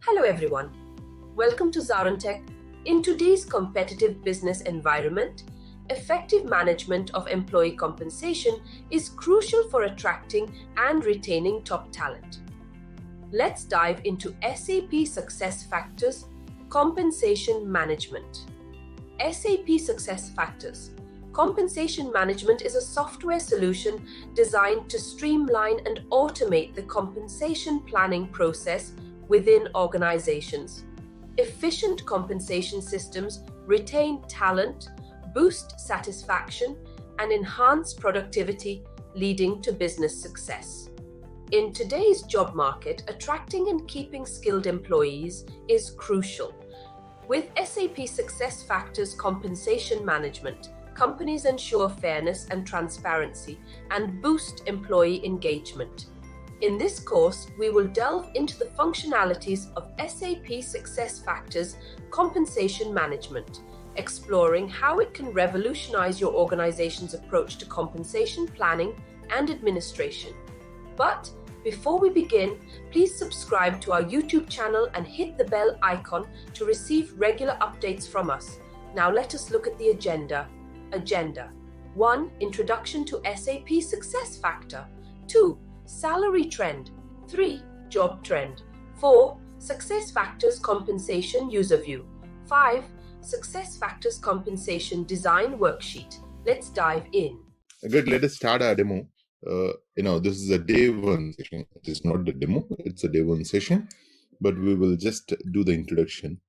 Hello everyone, welcome to ZaranTech. In today's competitive business environment, effective management of employee compensation is crucial for attracting and retaining top talent. Let's dive into SAP SuccessFactors Compensation Management. SAP SuccessFactors Compensation Management is a software solution designed to streamline and automate the compensation planning process within organizations. Efficient compensation systems retain talent, boost satisfaction, and enhance productivity, leading to business success. In today's job market, attracting and keeping skilled employees is crucial. With SAP SuccessFactors Compensation Management, companies ensure fairness and transparency and boost employee engagement. In this course, we will delve into the functionalities of SAP SuccessFactors Compensation Management, exploring how it can revolutionize your organization's approach to compensation planning and administration. But before we begin, please subscribe to our YouTube channel and hit the bell icon to receive regular updates from us. Now let us look at the agenda. Agenda 1. Introduction to SAP SuccessFactor. 2. Salary trend. 3. Job trend. 4. SuccessFactors compensation user view. 5. SuccessFactors compensation design worksheet. Let's dive in. Good, let us start our demo. This is a day one session. It is not the demo, it's a day one session, but we will just do the introduction.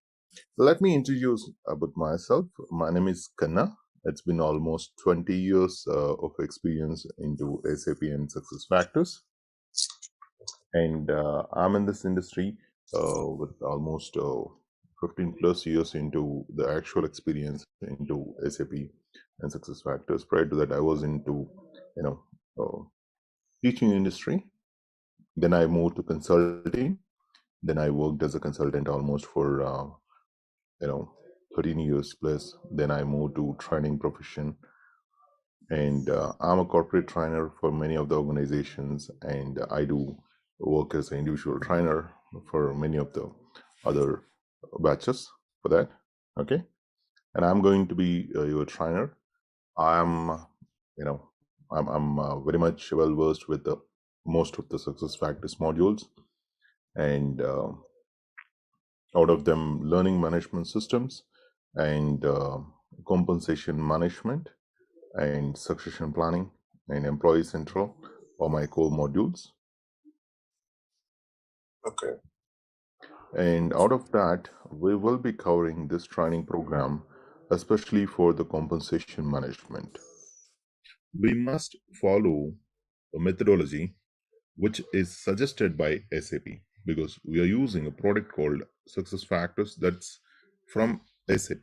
Let me introduce about myself. My name is Kanna. It's been almost 20 years of experience into SAP and SuccessFactors. And I'm in this industry with almost 15 plus years into the actual experience into SAP and SuccessFactors. Prior to that, I was into, teaching industry. Then I moved to consulting. Then I worked as a consultant almost for, 13 years plus. Then I moved to training profession, and I'm a corporate trainer for many of the organizations, and I do work as an individual trainer for many of the other batches for that. Okay, and I'm going to be your trainer. I'm very much well versed with the most of the SuccessFactors modules, and out of them, learning management systems and compensation management and succession planning and employee central are my core modules. Okay. And out of that, we will be covering this training program, especially for the compensation management. We must follow a methodology which is suggested by SAP, because we are using a product called SuccessFactors that's from SAP.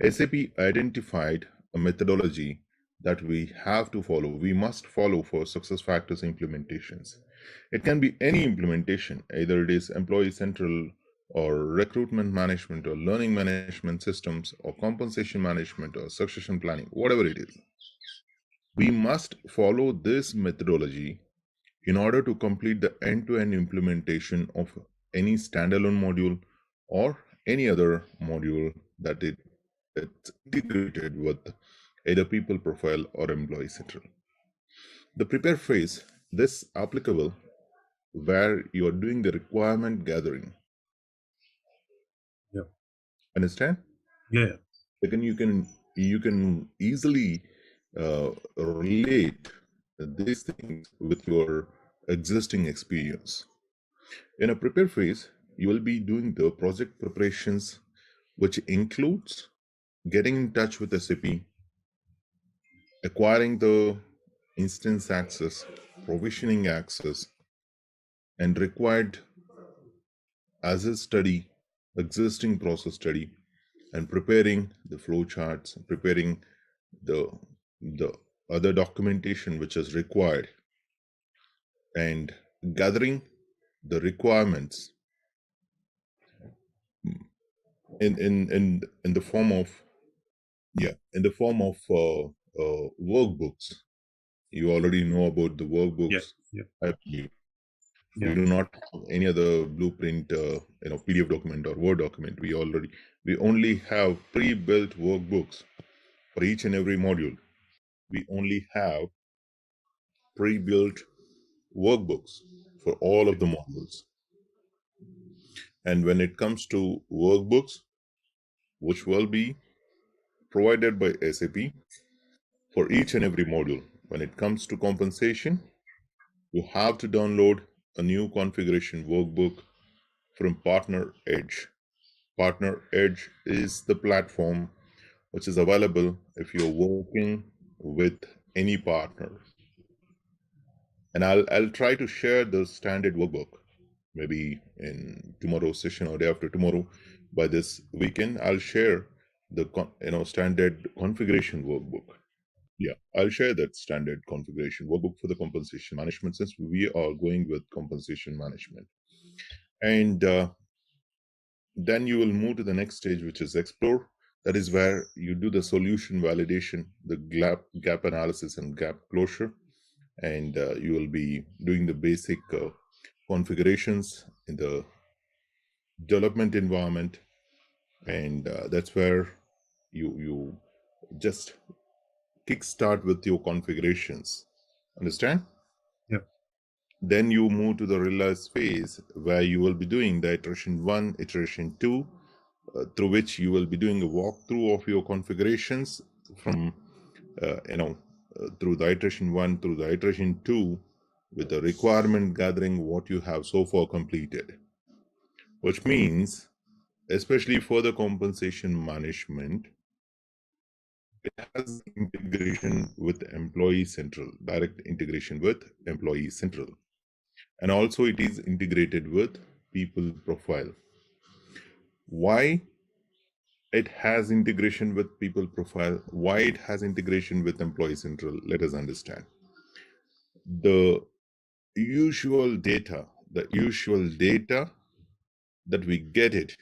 SAP identified a methodology that we have to follow, we must follow for SuccessFactors implementations. It can be any implementation, either it is employee central or recruitment management or learning management systems or compensation management or succession planning, whatever it is. We must follow this methodology in order to complete the end-to-end implementation of any standalone module or any other module that it's integrated with either people profile or employee central. The prepare phase, this applicable where you are doing the requirement gathering. Yeah. Understand? Yeah. Again, you can easily relate these things with your existing experience. In a prepare phase, you will be doing the project preparations, which includes getting in touch with SAP, acquiring the instance access, provisioning access, and required as a study, existing process study, and preparing the flow charts, preparing the other documentation which is required, and gathering the requirements in the form of workbooks. You already know about the workbooks. Yeah. I believe. We do not have any other blueprint, PDF document or Word document. We only have pre-built workbooks for each and every module. We only have pre-built workbooks for all of the modules. And when it comes to workbooks, which will be provided by SAP for each and every module, when it comes to compensation, you have to download a new configuration workbook from Partner Edge. Partner Edge is the platform which is available if you're working with any partner. And I'll try to share the standard workbook maybe in tomorrow's session or day after tomorrow. By this weekend, I'll share the standard configuration workbook. Yeah, I'll share that standard configuration workbook for the compensation management, since we are going with compensation management. And then you will move to the next stage, which is explore. That is where you do the solution validation, the gap analysis and gap closure. And you will be doing the basic configurations in the development environment. And that's where you just kickstart with your configurations. Understand? Yep. Then you move to the realize phase, where you will be doing the iteration 1, iteration 2, through which you will be doing a walkthrough of your configurations from through the iteration 1 through the iteration 2, with the requirement gathering what you have so far completed. Which means, especially for the compensation management, it has integration with Employee Central, direct integration with Employee Central. And also it is integrated with People Profile. Why it has integration with People Profile? Why it has integration with Employee Central? Let us understand. The usual data that we get it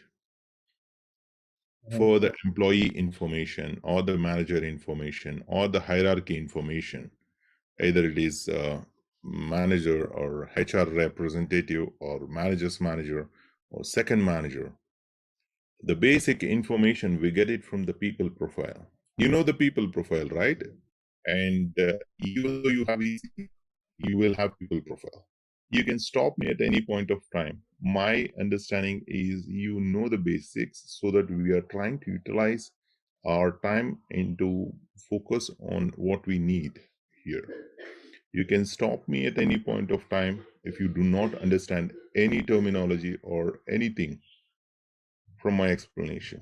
for the employee information or the manager information or the hierarchy information, either it is manager or HR representative or manager's manager or second manager, the basic information we get it from the people profile. You know the people profile, right? And even though you have EC, you will have people profile. You can stop me at any point of time. My understanding is you know the basics, so that we are trying to utilize our time into focus on what we need here. You can stop me at any point of time if you do not understand any terminology or anything from my explanation.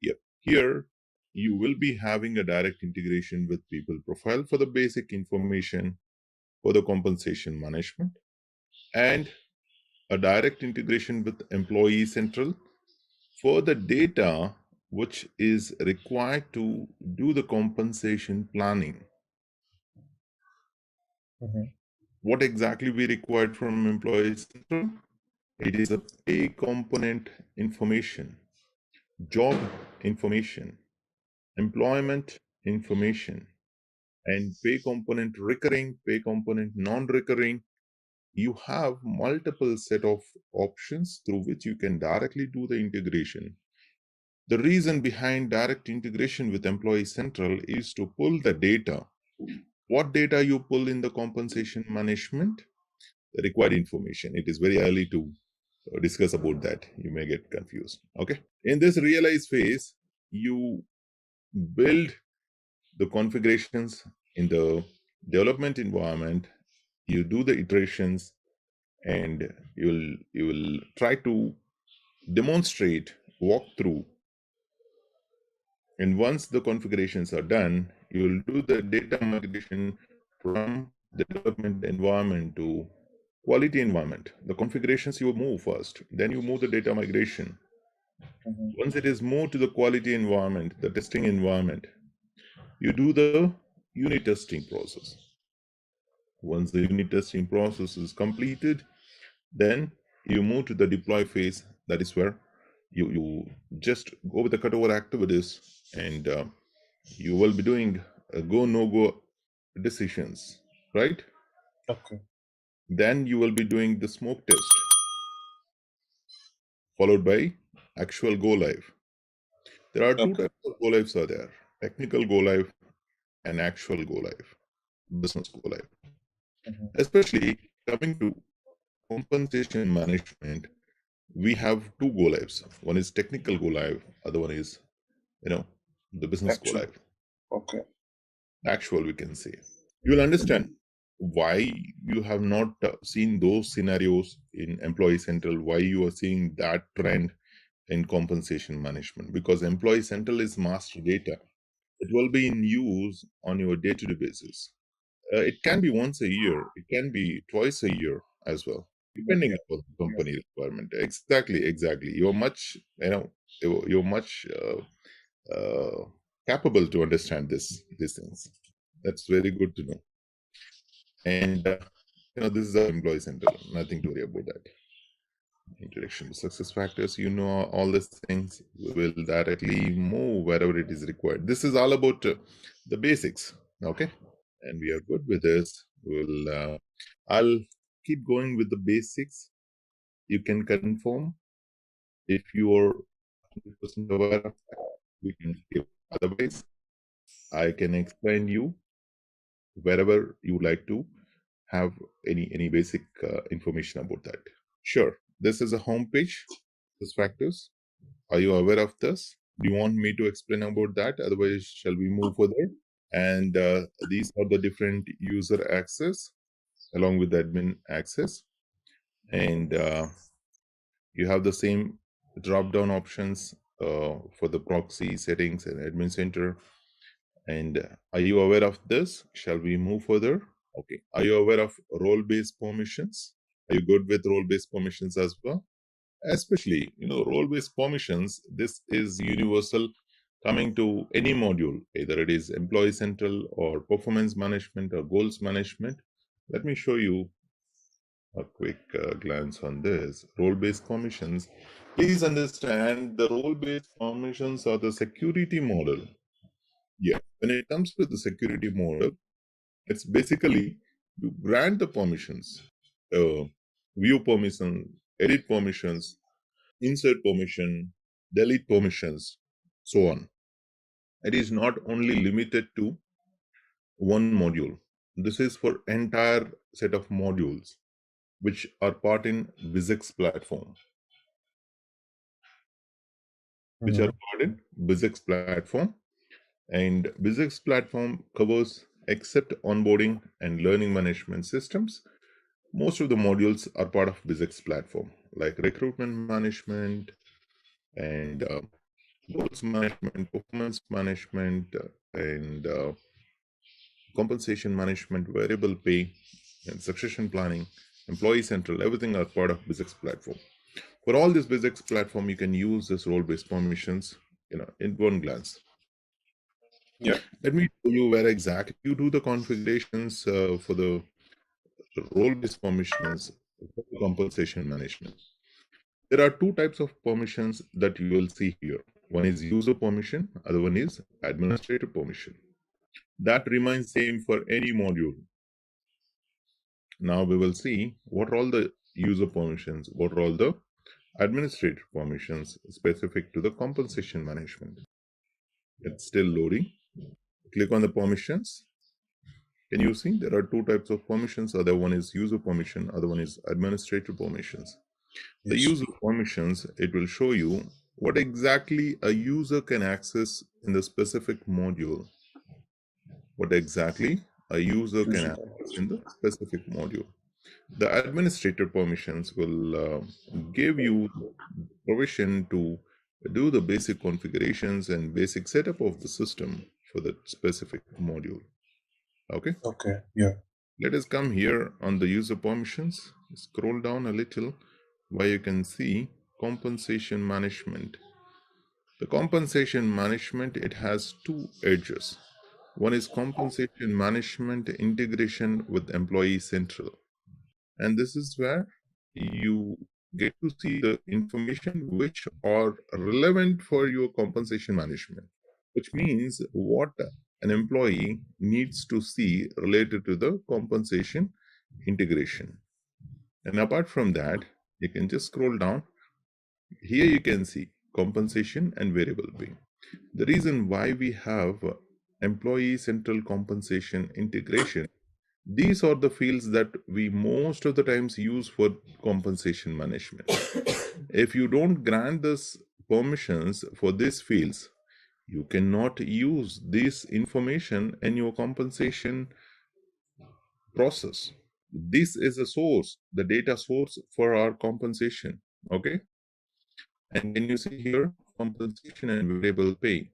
Yep. Here, you will be having a direct integration with people profile for the basic information for the compensation management, and a direct integration with Employee Central for the data which is required to do the compensation planning. What exactly we required from Employee Central? It is a pay component information, job information, employment information, and pay component recurring, pay component non-recurring. You have multiple set of options through which you can directly do the integration. The reason behind direct integration with Employee Central is to pull the data. What data you pull in the compensation management? The required information. It is very early to discuss about that. You may get confused. Okay. In this realize phase, you build the configurations in the development environment. You do the iterations, and you will try to demonstrate, walk through. And once the configurations are done, you will do the data migration from the development environment to quality environment. The configurations you move first, then you move the data migration. Once it is moved to the quality environment, the testing environment, you do the unit testing process. Once the unit testing process is completed, then you move to the deploy phase. That is where you just go with the cutover activities, and you will be doing go no-go decisions, right? Okay. Then you will be doing the smoke test, followed by actual go live. There are two types of go lives are there: technical go live and actual go live, business go live. Especially coming to compensation management, we have two go lives. One is technical go live, other one is, the business go live. Okay. Actual, we can say. You will understand why you have not seen those scenarios in Employee Central, why you are seeing that trend in compensation management, because Employee Central is master data. It will be in use on your day-to-day basis. It can be once a year, it can be twice a year as well, depending upon the company requirement. Exactly. You're much, you're much capable to understand these things. That's very good to know. And this is our Employee Central. Nothing to worry about that. Introduction to success factors. You know all these things. We will directly move wherever it is required. This is all about the basics. Okay, and we are good with this. We'll. I'll keep going with the basics. You can confirm if you are 100% aware of that. We can skip. Otherwise, I can explain you wherever you like to have any basic information about that. Sure. This is a home page. This factors. Are you aware of this? Do you want me to explain about that? Otherwise, shall we move further? And these are the different user access along with the admin access. And you have the same drop-down options for the proxy settings and admin center. And are you aware of this? Shall we move further? Okay. Are you aware of role-based permissions? Are you good with role-based permissions as well? Especially, role-based permissions, this is universal coming to any module, either it is Employee Central or Performance Management or Goals Management. Let me show you a quick glance on this. Role-based permissions. Please understand the role-based permissions are the security model. Yeah, when it comes to the security model, it's basically you grant the permissions, view permission, edit permissions, insert permission, delete permissions, so on. It is not only limited to one module. This is for entire set of modules which are part in BizX platform. Which are part in BizX platform. And BizX platform covers except onboarding and learning management systems. Most of the modules are part of BizX platform, like recruitment management and goals management, performance management, and compensation management, variable pay, and succession planning, employee central, everything are part of BizX platform. For all this BizX platform, you can use this role-based permissions, in one glance. Yeah. Let me show you where exactly you do the configurations for the role-based permissions for the compensation management. There are two types of permissions that you will see here. One is user permission, other one is administrator permission. That remains same for any module. Now we will see what are all the user permissions, what are all the administrator permissions specific to the compensation management. It's still loading. Click on the permissions. Can you see there are two types of permissions? Other one is user permission, other one is administrator permissions. The user permissions, it will show you what exactly a user can access in the specific module. What exactly a user can access in the specific module. The administrator permissions will give you permission to do the basic configurations and basic setup of the system for that specific module. Okay? Okay, yeah. Let us come here on the user permissions. Scroll down a little where you can see compensation management. The compensation management, it has two edges. One is compensation management integration with Employee Central. And this is where you get to see the information which are relevant for your compensation management, which means what an employee needs to see related to the compensation integration. And apart from that, you can just scroll down. Here you can see compensation and variable pay. The reason why we have employee central compensation integration, these are the fields that we most of the times use for compensation management. If you don't grant this permissions for these fields, you cannot use this information in your compensation process. This is a source, the data source for our compensation. Okay. And when you see here compensation and variable pay,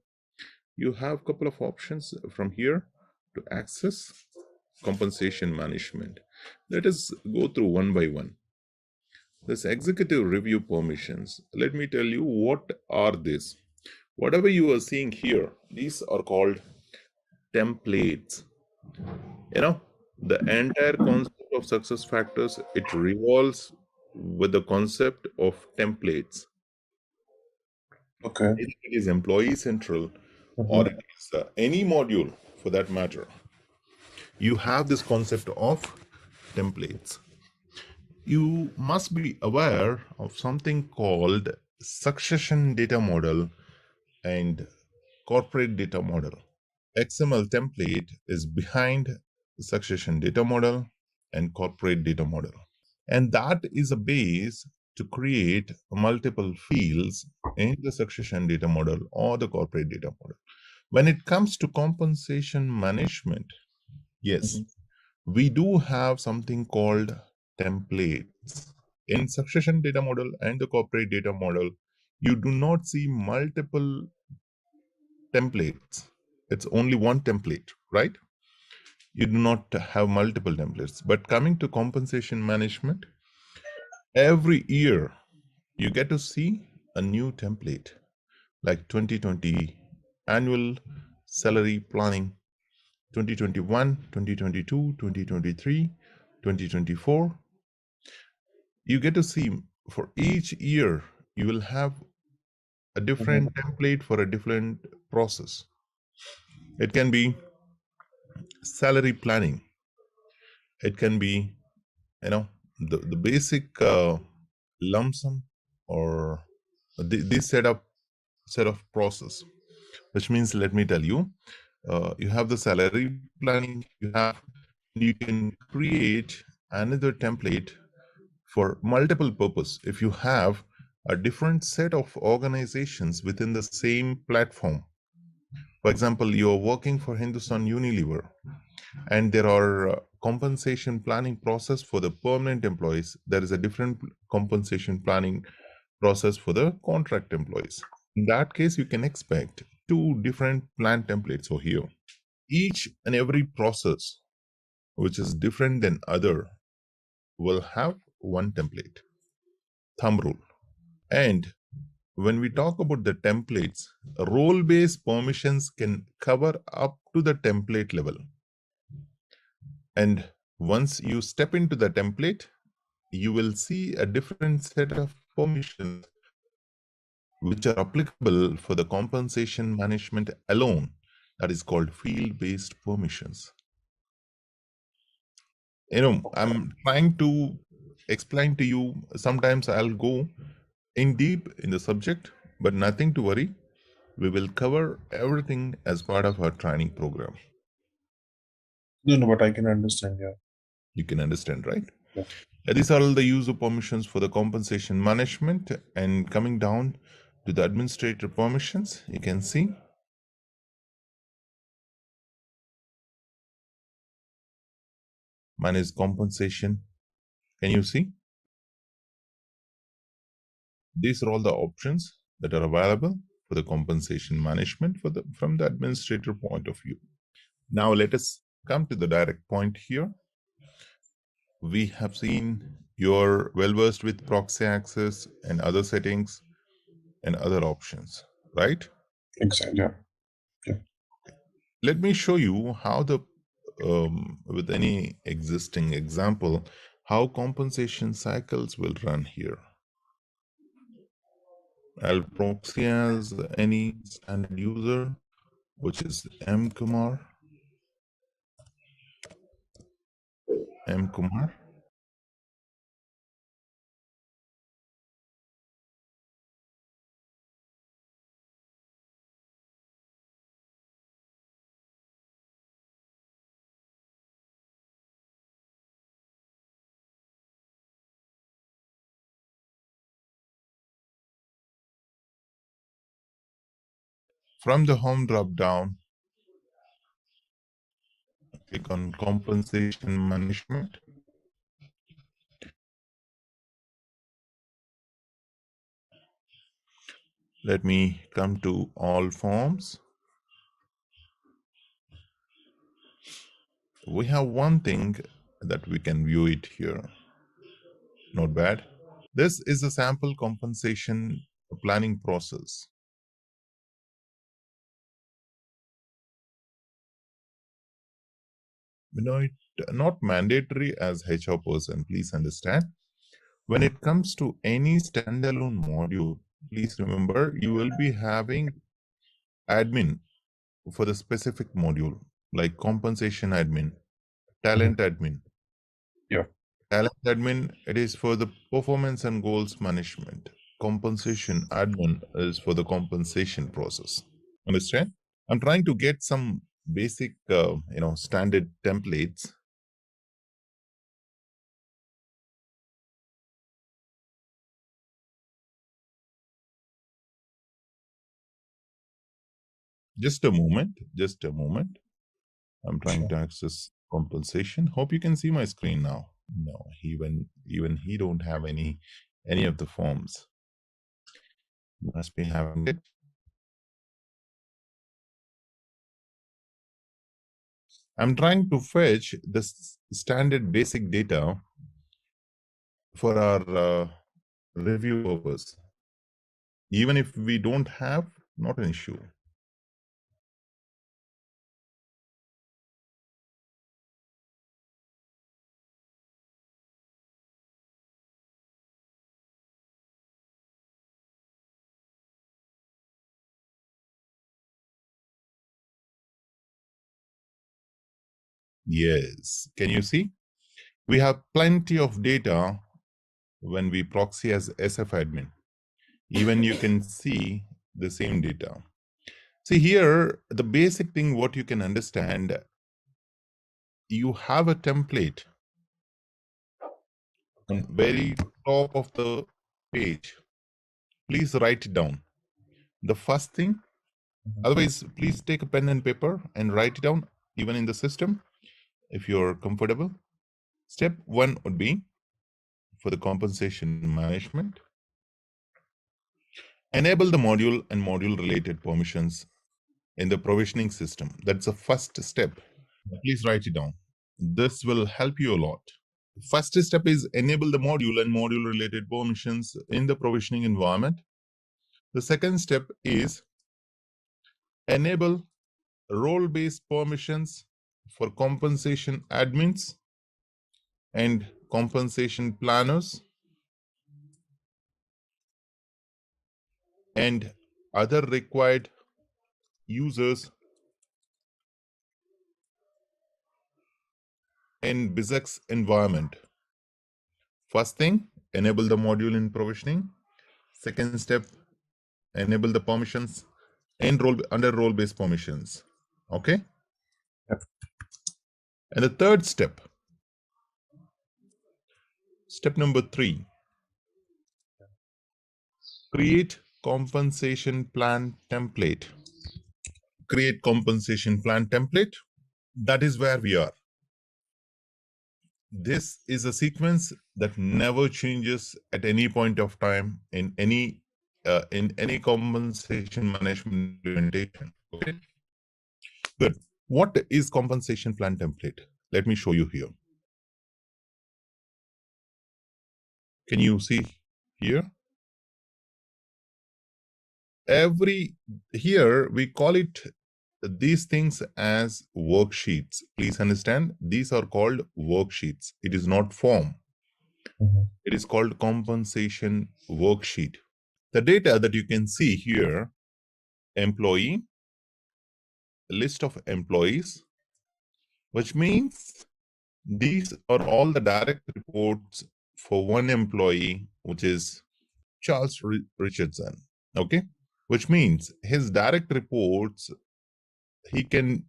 you have a couple of options from here to access compensation management. Let us go through one by one. This executive review permissions, let me tell you what are these. Whatever you are seeing here, these are called templates. You know, the entire concept of success factors, it revolves with the concept of templates. Okay. Either it is employee central or it is any module for that matter. You have this concept of templates. You must be aware of something called succession data model and corporate data model. XML template is behind the succession data model and corporate data model. And that is a base to create multiple fields in the succession data model or the corporate data model. When it comes to compensation management, yes, we do have something called templates. In succession data model and the corporate data model, you do not see multiple templates. It's only one template, right? You do not have multiple templates. But coming to compensation management, every year you get to see a new template, like 2020 annual salary planning, 2021, 2022, 2023, 2024. You get to see for each year, you will have a different template for a different process. It can be salary planning. It can be, the basic lump sum or this set of process, which means, let me tell you, you have the salary planning, you can create another template for multiple purpose. If you have a different set of organizations within the same platform, for example, you're working for Hindustan Unilever, and there are compensation planning process for the permanent employees. There is a different compensation planning process for the contract employees. In that case, you can expect two different plan templates over here. Each and every process which is different than other will have one template, thumb rule. And when we talk about the templates, role-based permissions can cover up to the template level. And once you step into the template, you will see a different set of permissions which are applicable for the compensation management alone. That is called field-based permissions. I'm trying to explain to you. Sometimes I'll go in deep in the subject, but nothing to worry. We will cover everything as part of our training program. No, but I can understand, yeah. You can understand, right? Yeah. These are all the user permissions for the compensation management. And coming down to the administrator permissions, you can see manage compensation. Can you see? These are all the options that are available for the compensation management from the administrator point of view. Now let us come to the direct point here. We have seen you're well versed with proxy access and other settings and other options, right? Exactly, yeah. Let me show you how with any existing example, how compensation cycles will run here. I'll proxy as any standard user, which is M. Kumar. From the home drop down, click on compensation management. Let me come to all forms. We have one thing that we can view it here. Not bad. This is a sample compensation planning process. It not mandatory as HR person, please understand. When it comes to any standalone module, please remember you will be having admin for the specific module, like compensation admin, talent admin. Yeah. Talent admin, it is for the performance and goals management. Compensation admin is for the compensation process. Understand? I'm trying to get some basic, standard templates. Just a moment. I'm trying to access compensation. Hope you can see my screen now. No, even he don't have any of the forms. Must be having it. I'm trying to fetch the standard basic data for our review purpose. Even if we don't have, not an issue. Yes. Can you see? We have plenty of data when we proxy as SF admin. Even you can see the same data. See here, the basic thing what you can understand, you have a template on very top of the page. Please write it down. The first thing, otherwise, please take a pen and paper and write it down, even in the system, if you're comfortable. Step 1 would be for the compensation management. Enable the module and module related permissions in the provisioning system. That's the first step. Please write it down. This will help you a lot. First step is enable the module and module related permissions in the provisioning environment. The second step is enable role-based permissions for compensation admins and compensation planners and other required users in BizX environment. First thing, enable the module in provisioning. Second step, enable the permissions and under role-based permissions. Okay? Yep. And the third step, step number 3, create compensation plan template. Create compensation plan template. That is where we are. This is a sequence that never changes at any point of time in any compensation management implementation. Okay. Good. What is compensation plan template? Let me show you here. Can you see here? Here we call it these things as worksheets. Please understand, these are called worksheets. It is not form. It is called compensation worksheet. The data that you can see here, employee, list of employees, which means these are all the direct reports for one employee, which is Charles Richardson. Okay, which means his direct reports, he can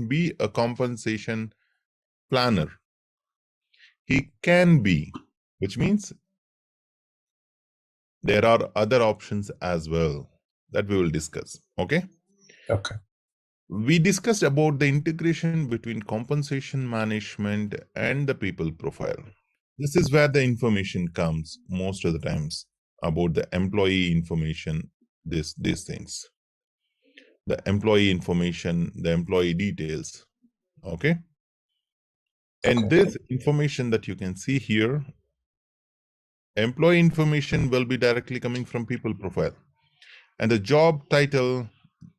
be a compensation planner. He can be, which means there are other options as well that we will discuss. Okay, Okay. We discussed about the integration between compensation management and the people profile. This is where the information comes most of the times about the employee information, these things. The employee information, the employee details. Okay. And this information that you can see here, employee information will be directly coming from people profile. And the job title,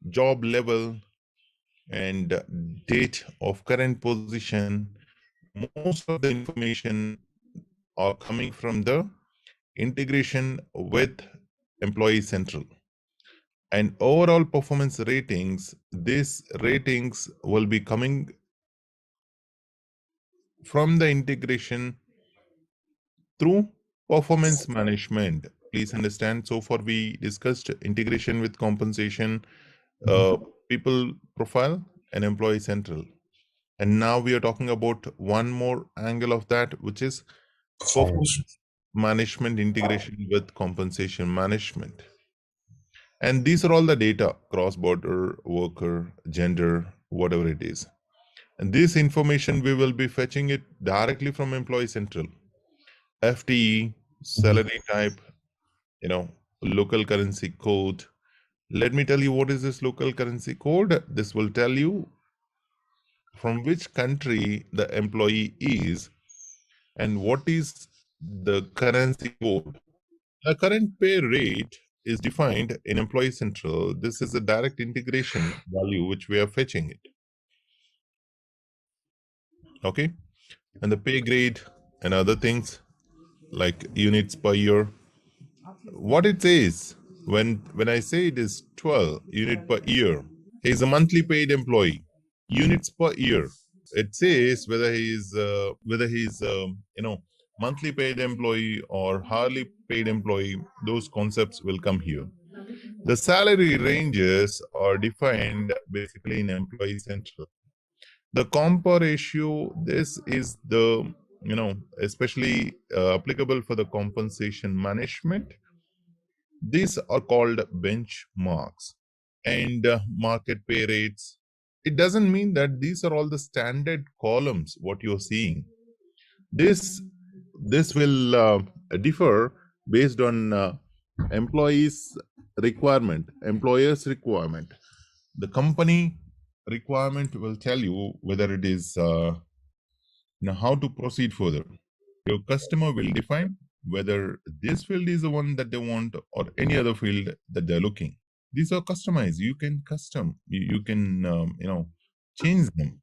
job level, and date of current position, most of the information are coming from the integration with Employee Central. And overall performance ratings, these ratings will be coming from the integration through performance management. Please understand, so far we discussed integration with compensation, people profile, and Employee Central. And now we are talking about one more angle of that, which is performance management integration with compensation management. And these are all the data, cross-border, worker, gender, whatever it is. And this information, we will be fetching it directly from Employee Central. FTE, salary type, local currency code. Let me tell you what is this local currency code. This will tell you from which country the employee is and what is the currency code. The current pay rate is defined in Employee Central. This is a direct integration value which we are fetching it. Okay. And the pay grade and other things like units per year. What it says when I say it is 12 unit per year, he is a monthly paid employee. Units per year. It says whether he is monthly paid employee or hourly paid employee. Those concepts will come here. The salary ranges are defined basically in Employee Central. The compa ratio, this is the, especially applicable for the compensation management. These are called benchmarks and market pay rates. It doesn't mean that these are all the standard columns, what you're seeing. This will differ based on employer's requirement. The company requirement will tell you whether it is how to proceed further. Your customer will define whether this field is the one that they want or any other field that they're looking. These are customized. You can you can change them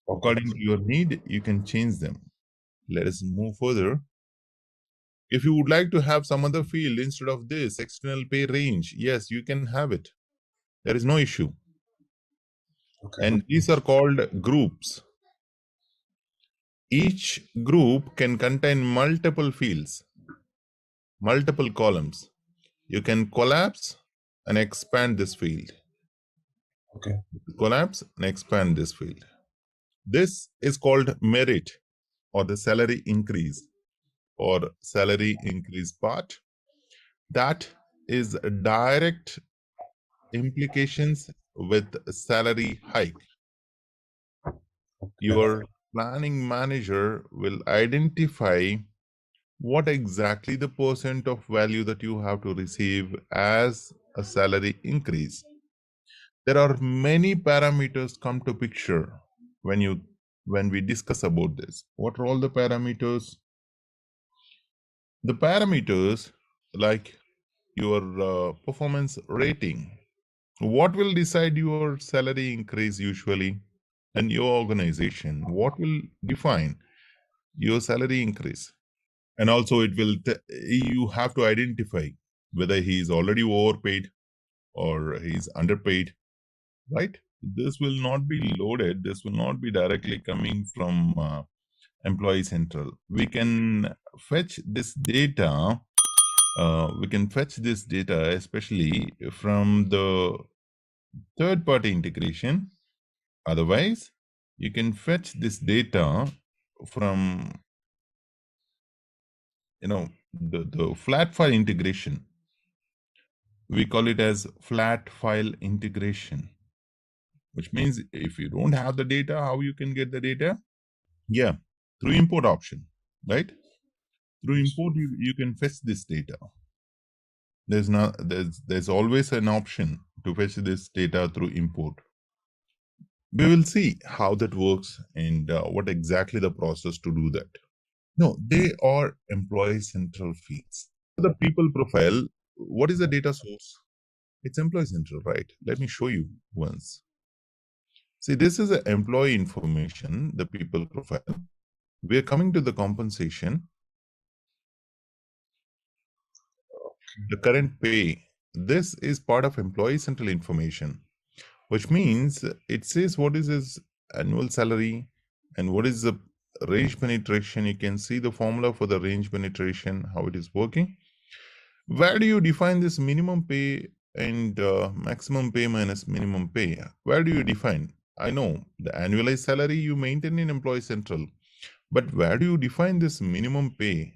according to your need. You can change them. Let us move further. If you would like to have some other field instead of this external pay range, yes, you can have it. There is no issue. And these are called groups. Each group can contain multiple fields, multiple columns. You can collapse and expand this field. Collapse and expand this field. This is called merit or the salary increase or salary increase part. That is direct implications with salary hike. Your planning manager will identify what exactly the percent of value that you have to receive as a salary increase. There are many parameters come to picture when we discuss about this. What are all the parameters? The parameters like your performance rating. What will decide your salary increase usually in your organization? What will define your salary increase? And also it will you have to identify whether he is already overpaid or he's underpaid, right? This will not be loaded. This will not be directly coming from Employee Central. We can fetch this data. Especially from the third-party integration. Otherwise, you can fetch this data from the flat file integration. We call it as flat file integration, which means if you don't have the data, how you can get the data? Yeah, through import option, right? Through import, you can fetch this data. There's always an option to fetch this data through import. We will see how that works and what exactly the process to do that. No, they are employee central fields. The people profile, what is the data source? It's employee central, right? Let me show you once. See, this is the employee information, the people profile. We are coming to the compensation, the current pay. This is part of employee central information, which means it says what is his annual salary and what is the range penetration. You can see the formula for the range penetration, how it is working. Where do you define this minimum pay and maximum pay minus minimum pay? Where do you define? I know the annualized salary you maintain in Employee Central, but where do you define this minimum pay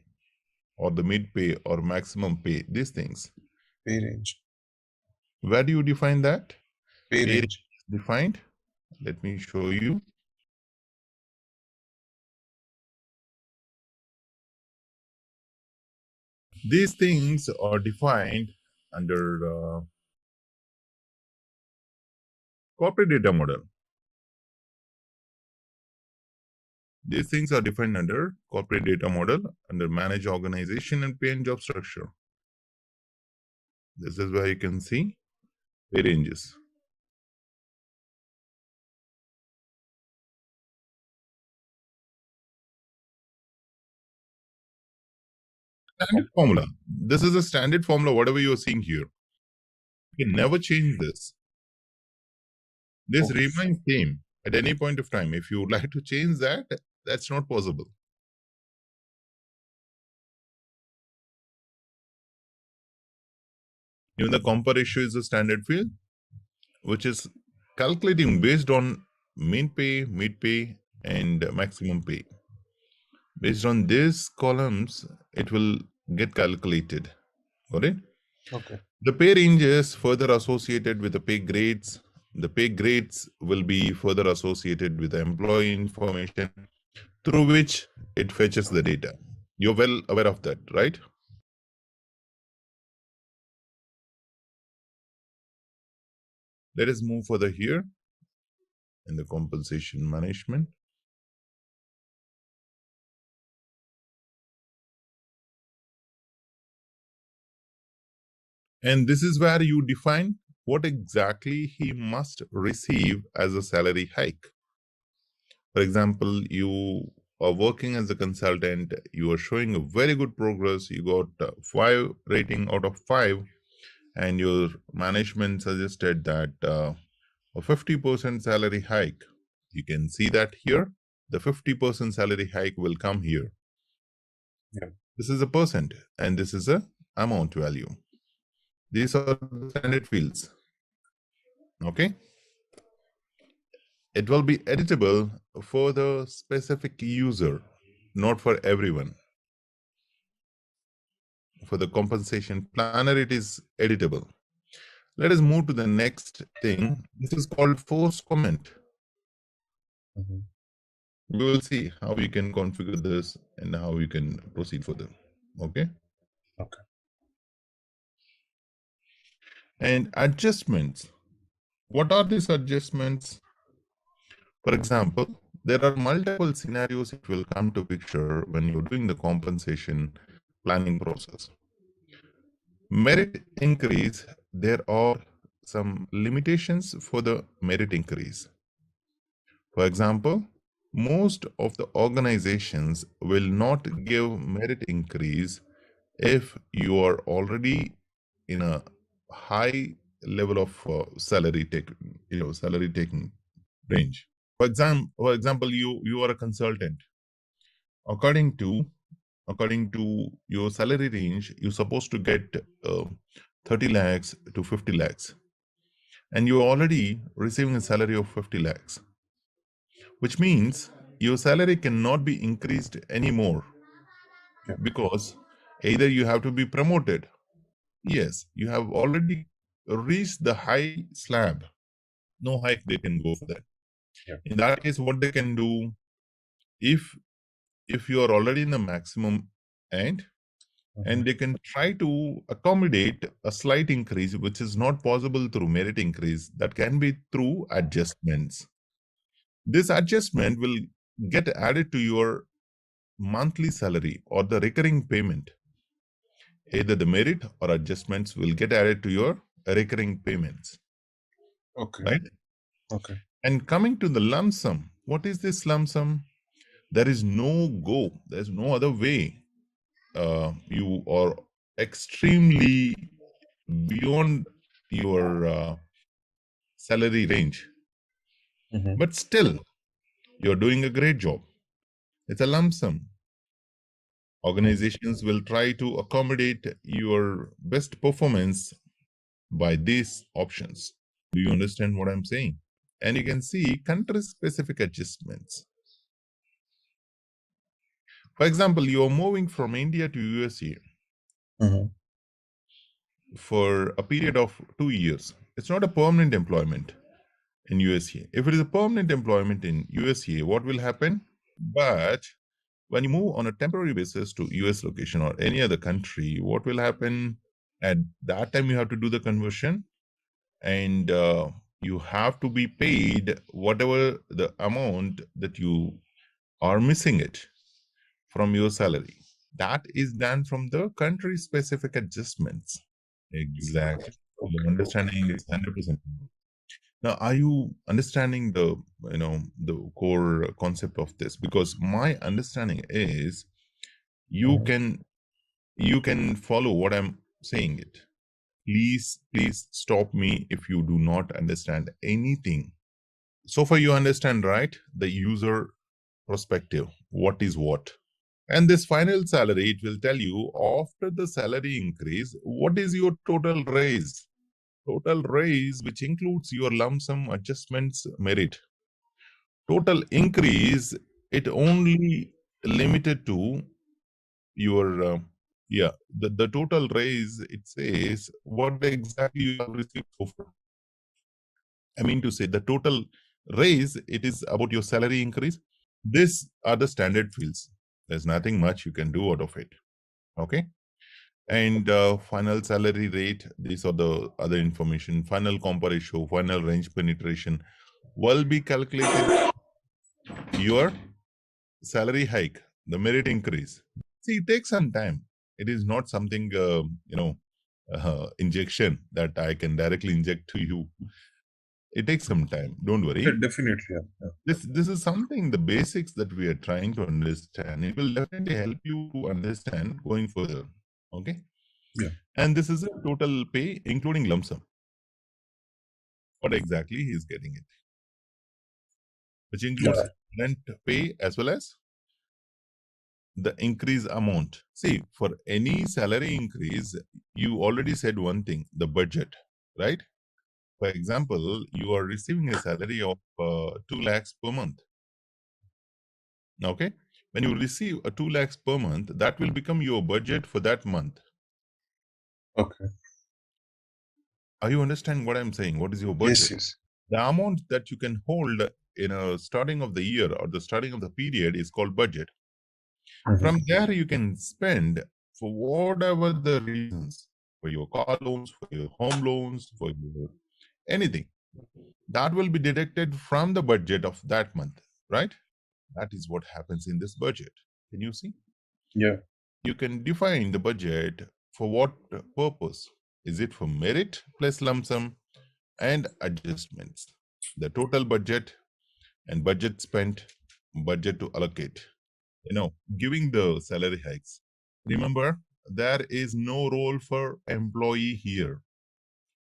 or the mid pay or maximum pay? These things. Pay range. Where do you define that? Pay range. Is defined. Let me show you. These things are defined under corporate data model. These things are defined under corporate data model, under manage organization and pay and job structure. This is where you can see pay ranges. Standard formula. This is a standard formula, whatever you're seeing here. You can never change this. This remains same at any point of time. If you would like to change that, that's not possible. Even the compare ratio is a standard field, which is calculating based on mean pay, mid pay, and maximum pay. Based on these columns, it will get calculated. Got it? Okay. The pay range is further associated with the pay grades. The pay grades will be further associated with the employee information through which it fetches the data. You're well aware of that, right? Let us move further here in the compensation management. And this is where you define what exactly he must receive as a salary hike. For example, you are working as a consultant, you are showing a very good progress, you got 5 rating out of 5, and your management suggested that a 50% salary hike. You can see that here, the 50% salary hike will come here. Yeah. This is a percent, and this is a amount value. These are the standard fields. Okay. It will be editable for the specific user, not for everyone. For the compensation planner, it is editable. Let us move to the next thing. This is called force comment. We will see how you can configure this and how you can proceed further. Okay. Okay. And adjustments. What are these adjustments? For example, there are multiple scenarios it will come to picture when you're doing the compensation planning process. Merit increase, there are some limitations for the merit increase. For example, most of the organizations will not give merit increase if you are already in a high level of salary taking range. For example, you are a consultant. According to your salary range, you're supposed to get 30 lakhs to 50 lakhs, and you're already receiving a salary of 50 lakhs, which means your salary cannot be increased anymore, because either you have to be promoted Yes, you have already reached the high slab. No hike they can go for that. Yeah. In that case, what they can do, if you are already in the maximum end, and they can try to accommodate a slight increase, which is not possible through merit increase, that can be through adjustments. This adjustment will get added to your monthly salary or the recurring payment. Either the merit or adjustments will get added to your recurring payments. Okay. Right? Okay. And coming to the lump sum, what is this lump sum? There is no go. There's no other way. You are extremely beyond your salary range, but still you're doing a great job. It's a lump sum. Organizations will try to accommodate your best performance by these options. Do you understand what I'm saying? And you can see country specific adjustments. For example, you are moving from India to USA for a period of 2 years. It's not a permanent employment in USA. If it is a permanent employment in USA, what will happen? But when you move on a temporary basis to US location or any other country, what will happen? At that time, you have to do the conversion, and you have to be paid whatever the amount that you are missing it from your salary. That is done from the country specific adjustments. Exactly. The understanding is 100%. Now, are you understanding the core concept of this? Because my understanding is you can follow what I'm saying it. Please stop me if you do not understand anything. So far you understand, right? The user perspective, what is what. And this final salary, it will tell you after the salary increase, what is your total raise. Total raise, which includes your lump sum adjustments merit. Total increase, it only limited to your the total raise. It says what exactly you have received so far. I mean to say the total raise, it is about your salary increase. These are the standard fields. There's nothing much you can do out of it. Okay. And final salary rate, these are the other information. Final compa ratio, final range penetration will be calculated your salary hike, the merit increase. See, it takes some time. It is not something, injection that I can directly inject to you. It takes some time. Don't worry. Yeah, definitely. Yeah. This is something, the basics that we are trying to understand. It will definitely help you to understand going further. Okay. Yeah. And this is a total pay, including lump sum. What exactly he is getting it, which includes rent pay as well as the increase amount. See, for any salary increase, you already said one thing, the budget, right? For example, you are receiving a salary of 2 lakhs per month. Okay. When you receive a 2 lakhs per month, that will become your budget for that month. Okay. Are you understanding what I'm saying? What is your budget? Yes. The amount that you can hold in a starting of the year or the starting of the period is called budget. From there, you can spend for whatever the reasons, for your car loans, for your home loans, for your anything. That will be deducted from the budget of that month, right? That is what happens in this budget. Can you see? Yeah. You can define the budget for what purpose. Is it for merit plus lump sum and adjustments? The total budget and budget spent, budget to allocate. Giving the salary hikes. Remember, there is no role for employee here.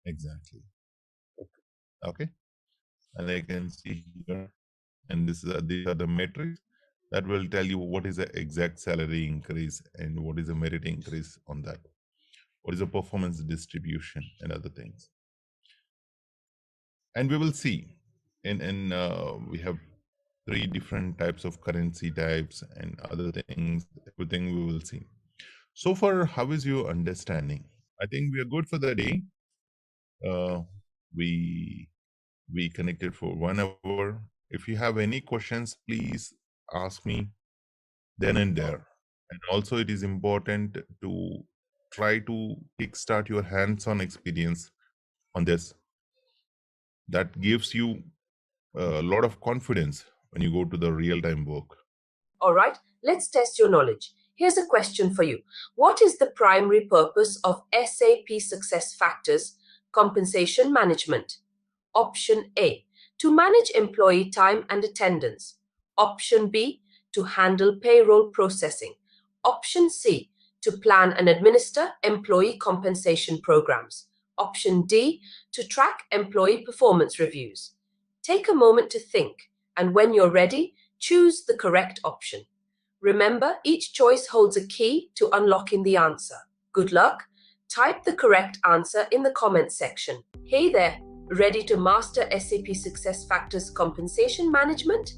Exactly. Okay. And I can see here, and these are the metrics that will tell you what is the exact salary increase and what is the merit increase on that. What is the performance distribution and other things. And we will see. And we have 3 different types of currency types and other things. Everything we will see. So far, how is your understanding? I think we are good for the day. We connected for 1 hour. If you have any questions, please ask me then and there. And also, it is important to try to kickstart your hands-on experience on this. That gives you a lot of confidence when you go to the real-time work. All right, let's test your knowledge. Here's a question for you. What is the primary purpose of SAP SuccessFactors compensation management? Option A, to manage employee time and attendance. Option B, to handle payroll processing. Option C, to plan and administer employee compensation programs. Option D, to track employee performance reviews. Take a moment to think, and when you're ready, choose the correct option. Remember, each choice holds a key to unlocking the answer. Good luck. Type the correct answer in the comments section. Hey there, ready to master SAP SuccessFactors compensation management?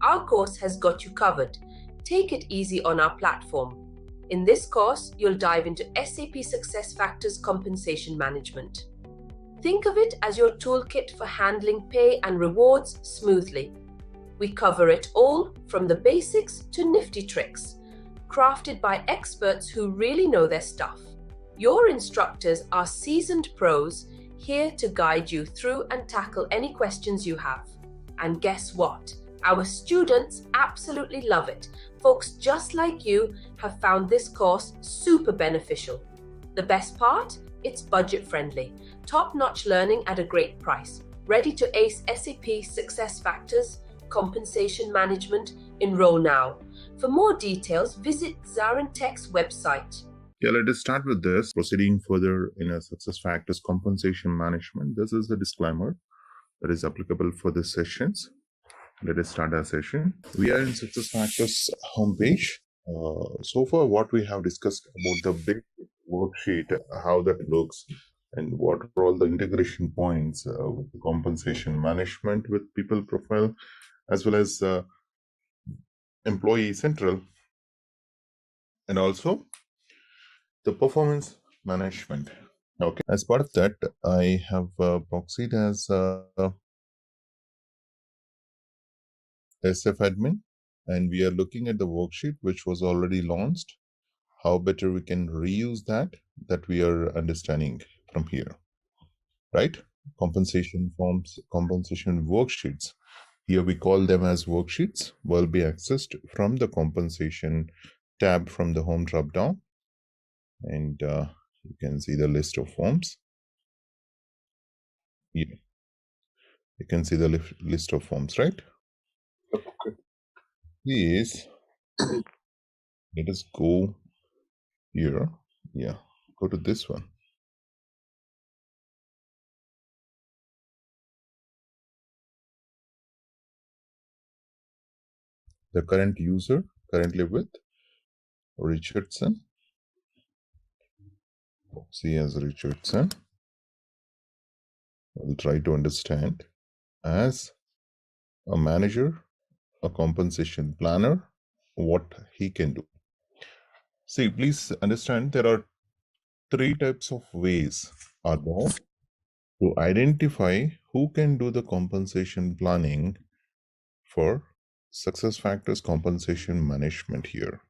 Our course has got you covered. Take it easy on our platform. In this course, you'll dive into SAP SuccessFactors compensation management. Think of it as your toolkit for handling pay and rewards smoothly. We cover it all from the basics to nifty tricks, crafted by experts who really know their stuff. Your instructors are seasoned pros here to guide you through and tackle any questions you have. And guess what? Our students absolutely love it. Folks just like you have found this course super beneficial. The best part? It's budget friendly, top-notch learning at a great price. Ready to ace SAP SuccessFactors compensation management? Enroll now. For more details, visit ZaranTech's website. Yeah, let us start with this. Proceeding further in a SuccessFactors compensation management, this is the disclaimer that is applicable for the sessions. Let us start our session. We are in SuccessFactors homepage. So far, what we have discussed about the big worksheet, how that looks, and what are all the integration points with the compensation management with people profile, as well as employee central, and also the performance management. Okay. As part of that, I have proxied as SF admin, and we are looking at the worksheet which was already launched. How better we can reuse that we are understanding from here, right? Compensation forms, compensation worksheets. Here we call them as worksheets, will be accessed from the compensation tab from the home drop-down. And you can see the list of forms. Yeah. You can see the list of forms, right? Okay. Please, let us go here. Yeah, go to this one. The current user, currently with Richardson. See as Richardson. I'll try to understand as a manager, a compensation planner, what he can do. See, please understand there are three types of ways are there to identify who can do the compensation planning for SuccessFactors compensation management here.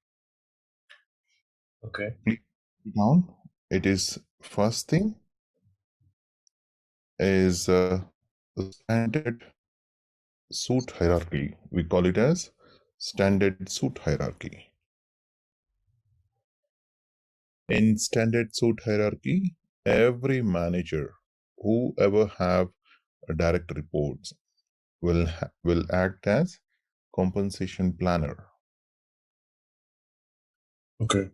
Okay. Down, it is first thing is standard suit hierarchy. We call it as standard suit hierarchy. In standard suit hierarchy, every manager, whoever have direct reports, will act as compensation planner. Okay.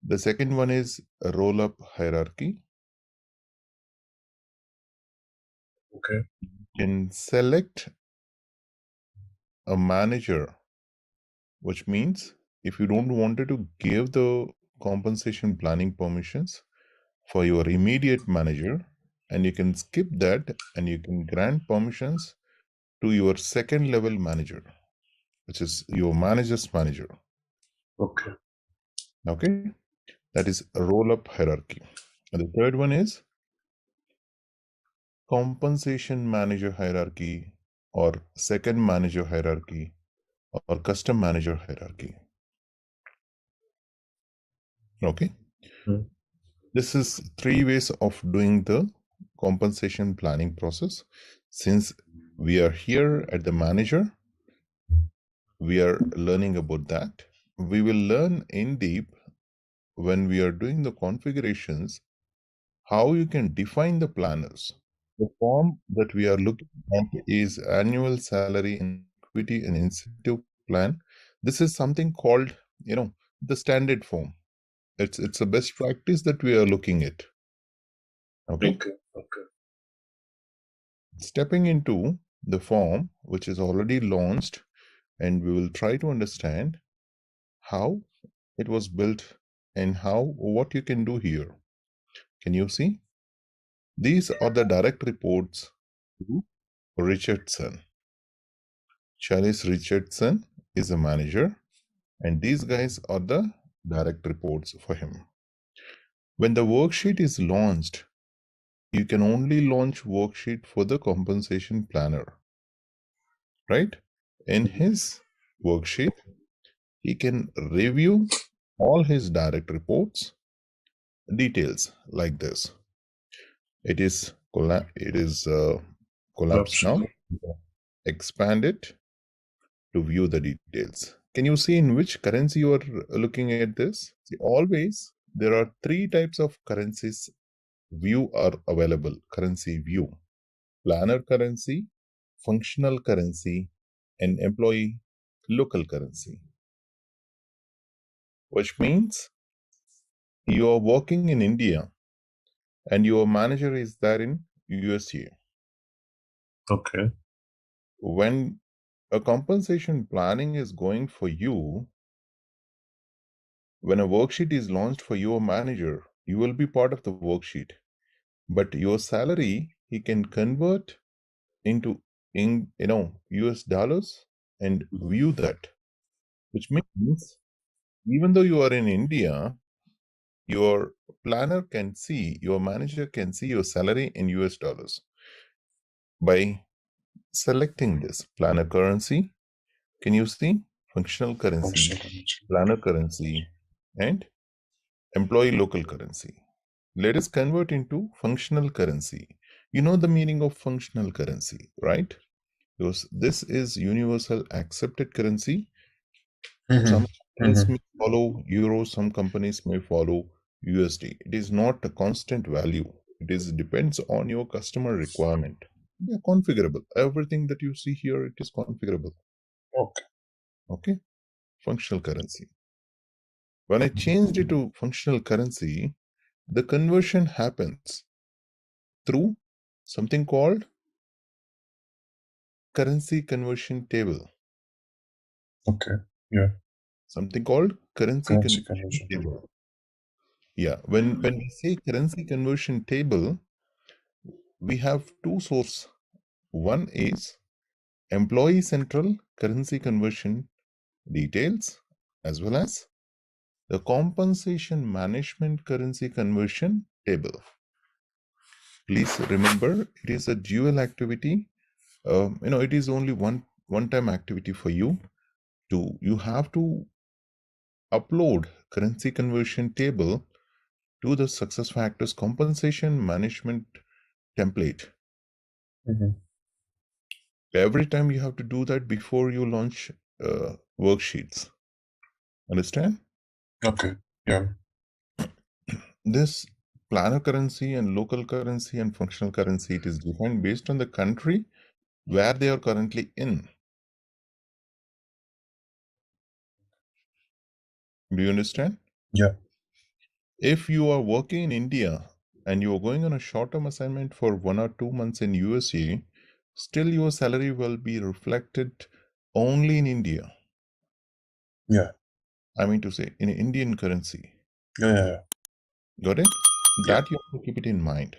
The second one is a roll-up hierarchy. Okay. You can select a manager, which means if you don't wanted to give the compensation planning permissions for your immediate manager, and you can skip that and you can grant permissions to your second level manager, which is your manager's manager. Okay. Okay. that is a roll-up hierarchy. And the third one is compensation manager hierarchy or second manager hierarchy or custom manager hierarchy. Okay. This is 3 ways of doing the compensation planning process. Since we are here at the manager, we are learning about that. We will learn in deep when we are doing the configurations how you can define the planners. The form that we are looking at is annual salary and equity and incentive plan. This is something called, the standard form. It's a best practice that we are looking at. Okay. Stepping into the form, which is already launched, and we will try to understand how it was built and what you can do here. Can you see? These are the direct reports to Richardson. Charles Richardson is a manager, and these guys are the direct reports for him. When the worksheet is launched, you can only launch worksheet for the compensation planner, right? In his worksheet, he can review all his direct reports, details like this. It is collapsed now. Expand it to view the details. Can you see in which currency you are looking at this? See, always there are 3 types of currencies view are available. Currency view: planner currency, functional currency, and employee local currency. Which means you are working in India and your manager is there in USA. Okay. When a compensation planning is going for you, when a worksheet is launched for your manager, you will be part of the worksheet. But your salary, he can convert into US dollars and view that. Which means even though you are in India, your planner can see, your manager can see your salary in US dollars. By selecting this planner currency, can you see functional currency, planner currency, and employee local currency? Let us convert into functional currency. You know the meaning of functional currency, right? Because this is universal accepted currency. Some companies may follow euro, some companies may follow USD. It is not a constant value. It depends on your customer requirement. They are configurable. Everything that you see here, it is configurable. Okay. Functional currency. When I changed it to functional currency, the conversion happens through something called currency conversion table. Okay. Yeah. Something called currency conversion table. Yeah. When we say currency conversion table, we have 2 sources. One is employee central currency conversion details, as well as the compensation management currency conversion table. Please remember, it is a dual activity. It is only one-time activity for you. You have to upload currency conversion table to the SuccessFactors compensation management template. Every time you have to do that before you launch worksheets. Understand? Okay. Yeah. This planner currency and local currency and functional currency, it is defined based on the country where they are currently in. Do you understand? Yeah. If you are working in India and you are going on a short-term assignment for 1 or 2 months in USA, still your salary will be reflected only in India. Yeah. I mean to say, in Indian currency. Yeah. Got it? Yeah. That you have to keep it in mind.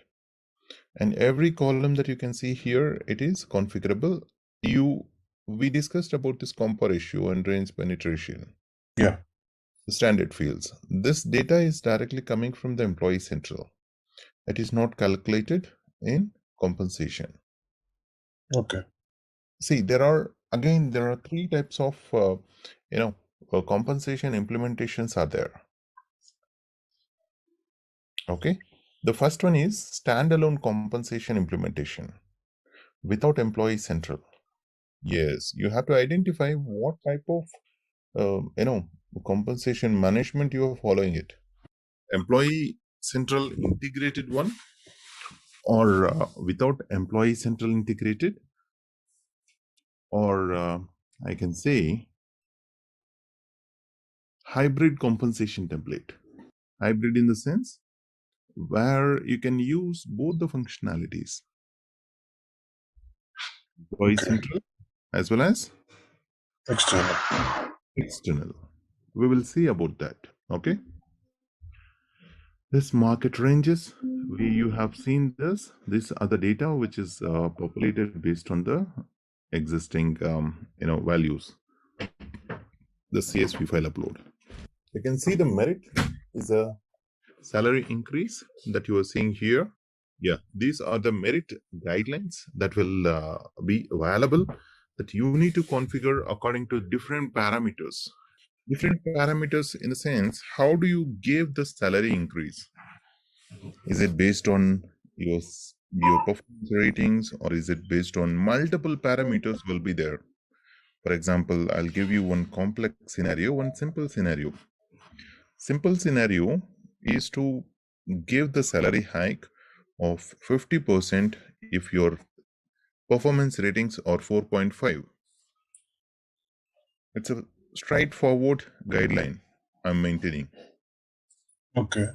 And every column that you can see here, it is configurable. We discussed about this compa ratio and range penetration. Yeah. standard fields. This data is directly coming from the employee central. It is not calculated in compensation. Okay. See, there are three types of compensation implementations are there. Okay, the first one is standalone compensation implementation without employee central. Yes, you have to identify what type of compensation management you are following it. Employee central integrated one, or without employee central integrated, or I can say hybrid compensation template. Hybrid in the sense where you can use both the functionalities, employee central as well as external. We will see about that. Okay. This market ranges, you have seen this. These are the data which is populated based on the existing values. The CSV file upload. You can see the merit is a salary increase that you are seeing here. Yeah, these are the merit guidelines that will be available, that you need to configure according to different parameters. Different parameters in the sense, how do you give the salary increase? Is it based on your performance ratings, or is it based on multiple parameters will be there? For example, I'll give you one complex scenario, one simple scenario. Simple scenario is to give the salary hike of 50% if your performance ratings are 4.5. It's a straightforward guideline I'm maintaining. Okay.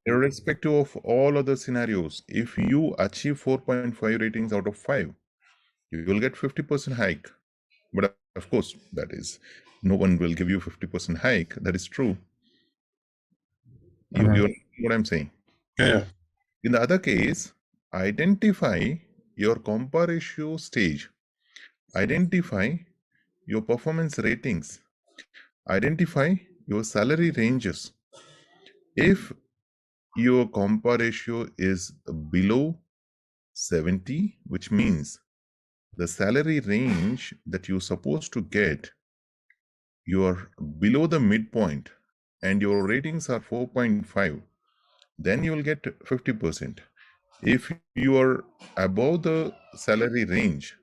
Irrespective of all other scenarios, if you achieve 4.5 ratings out of 5, you will get 50% hike. But of course, that is, no one will give you 50% hike. That is true. You know what I'm saying? Yeah. In the other case, identify your compa ratio stage, identify your performance ratings, identify your salary ranges. If your compa ratio is below 70, which means the salary range that you're supposed to get, you're below the midpoint and your ratings are 4.5, then you will get 50%. If you are above the salary range,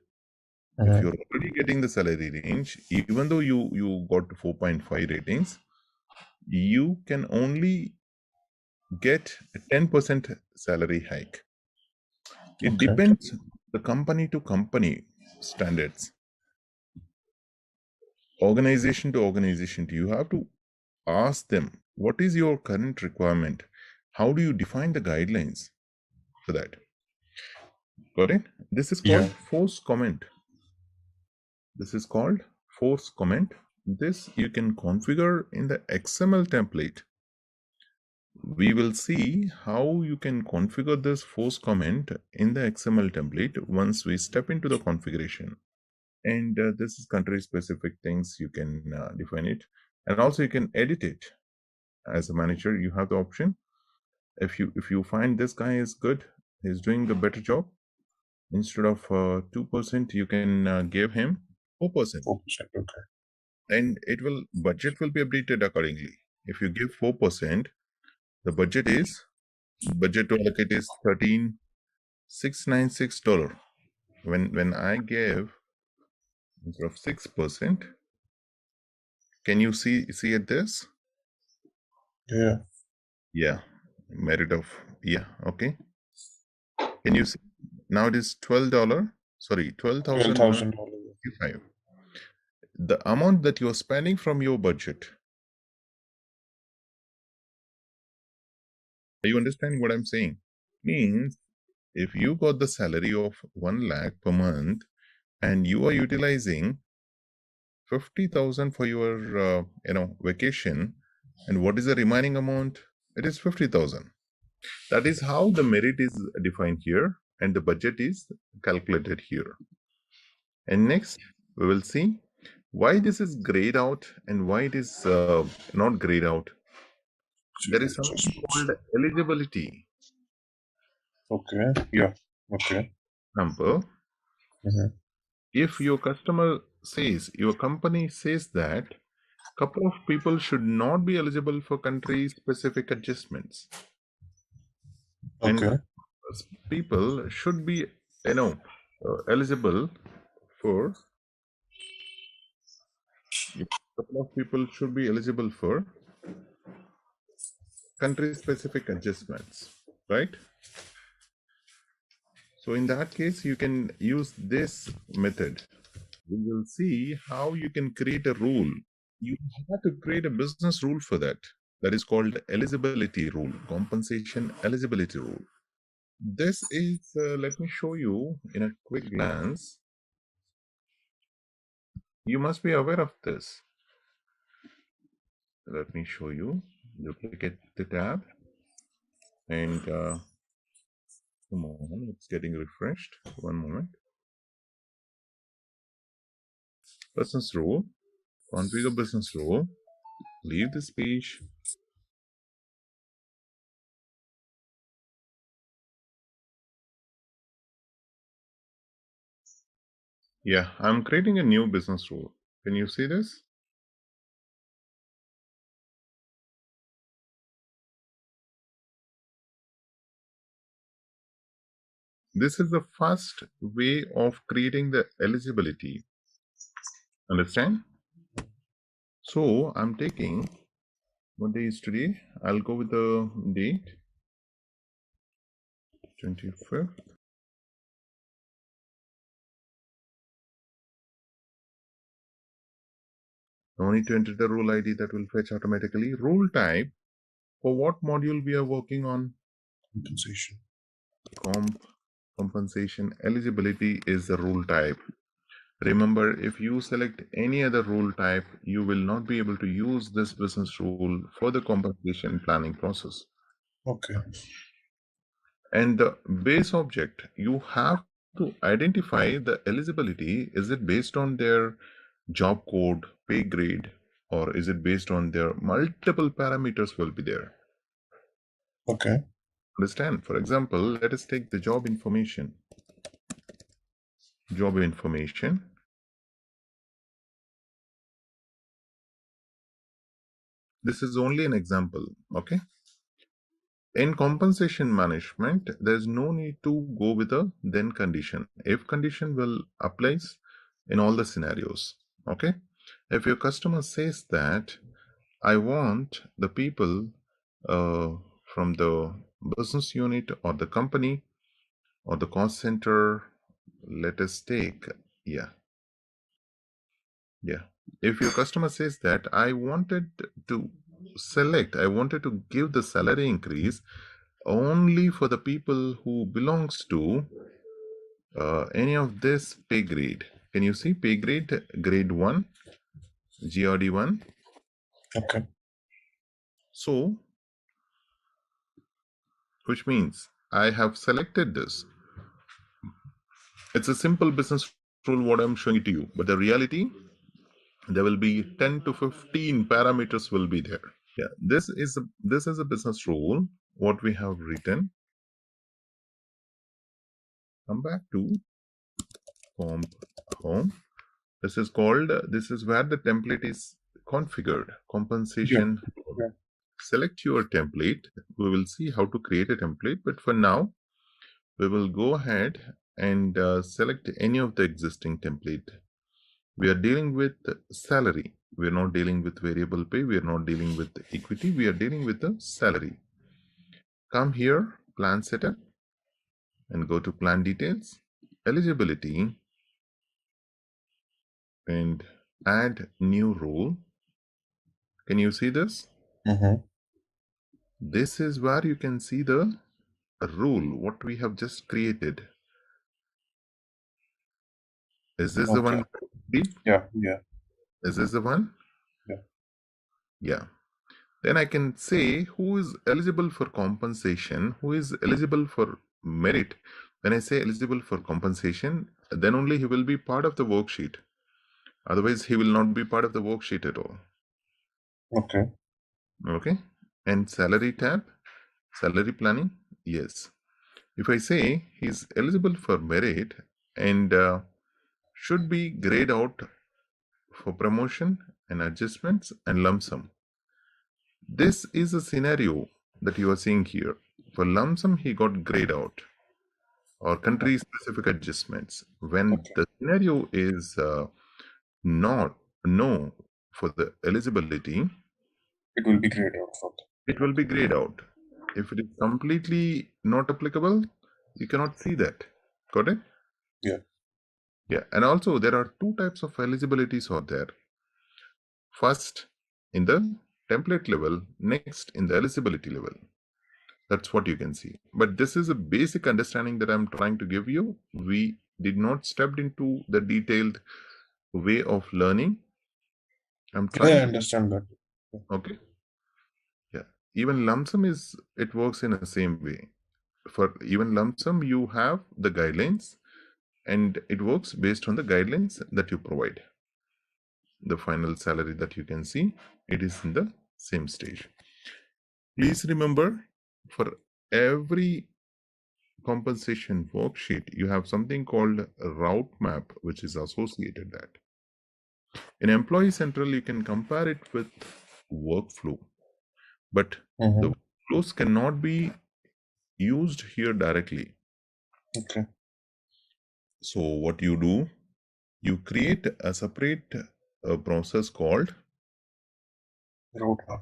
if you're already getting the salary range, even though you got 4.5 ratings, you can only get a 10% salary hike. It depends the company to company standards, organization to organization. You have to ask them, what is your current requirement? How do you define the guidelines for that? Got it? This is called force comment. This is called force comment. This you can configure in the XML template. We will see how you can configure this force comment in the XML template once we step into the configuration. And this is country specific things, you can define it, and also you can edit it. As a manager, you have the option. If you find this guy is good, he's doing the better job, instead of 2%, you can give him 4%. 4%, okay. And budget will be updated accordingly. If you give 4%, the budget to allocate is $13,696. When I give instead of 6%, can you see at this? Yeah, merit of, okay. Can you see? Now it is $12. Sorry, $12,155. The amount that you are spending from your budget. Are you understanding what I'm saying? Means if you got the salary of 1 lakh per month and you are utilizing 50,000 for your vacation, and what is the remaining amount? It is 50,000. That is how the merit is defined here, and the budget is calculated here. And next we will see Why this is grayed out and why it is not grayed out? There is something called eligibility. Okay. Yeah. Okay. Example, if your customer says, your company says that couple of people should not be eligible for country specific adjustments, and Okay. people should be eligible for couple of people should be eligible for country specific adjustments, right? So in that case you can use this method. We will see how you can create a rule. You have to create a business rule for that. That is called eligibility rule, compensation eligibility rule. This is, let me show you in a quick glance. You must be aware of this. Let me show you. Duplicate the tab and come on, it's getting refreshed. One moment. Business rule, configure business rule, leave this page. Yeah, I'm creating a new business rule. Can you see this? This is the first way of creating the eligibility. Understand? So I'm taking, what day is today? I'll go with the date, 25th. No need to enter the rule ID, that will fetch automatically. Rule type, for what module we are working on? Compensation. Compensation eligibility is the rule type. Remember, if you select any other rule type, you will not be able to use this business rule for the compensation planning process. Okay. And the base object, you have to identify the eligibility. Is it based on their job code, pay grade, or is it based on their multiple parameters will be there? Okay. Understand? For example, let us take the job information. Job information. This is only an example, okay? In compensation management, there's no need to go with a then condition. If condition will applies in all the scenarios, okay? If your customer says that I want the people from the business unit or the company or the cost center, let us take, yeah. If your customer says that I wanted to give the salary increase only for the people who belongs to any of this pay grade. Can you see pay grade, grade 1, GRD 1? Okay. So, which means I have selected this. It's a simple business rule what I'm showing it to you, but the reality, there will be 10 to 15 parameters will be there. Yeah, this is a business rule what we have written. Come back to home. This is called, this is where the template is configured. Compensation. Yeah. Select your template. We will see how to create a template, but for now we will go ahead and select any of the existing template. We are dealing with salary. We are not dealing with variable pay. We are not dealing with equity. We are dealing with the salary. Come here, plan setup, and go to plan details, eligibility, and add new rule. Can you see this? This is where you can see the rule, what we have just created. Is this the one? Yeah. Is this the one? Yeah. Then I can say who is eligible for compensation, who is eligible for merit. When I say eligible for compensation, then only he will be part of the worksheet. Otherwise, he will not be part of the worksheet at all. Okay. Okay. And salary tab, salary planning, yes. If I say he's eligible for merit and should be grayed out for promotion and adjustments and lump sum. This is a scenario that you are seeing here. For lump sum, he got grayed out or country specific adjustments. When the scenario is not no for the eligibility, It will be grayed out for them. it will be grayed out. If it is completely not applicable, you cannot see that. Got it? Yeah. Yeah. And also there are two types of eligibilities out there. First in the template level, next in the eligibility level. That's what you can see. But this is a basic understanding that I'm trying to give you. We did not step into the detailed way of learning. I'm trying I to understand that. okay. Yeah. Even lump sum it works in the same way. For even lump sum, you have the guidelines and it works based on the guidelines that you provide. The final salary that you can see, it is in the same stage. Please remember, for every compensation worksheet, you have something called a route map, which is associated that. In Employee Central, you can compare it with workflow, but the workflows cannot be used here directly. Okay. So what you do, you create a separate process called Roadmap.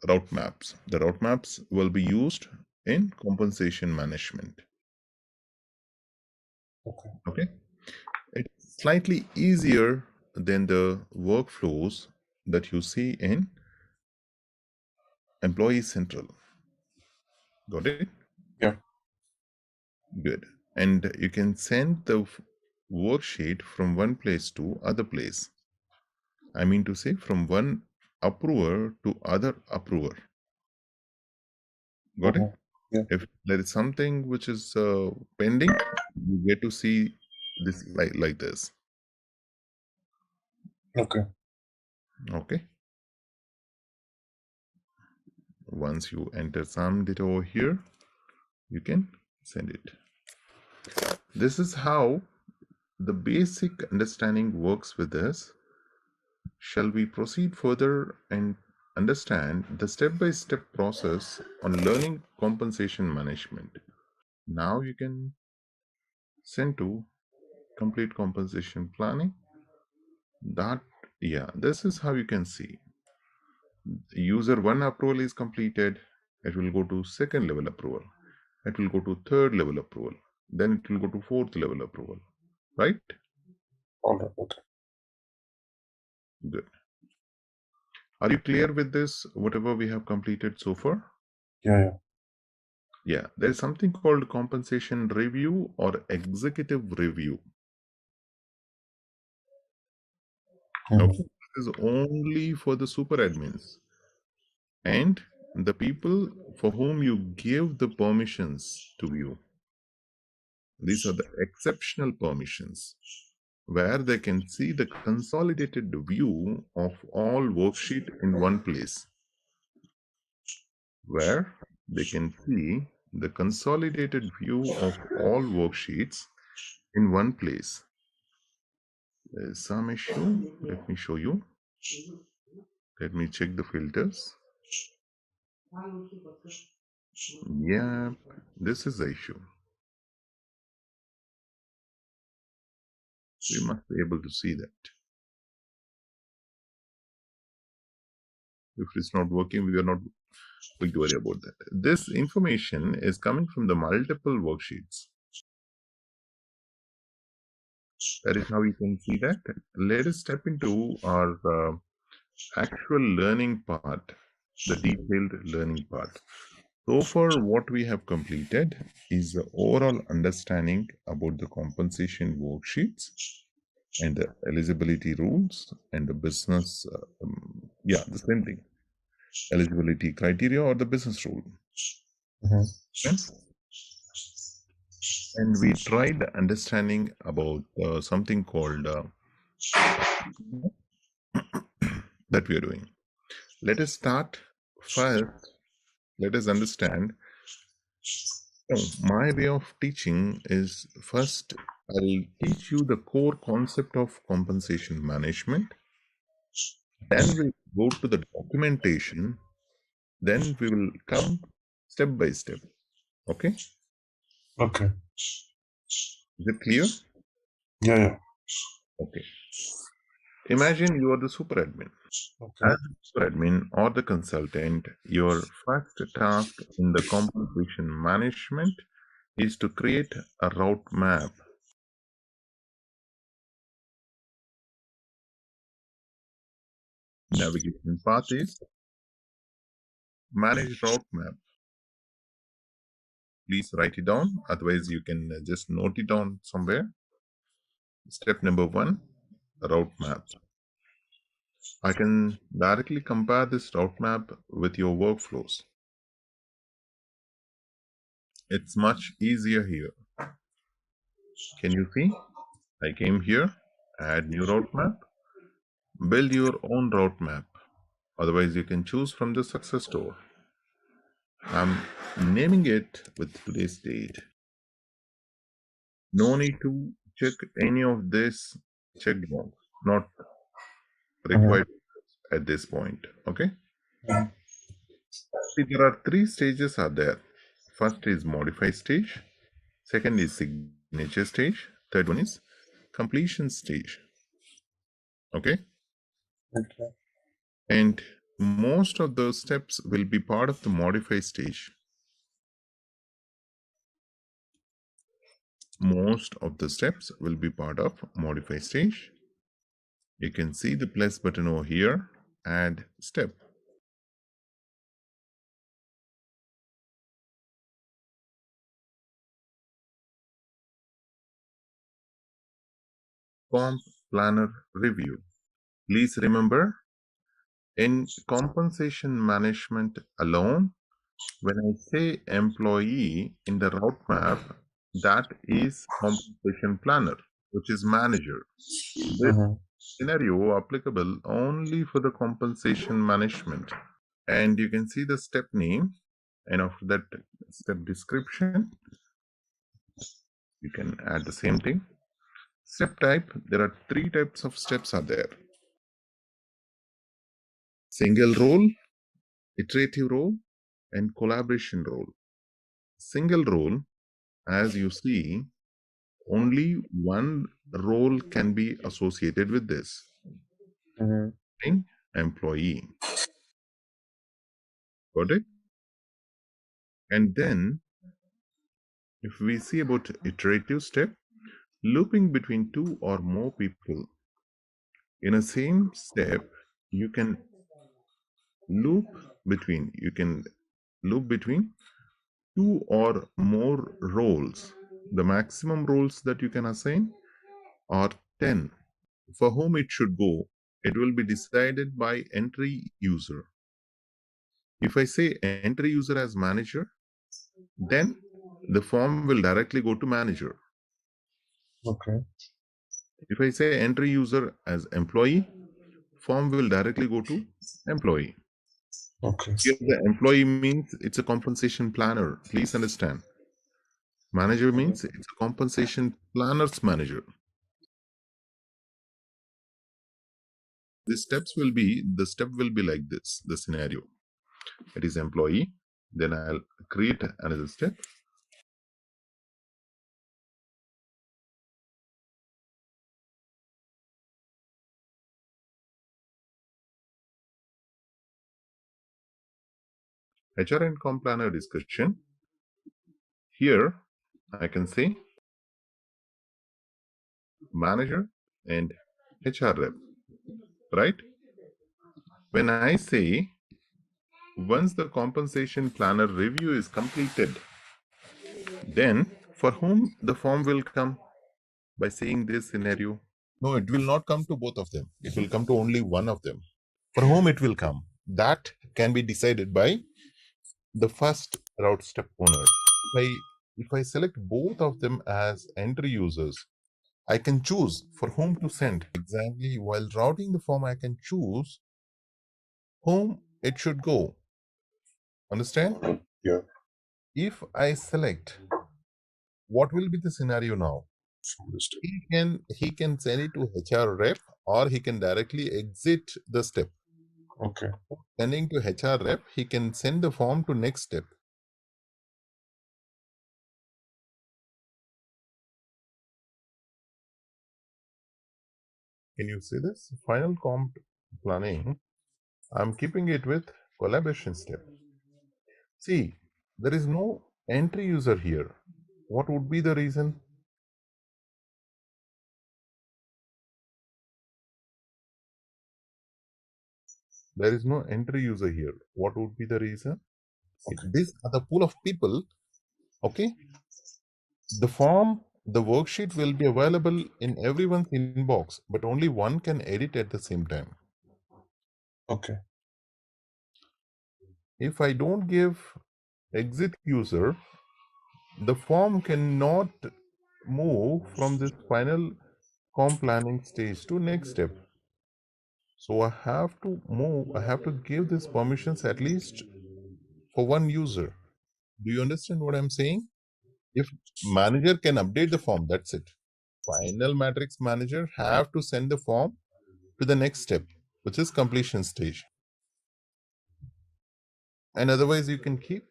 route maps. The route maps will be used in compensation management. Okay. It's slightly easier than the workflows that you see in Employee Central. Got it? Yeah. Good. And you can send the worksheet from one place to other place. I mean to say from one approver to other approver. Got it? Yeah. If there is something which is pending, you get to see this like this. Okay. Okay. Once you enter some data over here, you can send it. This is how the basic understanding works with this. Shall we proceed further and understand the step-by-step process on learning compensation management? Now you can send to complete compensation planning. This is how you can see. User 1 approval is completed. It will go to second level approval. It will go to third level approval. Then it will go to fourth level approval. Right? All right. Okay. Good. Are you clear with this, whatever we have completed so far? Yeah. Yeah, there is something called compensation review or executive review. Okay, this is only for the super admins and the people for whom you give the permissions to view. These are the exceptional permissions where they can see the consolidated view of all worksheet in one place. Where they can see the consolidated view of all worksheets in one place. There is some issue. Let me show you. Let me check the filters. Yeah, this is the issue. We must be able to see that. If it's not working, we are not going to worry about that. This information is coming from the multiple worksheets. That is how you can see that. Let us step into our actual learning part, the detailed learning part. So far, what we have completed is the overall understanding about the compensation worksheets and the eligibility rules and the business, the same thing, eligibility criteria or the business rule. And we tried understanding about something called that we are doing. Let us start first. Let us understand. My way of teaching is first, I'll teach you the core concept of compensation management. Then we go to the documentation. Then we will come step by step. Okay? Okay. Is it clear? Yeah. Okay. Imagine you are the super admin. Okay. As the super admin or the consultant, your first task in the compensation management is to create a route map. Navigation path is manage route map. Please write it down, otherwise you can just note it down somewhere. Step number 1, route map. I can directly compare this route map with your workflows. It's much easier here. Can you see? I came here, add new route map, build your own route map. Otherwise, you can choose from the success store. I'm naming it with today's date. No need to check any of this checkbox, not required at this point. Okay. See, there are 3 stages are there. First is modify stage, second is signature stage, third one is completion stage. Okay. Okay. And most of those steps will be part of the modify stage. Most of the steps will be part of modify stage. You can see the plus button over here, add step. Comp planner review. Please remember, in compensation management alone, when I say employee in the route map, that is compensation planner, which is manager. This scenario applicable only for the compensation management. And you can see the step name, and after that step description, you can add the same thing. Step type, there are 3 types of steps are there. Single role, iterative role, and collaboration role. Single role, as you see, only one role can be associated with this. Employee. Got it? And then, if we see about iterative step, looping between 2 or more people. In a same step, you can loop between 2 or more roles. The maximum roles that you can assign are 10. For whom it should go, it will be decided by entry user. If I say entry user as manager, then the form will directly go to manager. Okay. If I say entry user as employee, form will directly go to employee. Okay. Here the employee means it's a compensation planner. Please understand. Manager means it's a compensation planner's manager. The step will be like this, the scenario. It is employee, then I'll create another step. HR and comp planner discussion. Here I can say manager and HR rep, right? When I say once the compensation planner review is completed, then for whom the form will come? By saying this scenario, no, it will not come to both of them. It will come to only one of them. For whom it will come, that can be decided by the first route step owner. If I select both of them as entry users, I can choose for whom to send. Exactly, while routing the form, I can choose whom it should go. Understand? Yeah. If I select, what will be the scenario now? Understood. He can send it to HR rep, or he can directly exit the step. Okay. Sending to HR rep, he can send the form to next step. Can you see this? Final comp planning, I'm keeping it with collaboration step. See, there is no entry user here. What would be the reason? There is no entry user here. What would be the reason? Okay. These are the pool of people. Okay. The form, the worksheet will be available in everyone's inbox, but only one can edit at the same time. Okay. If I don't give exit user, the form cannot move from this final comp planning stage to next step. So I have to move, I have to give this permissions at least for one user. Do you understand what I'm saying? If manager can update the form, that's it. Final matrix manager have to send the form to the next step, which is completion stage. And otherwise you can keep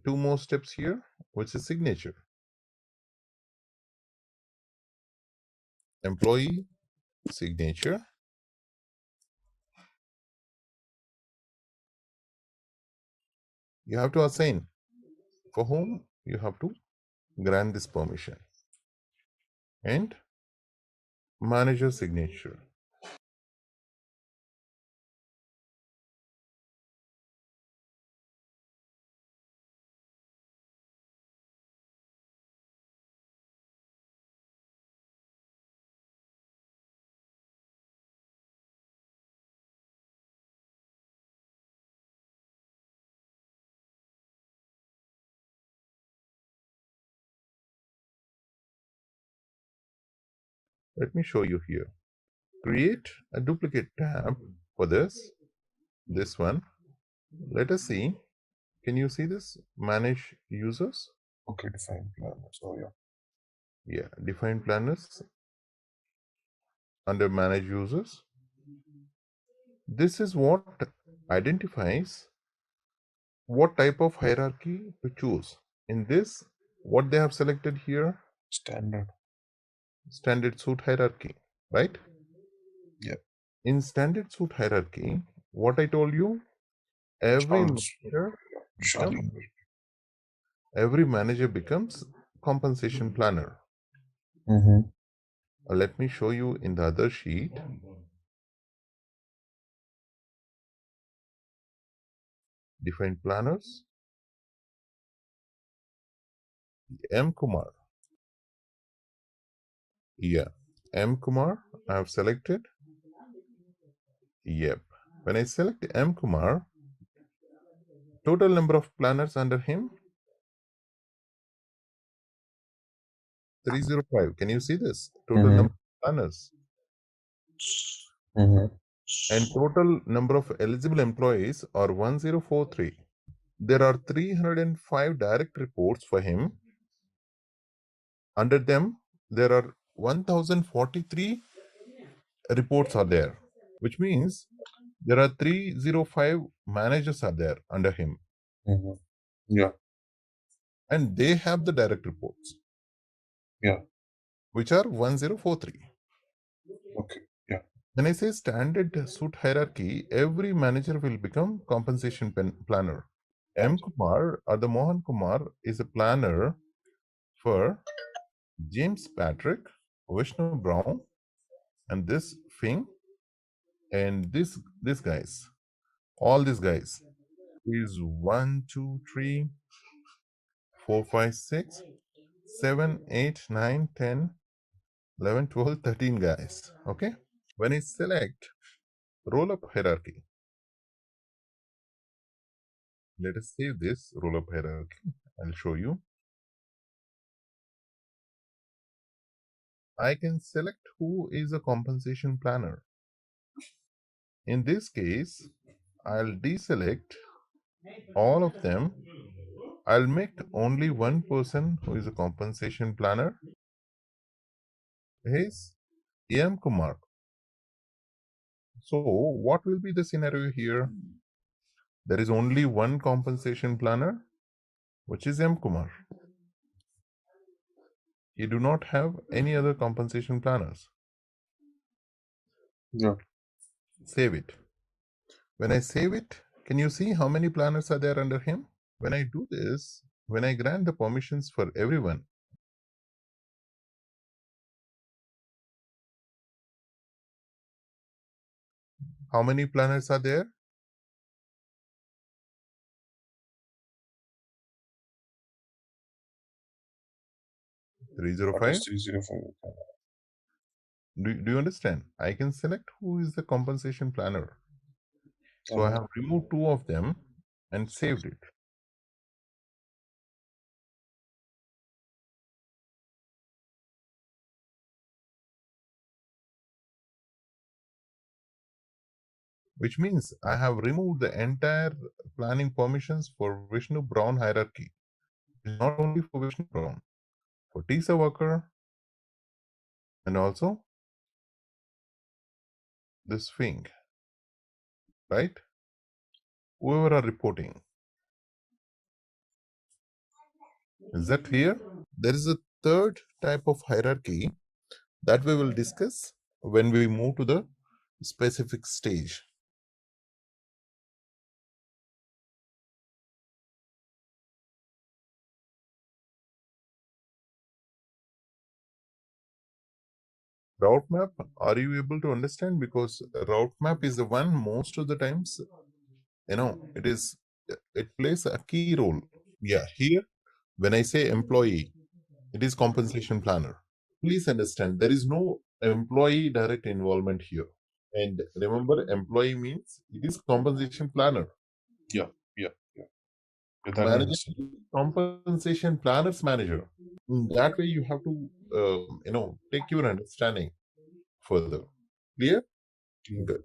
two more steps here, which is signature. Employee signature. You have to assign for whom you have to grant this permission. And manager signature. Let me show you here. Create a duplicate tab for this one. Let us see. Can you see this? Manage users. Okay. Define planners. Oh yeah. Yeah, define planners under manage users. This is what identifies what type of hierarchy to choose. In this, what they have selected here, Standard. standard suit hierarchy, right? Yeah. In standard suit hierarchy, what I told you, every Charles. manager becomes Charlie. every manager becomes compensation planner. Mm-hmm. Let me show you in the other sheet. Define planners. M. Kumar. Yeah. M. Kumar, I have selected. Yep. When I select M. Kumar, total number of planners under him 305. Can you see this? Total Mm-hmm. number of planners Mm-hmm. and total number of eligible employees are 1043. There are 305 direct reports for him. Under them, there are 1043 reports are there, which means there are 305 managers are there under him, Mm-hmm. Yeah. and they have the direct reports, Yeah. which are 1043. Okay. Yeah. When I say standard suit hierarchy, every manager will become compensation planner. M. Kumar or the Mohan Kumar is a planner for James Patrick, Vishnu Brown, and this Fing, and this guys. All these guys is 1, 2, 3, 4, 5, 6, 7, 8, 9, 10, 11, 12, 13 guys. Okay. When I select roll up hierarchy, let us save this roll up hierarchy. I'll show you. I can select who is a compensation planner. In this case, I'll deselect all of them. I'll make only one person who is a compensation planner. Is M. Kumar. So what will be the scenario here? There is only one compensation planner, which is M. Kumar. You do not have any other compensation planners. Yeah. Save it. When I save it, can you see how many planners are there under him? When I do this, when I grant the permissions for everyone, how many planners are there? 305. What is 305? Do you understand? I can select who is the compensation planner. So I have removed two of them and saved it. Which means I have removed the entire planning permissions for Vishnu Brown hierarchy. Not only for Vishnu Brown, for TISA worker, and also this thing, right? Whoever are reporting. Is that clear? There is a third type of hierarchy that we will discuss when we move to the specific stage. Route map, are you able to understand? Because route map is the one most of the times, it plays a key role. Yeah, here, when I say employee, it is compensation planner. Please understand, there is no employee direct involvement here. And remember, employee means it is compensation planner. Yeah. That I Manager, understand. compensation planners manager. In that way, you have to, take your understanding further. Clear? Yeah. Good.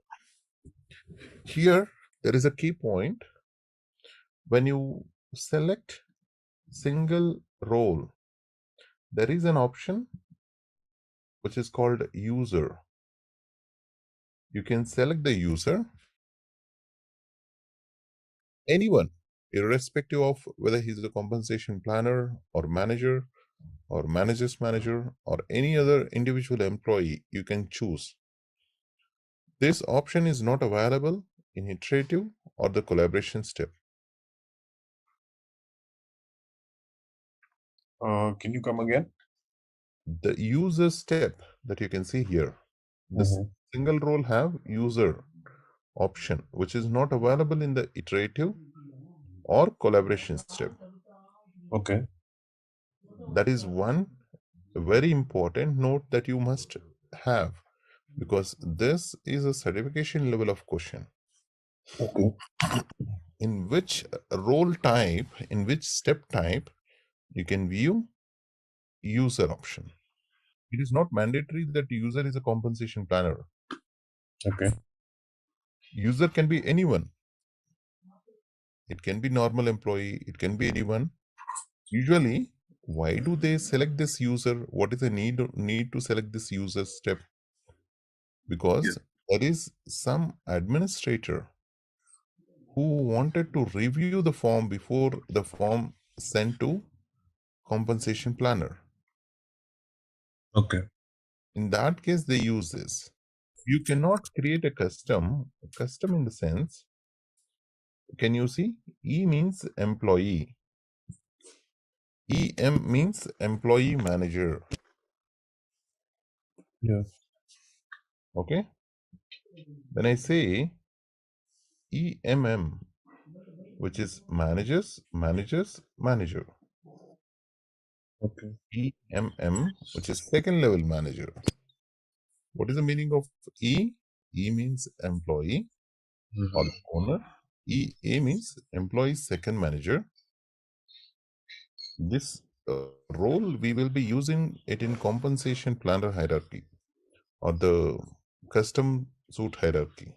Here, there is a key point. When you select single role, there is an option which is called user. You can select the user, anyone, irrespective of whether he's a compensation planner or manager's manager or any other individual employee, you can choose. This option is not available in iterative or the collaboration step. Can you come again? The user step that you can see here, this single role have user option, which is not available in the iterative or collaboration step. Okay. That is one very important note that you must have, because this is a certification level of question. Okay. In which role type, in which step type, you can view user option. It is not mandatory that user is a compensation planner. Okay. User can be anyone. It can be normal employee, it can be anyone. Usually, why do they select this user? What is the need to select this user step? Because there is some administrator who wanted to review the form before the form sent to compensation planner. Okay. In that case, they use this. You cannot create a custom in the sense, can you see? E means employee. EM means employee manager. Yeah. Okay. When I say EMM, which is manager. Okay. EMM, which is second level manager. What is the meaning of E? E means employee or owner. EA means employee second manager. This role, we will be using it in compensation planner hierarchy or the custom suit hierarchy.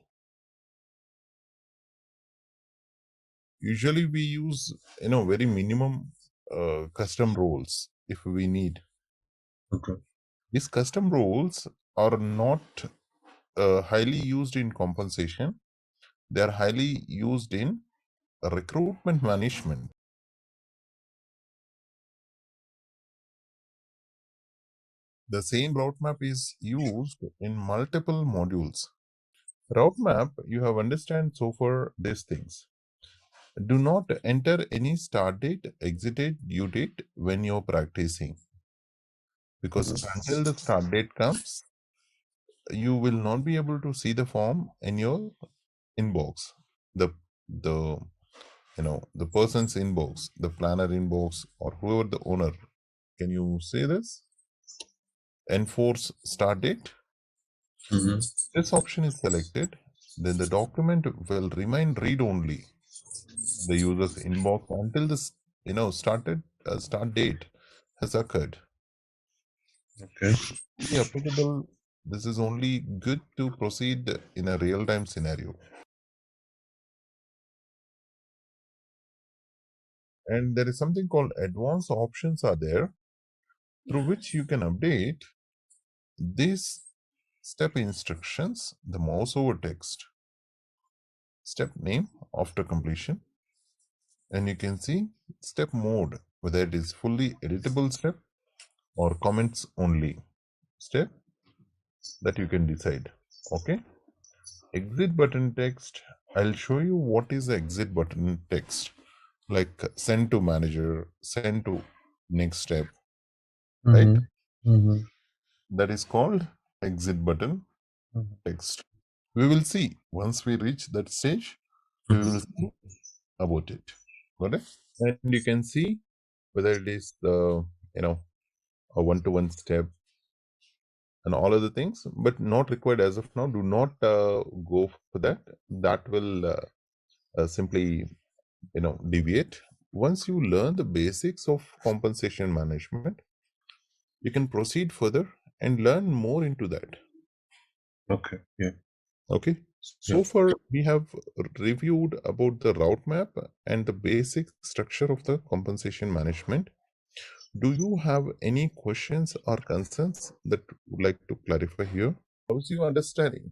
Usually we use, very minimum custom roles if we need. Okay. These custom roles are not highly used in compensation. They are highly used in recruitment management. The same route map is used in multiple modules. Route map, you have understand so far these things. Do not enter any start date, exit date, due date when you're practicing. Because until the start date comes, you will not be able to see the form in your inbox. The person's inbox, the planner inbox, or whoever the owner. Can you say this? Enforce start date. This option is selected, then the document will remain read-only the user's inbox until this start date has occurred. Okay. Applicable. This is only good to proceed in a real-time scenario. And there is something called advanced options are there, through which you can update these step instructions, the mouse over text, step name after completion, and you can see step mode, whether it is fully editable step or comments only step, that you can decide. Okay. Exit button text. I'll show you what is the exit button text, like send to manager, send to next step, right? That is called exit button text. We will see once we reach that stage, we will see about it. Got it? And you can see whether it is the a one-to-one step and all other things, but not required as of now. Do not go for that. That will simply deviate. Once you learn the basics of compensation management, you can proceed further and learn more into that. Okay. Yeah. Okay. So far, we have reviewed about the route map and the basic structure of the compensation management. Do you have any questions or concerns that you would like to clarify here? How's your understanding?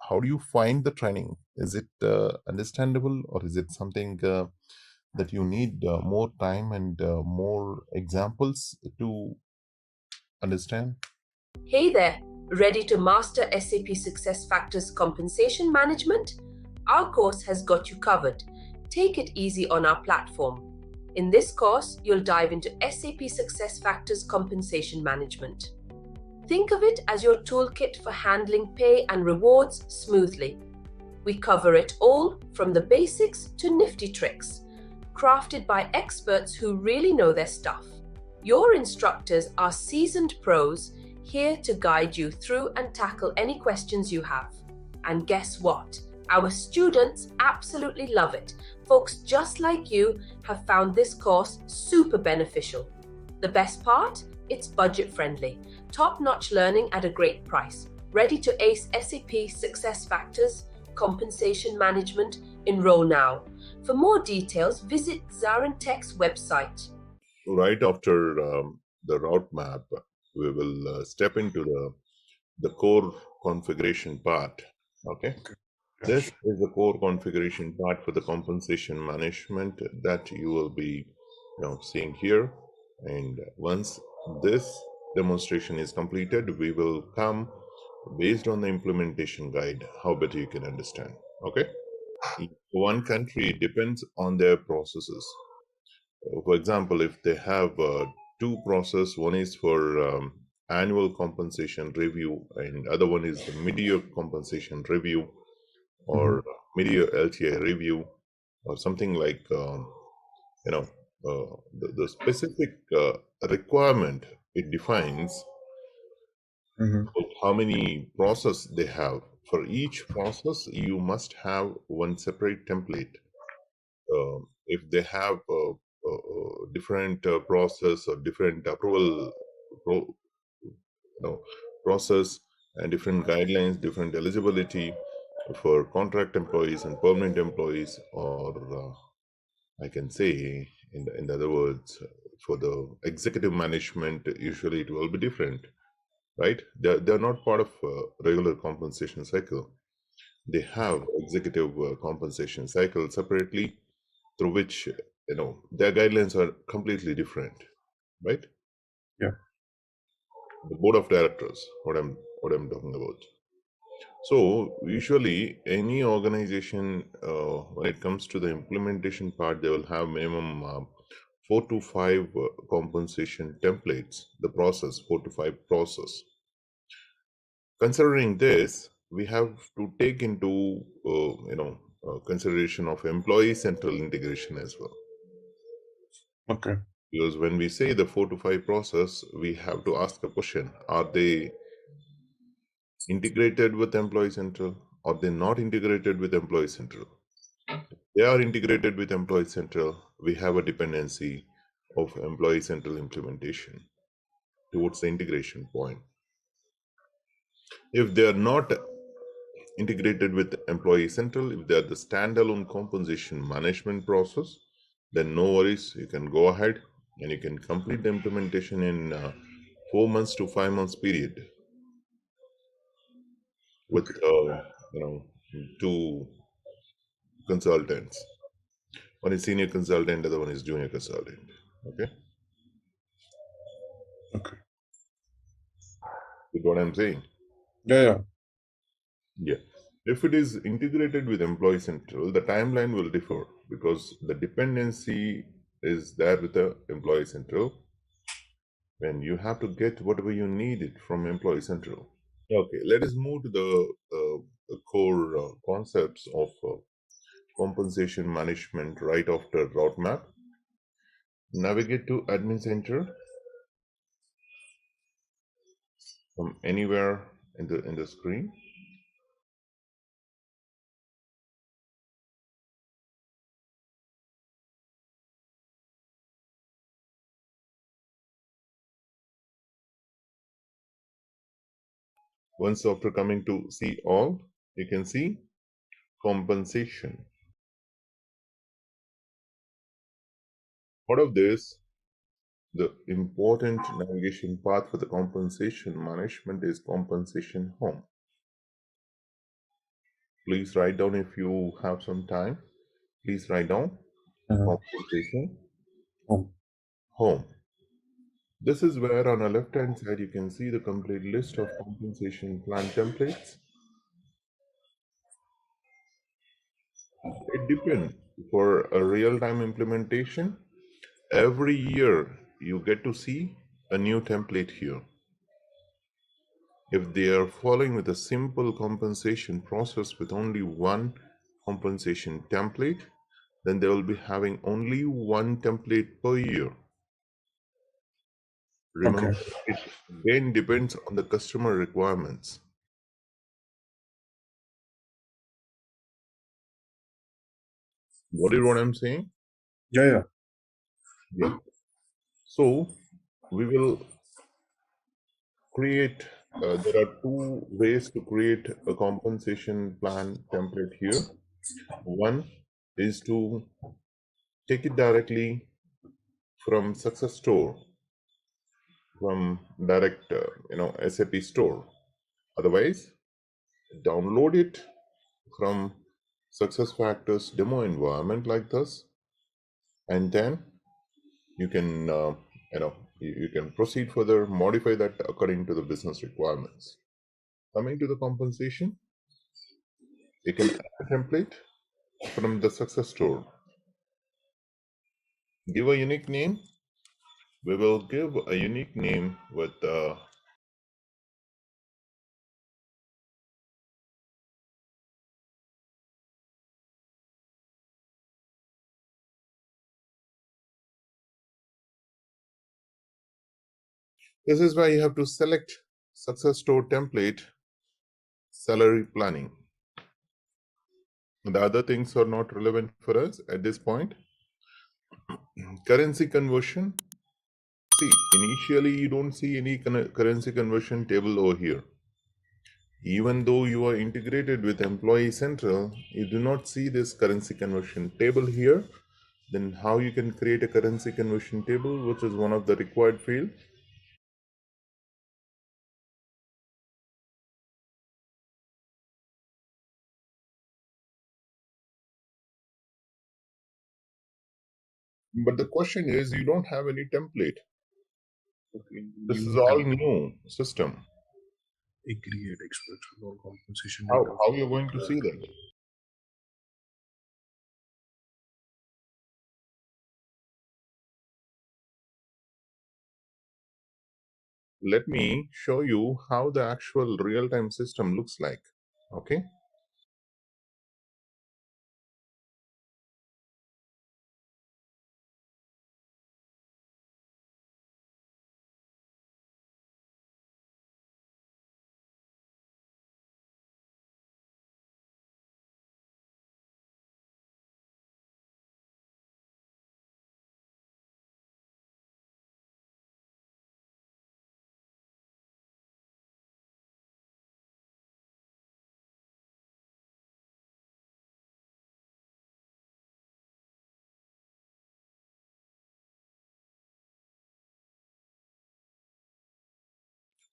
How do you find the training? Is it understandable, or is it something that you need more time and more examples to understand? Hey there, ready to master SAP SuccessFactors compensation management? Our course has got you covered. Take it easy on our platform. In this course, you'll dive into SAP SuccessFactors compensation management. Think of it as your toolkit for handling pay and rewards smoothly. We cover it all from the basics to nifty tricks, crafted by experts who really know their stuff. Your instructors are seasoned pros here to guide you through and tackle any questions you have. And guess what? Our students absolutely love it. Folks just like you have found this course super beneficial. The best part? It's budget-friendly. Top-notch learning at a great price. Ready to ace SAP SuccessFactors compensation management? Enroll now. For more details, visit ZaranTech's website. Right after the route map, we will step into the core configuration part. Okay. This is the core configuration part for the compensation management that you will be seeing here. And once this demonstration is completed, we will come based on the implementation guide, how better you can understand. Okay. One country depends on their processes. For example, if they have two processes, one is for annual compensation review and other one is the mid-year compensation review or mid-year LTI review or something like the specific requirement, it defines how many process they have. For each process, you must have one separate template. If they have different process or different approval process and different guidelines, different eligibility for contract employees and permanent employees, or I can say, in other words, for the executive management, usually it will be different, right? They're not part of regular compensation cycle. They have executive compensation cycle separately, through which their guidelines are completely different, right? Yeah. The board of directors, what I'm talking about. So usually any organization, when it comes to the implementation part, they will have minimum 4 to 5 compensation templates, the process, 4 to 5 process. Considering this, we have to take into consideration of employee central integration as well. Okay. Because when we say the 4 to 5 process, we have to ask a question: are they integrated with Employee Central, or they're not integrated with Employee Central? They are integrated with Employee Central. We have a dependency of Employee Central implementation towards the integration point. If they are not integrated with Employee Central, if they are the standalone compensation management process, then no worries. You can go ahead and you can complete the implementation in 4 months to 5 months period with two consultants. One is senior consultant, the other one is junior consultant. Okay. Okay. With what I'm saying? Yeah. Yeah. If it is integrated with Employee Central, the timeline will differ because the dependency is there with the Employee Central, and you have to get whatever you needed from Employee Central. Okay, let us move to the core concepts of compensation management right after roadmap. Navigate to Admin Center from anywhere in the screen. Once after coming to see all, you can see compensation. Out of this, the important navigation path for the compensation management is compensation home. Please write down, if you have some time, please write down compensation home. This is where on the left hand side you can see the complete list of compensation plan templates. It depends. For a real-time implementation, every year you get to see a new template here. If they are following with a simple compensation process with only one compensation template, then they will be having only one template per year. Remember, Okay. it again depends on the customer requirements. What is what I'm saying? Yeah. So we will create, there are two ways to create a compensation plan template here. One is to take it directly from Success Store, from direct, SAP Store. Otherwise, download it from SuccessFactors demo environment like this, and then you can, you can proceed further, modify that according to the business requirements. Coming to the compensation, you can add a template from the Success Store. Give a unique name. We will give a unique name with this is why you have to select Success Store template, salary planning. The other things are not relevant for us at this point. Currency conversion. See, initially you don't see any currency conversion table over here. Even though you are integrated with Employee Central, you do not see this currency conversion table here. Then how you can create a currency conversion table, which is one of the required field? But the question is, you don't have any template. Okay. This is New all template. new system. A create expression or compensation data How you're from going to see that? Let me show you how the actual real-time system looks like. Okay.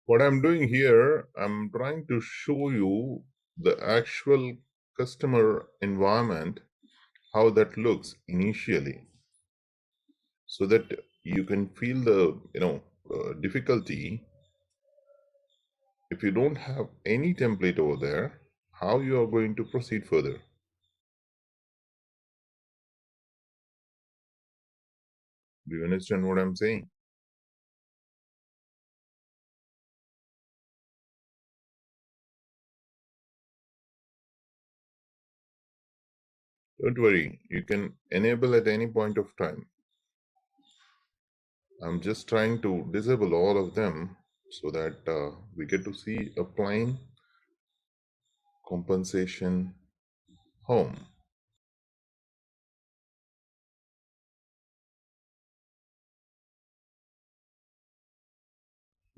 What I'm doing here, I'm trying to show you the actual customer environment, how that looks initially, so that you can feel the difficulty. If you don't have any template over there, how you are going to proceed further? Do you understand what I'm saying? Don't worry, you can enable at any point of time. I'm just trying to disable all of them so that we get to see a plain compensation home.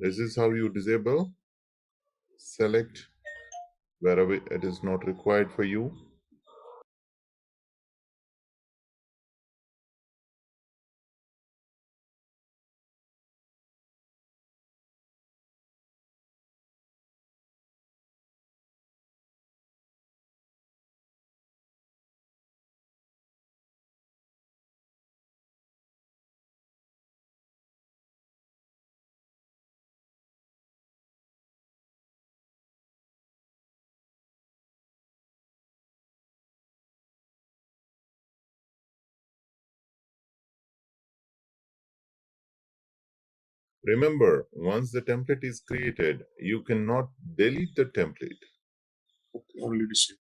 This is how you disable. Select wherever it is not required for you. Remember, once the template is created, you cannot delete the template. okay, only disable.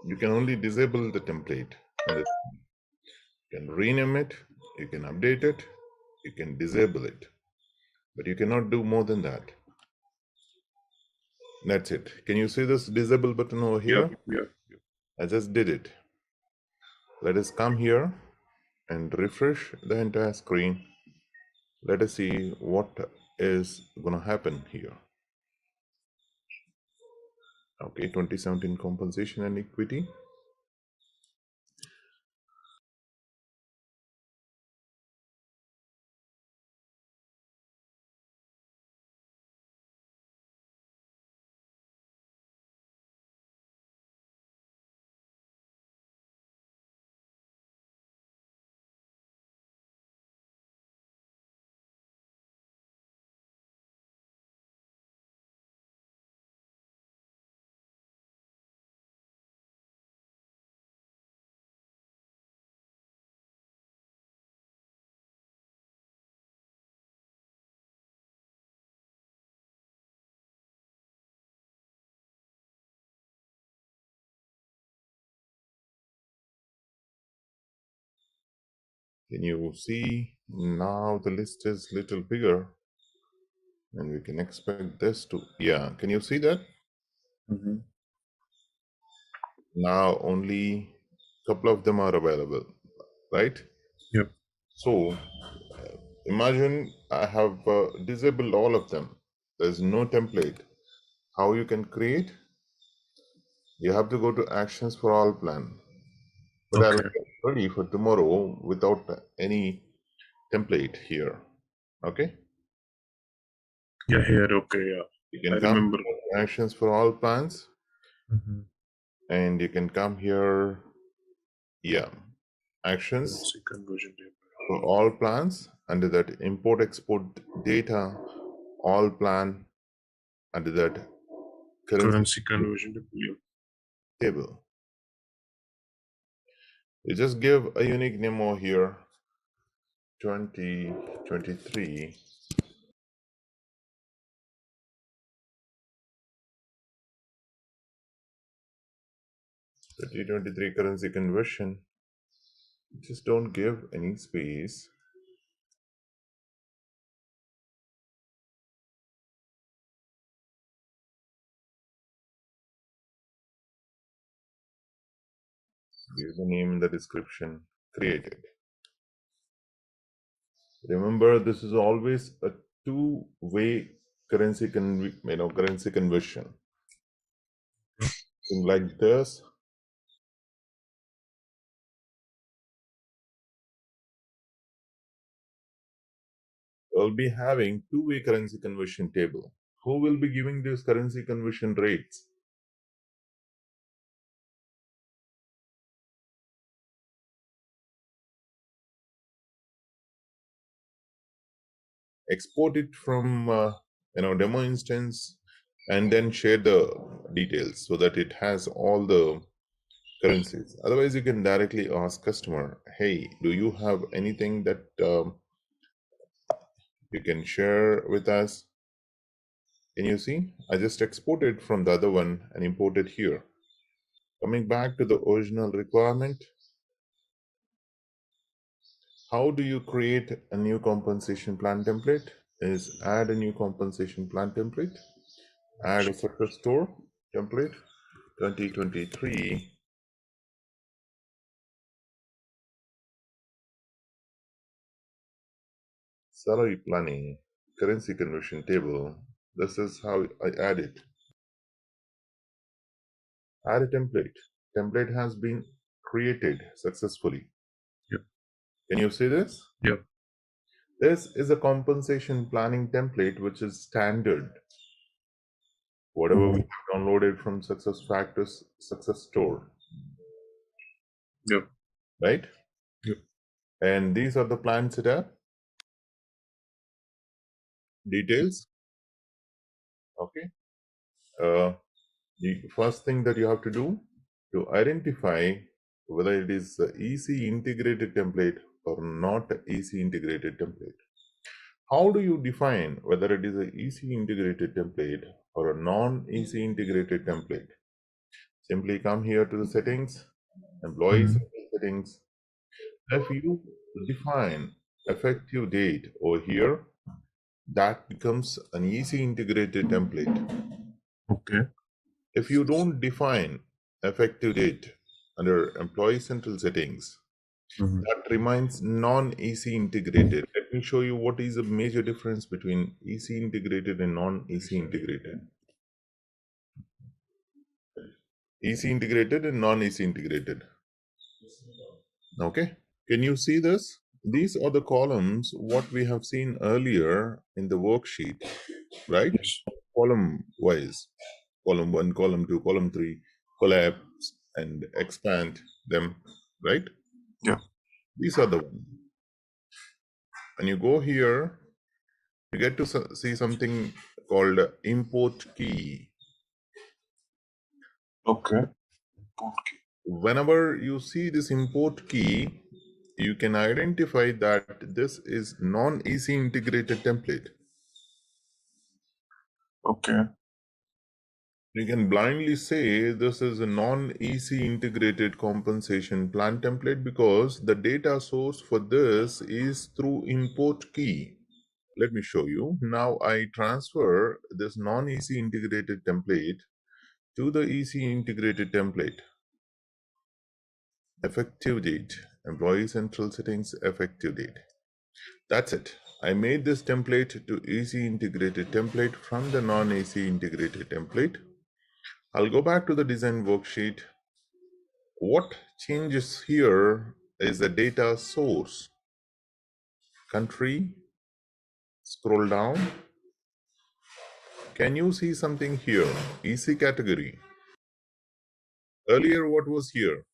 You can only disable the template. You can rename it, you can update it, you can disable it, but you cannot do more than that. That's it. Can you see this disable button over here? Yeah. I just did it. Let us come here and refresh the entire screen. Let us see what is going to happen here. Okay, 2017 compensation and equity. Can you see now the list is little bigger and we can expect this to, yeah, can you see that? Mm-hmm. Now only a couple of them are available, right? Yep. So imagine I have disabled all of them. There's no template. How you can create? You have to go to actions for all plan. But I'll Okay. get ready for tomorrow without any template here. Okay? Yeah, here. Okay, yeah. You I can come remember. to actions for all plans and you can come here. Yeah. Actions Currency conversion table. for all plans. Under that import export data, all plan. Under that currency Currency conversion table. Yeah. table. You just give a unique name over here, 2023. 2023 currency conversion. Just don't give any space. Give the name in the description. Created. Remember, this is always a two-way currency conversion. Something like this. We'll be having two-way currency conversion table. Who will be giving these currency conversion rates? Export it from demo instance and then share the details so that it has all the currencies. Otherwise, you can directly ask customer, hey, do you have anything that you can share with us? Can you see? I just exported from the other one and imported here. Coming back to the original requirement, how do you create a new compensation plan template? Is add a new compensation plan template, add a success store template, 2023. Salary planning, currency conversion table. This is how I add it. Add a template. Template has been created successfully. Yep. Can you see this? Yep. This is a compensation planning template which is standard. Whatever we have downloaded from SuccessFactors Success Store. Yep. Right? Yep. And these are the plan setup details. Okay. The first thing that you have to do to identify whether it is a EC integrated template or not a EC integrated template. How do you define whether it is a EC integrated template or a non-EC integrated template? Simply come here to the settings, employees settings. If you define effective date over here, that becomes an EC integrated template. Okay. If you don't define effective date under employee central settings, that remains non-EC integrated. Let me show you what is the major difference between EC integrated and non-EC integrated. EC integrated and non-EC integrated. Okay, can you see this? These are the columns what we have seen earlier in the worksheet, right? Yes. Column wise, column 1, column 2, column 3, collapse and expand them, right? Yeah. These are the ones. When you go here, you get to see something called import key. Okay. Import key. Whenever you see this import key, you can identify that this is non-EC integrated template. Okay. You can blindly say this is a non-EC integrated compensation plan template because the data source for this is through import key. Let me show you. Now I transfer this non-EC integrated template to the EC integrated template. Effective date. Employee Central Settings effective date. That's it. I made this template to AC integrated template from the non-AC integrated template. I'll go back to the design worksheet. What changes here is the data source. Country, scroll down. Can you see something here? EC category. Earlier, what was here?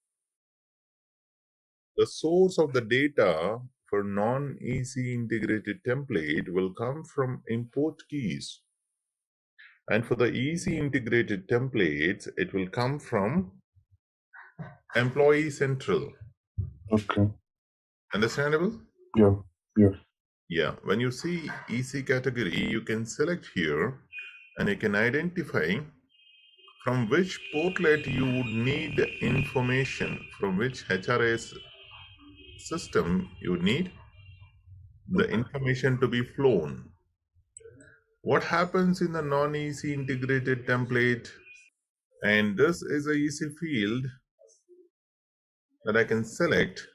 The source of the data for non-EC integrated template will come from import keys. And for the EC integrated templates, it will come from Employee Central. Okay. Understandable? Yeah. Yeah. Yeah. When you see EC category, you can select here and you can identify from which portlet you would need information, from which HRIS system you need the information to be flown. What happens in the non-EC integrated template? And this is a EC field that I can select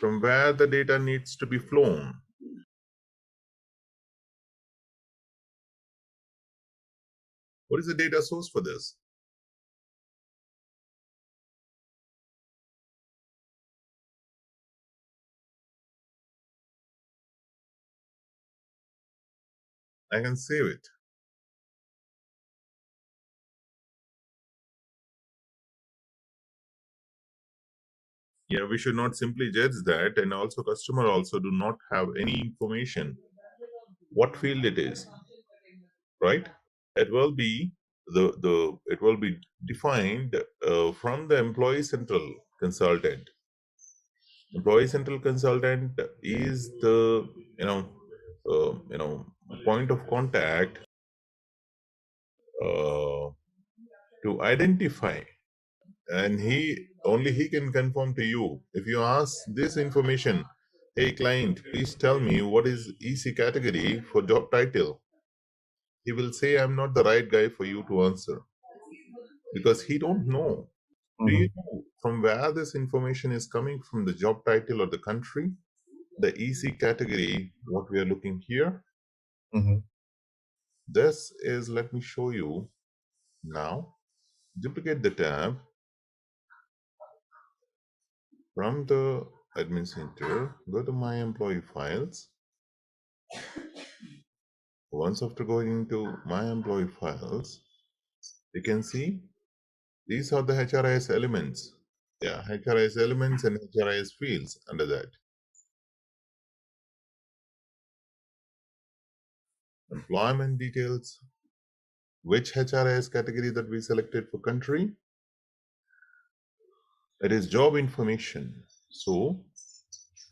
from where the data needs to be flown. What is the data source for this? I can save it. Yeah, we should not simply judge that, and also customer also do not have any information what field it is, right? It will be it will be defined from the employee central consultant. Employee central consultant is the point of contact to identify, and he can confirm to you. If you ask this information, hey client, please tell me what is EC category for job title, he will say I'm not the right guy for you to answer because he don't know. Do you know from where this information is coming, from the job title or the country? The EC category, what we are looking here. This is, let me show you now. Duplicate the tab from the admin center, go to my employee files. Once after going into my employee files, you can see these are the HRIS elements. Yeah, HRIS elements and HRIS fields under that. Employment details, which HRIS category that we selected for country. It is job information. So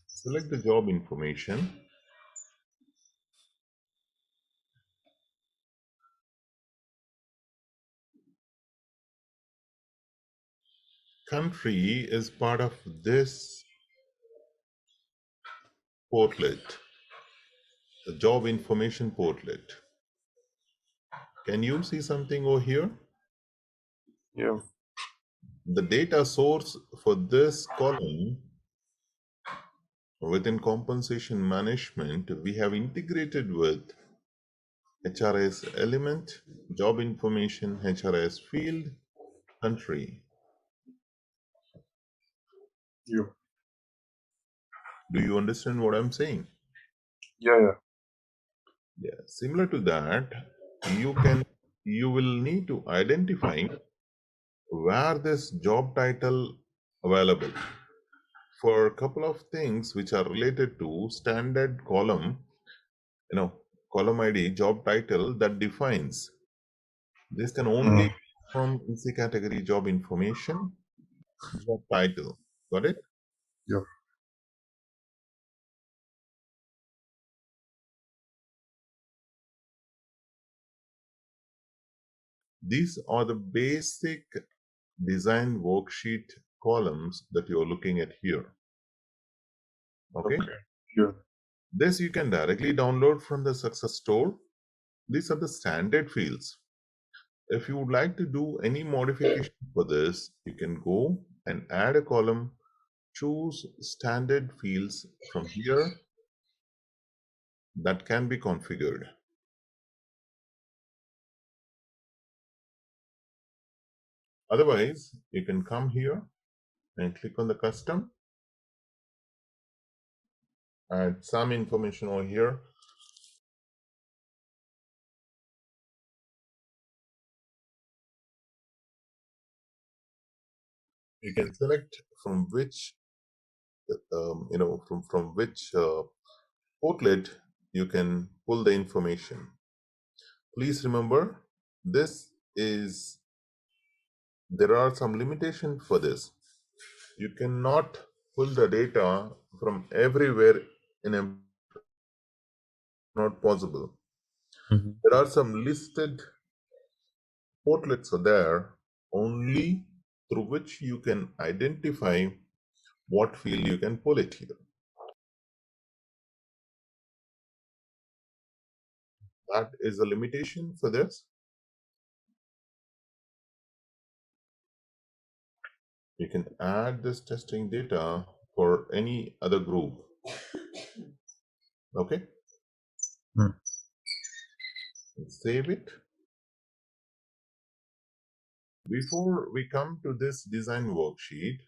select the job information. Country is part of this portlet, the job information portlet. Can you see something over here? Yeah. The data source for this column within compensation management, we have integrated with HRIS element, job information, HRIS field, country. Yeah. Do you understand what I'm saying? Yeah. Yeah. Similar to that, you will need to identify where this job title available for a couple of things which are related to standard column, column ID, job title that defines. This can only from EC category job information, job title. Got it? Yeah. These are the basic design worksheet columns that you're looking at here. Okay? Yeah. This you can directly download from the Success Store. These are the standard fields. If you would like to do any modification for this, you can go and add a column choose standard fields from here that can be configured. Otherwise, you can come here and click on the custom, add some information over here. You can select from which, from which portlet you can pull the information. Please remember, there are some limitations for this. You cannot pull the data from everywhere in a not possible. There are some listed portlets are there only through which you can identify what field you can pull it here. That is a limitation for this. You can add this testing data for any other group. Okay. Save it. Before we come to this design worksheet,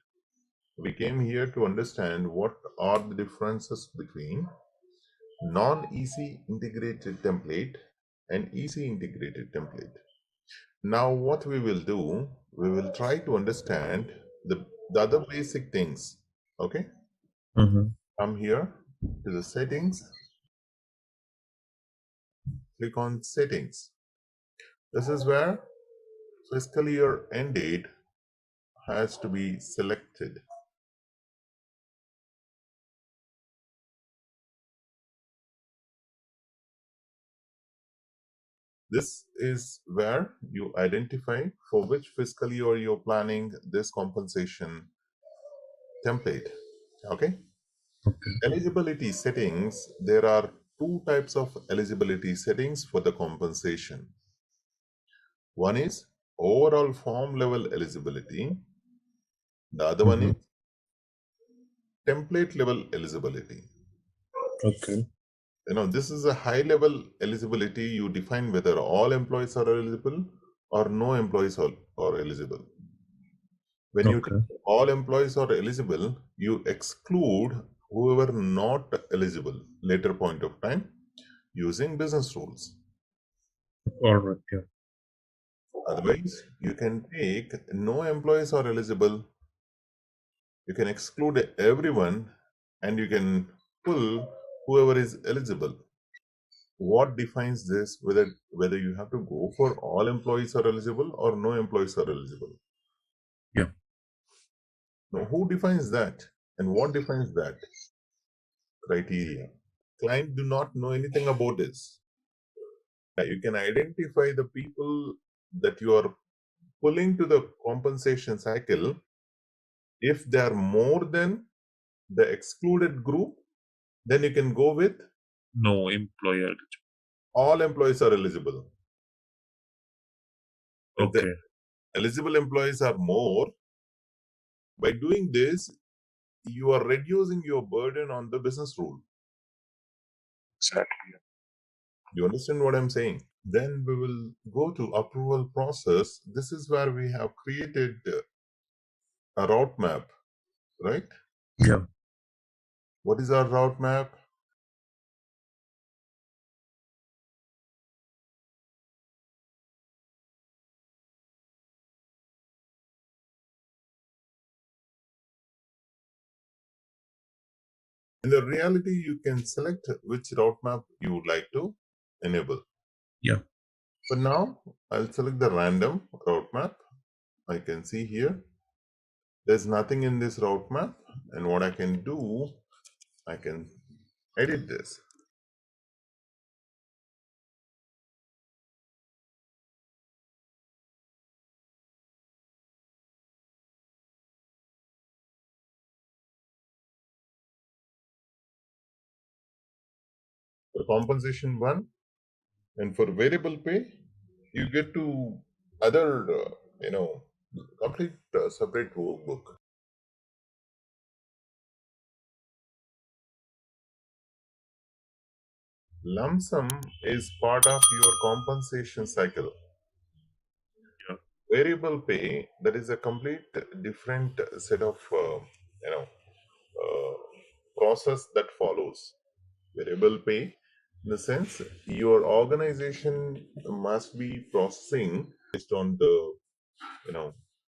we came here to understand what are the differences between non-EC integrated template and EC integrated template. Now what we will do, we will try to understand the other basic things. Okay. Come here to the settings, click on settings. This is where fiscal year end date has to be selected. This is where you identify for which fiscal year you're planning this compensation template. Okay. Eligibility settings, there are two types of eligibility settings for the compensation. One is overall form level eligibility. The other one is template level eligibility. Okay. This is a high level eligibility. You define whether all employees are eligible or no employees are eligible. When you all employees are eligible, you exclude whoever not eligible later point of time using business rules. All right. Yeah. Otherwise, you can take no employees are eligible. You can exclude everyone and you can pull whoever is eligible. What defines this, whether you have to go for all employees are eligible or no employees are eligible? Yeah. Now, who defines that and what defines that criteria? Client do not know anything about this. You can identify the people that you are pulling to the compensation cycle. If they are more than the excluded group, then you can go with no employer. All employees are eligible. If the eligible employees are more, by doing this, you are reducing your burden on the business rule. Exactly. You understand what I'm saying? Then we will go to approval process. This is where we have created a route map, right? Yeah. What is our route map? In the reality, you can select which route map you would like to enable. Yeah. But now I'll select the random route map. I can see here there's nothing in this route map, and what I can do, I can edit this. For compensation 1, and for variable pay, you get to other, complete separate workbook. Lump sum is part of your compensation cycle. Yeah. Variable pay, that is a complete different set of process that follows. Variable pay, in the sense your organization must be processing based on the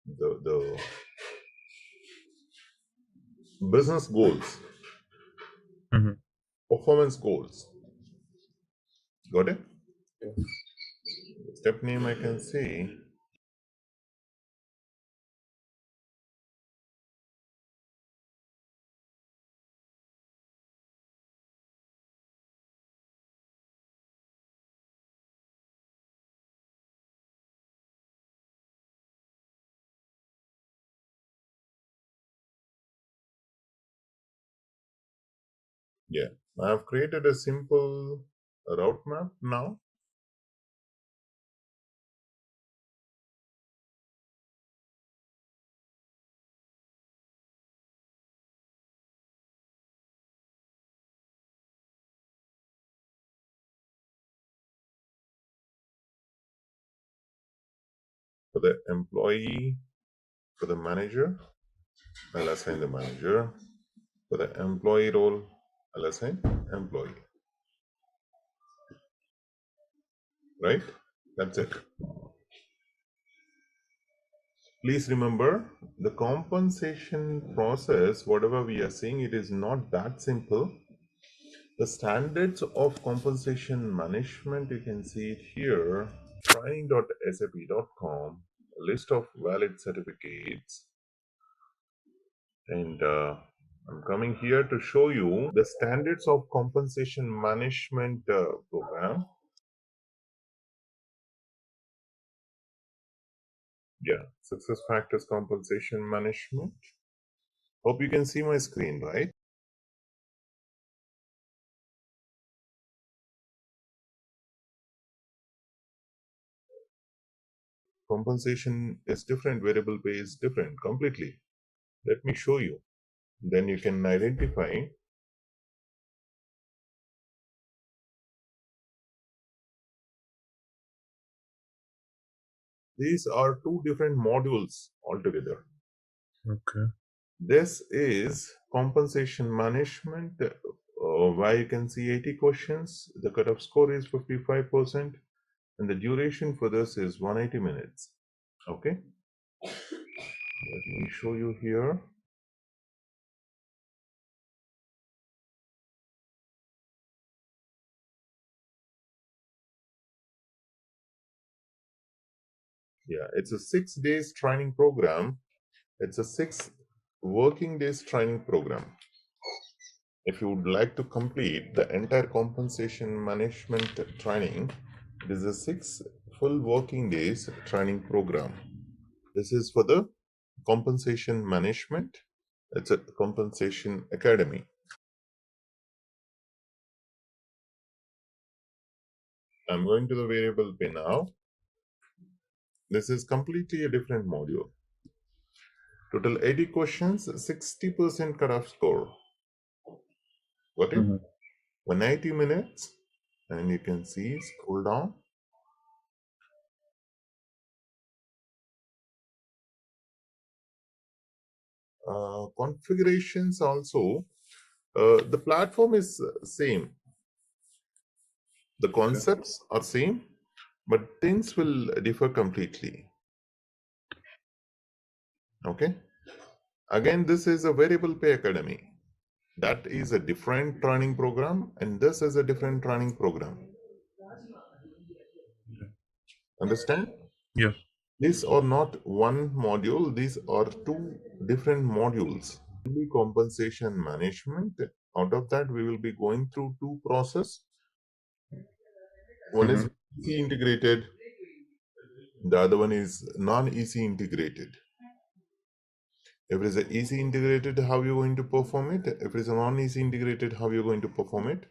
the business goals, Mhm. performance goals. Got it? Yeah. Step name I can say. Yeah, I have created a simple route map now. For the employee, for the manager, I'll assign the manager. For the employee role, I'll assign employee. Right? That's it. Please remember, the compensation process, whatever we are seeing, it is not that simple. The standards of compensation management, you can see it here. Training.sap.com, a list of valid certificates. And I'm coming here to show you the standards of compensation management program. Yeah, SuccessFactors compensation management. Hope you can see my screen, right? Compensation is different, variable pay is different completely. Let me show you. Then you can identify. These are two different modules altogether. Okay. This is compensation management, where you can see 80 questions. The cutoff score is 55%, and the duration for this is 180 minutes. Okay. Let me show you here. Yeah, it's a 6 days training program. It's a 6 working days training program. If you would like to complete the entire compensation management training, it is a 6 full working days training program. This is for the compensation management. It's a compensation academy. I'm going to the variable pay now. This is completely a different module. Total 80 questions, 60% cutoff score. Got it? Mhm. 180 minutes. And you can see, scroll down. Configurations also. The platform is same. The concepts are same, but things will differ completely. Okay. Again, this is a variable pay academy. That is a different training program, and this is a different training program. Understand? Yeah. These are not one module, these are two different modules. Only compensation management. Out of that, we will be going through two process. One is EC integrated, the other one is non-EC integrated. If it is a EC integrated, how you're going to perform it? If it is a non-EC integrated, how you're going to perform it?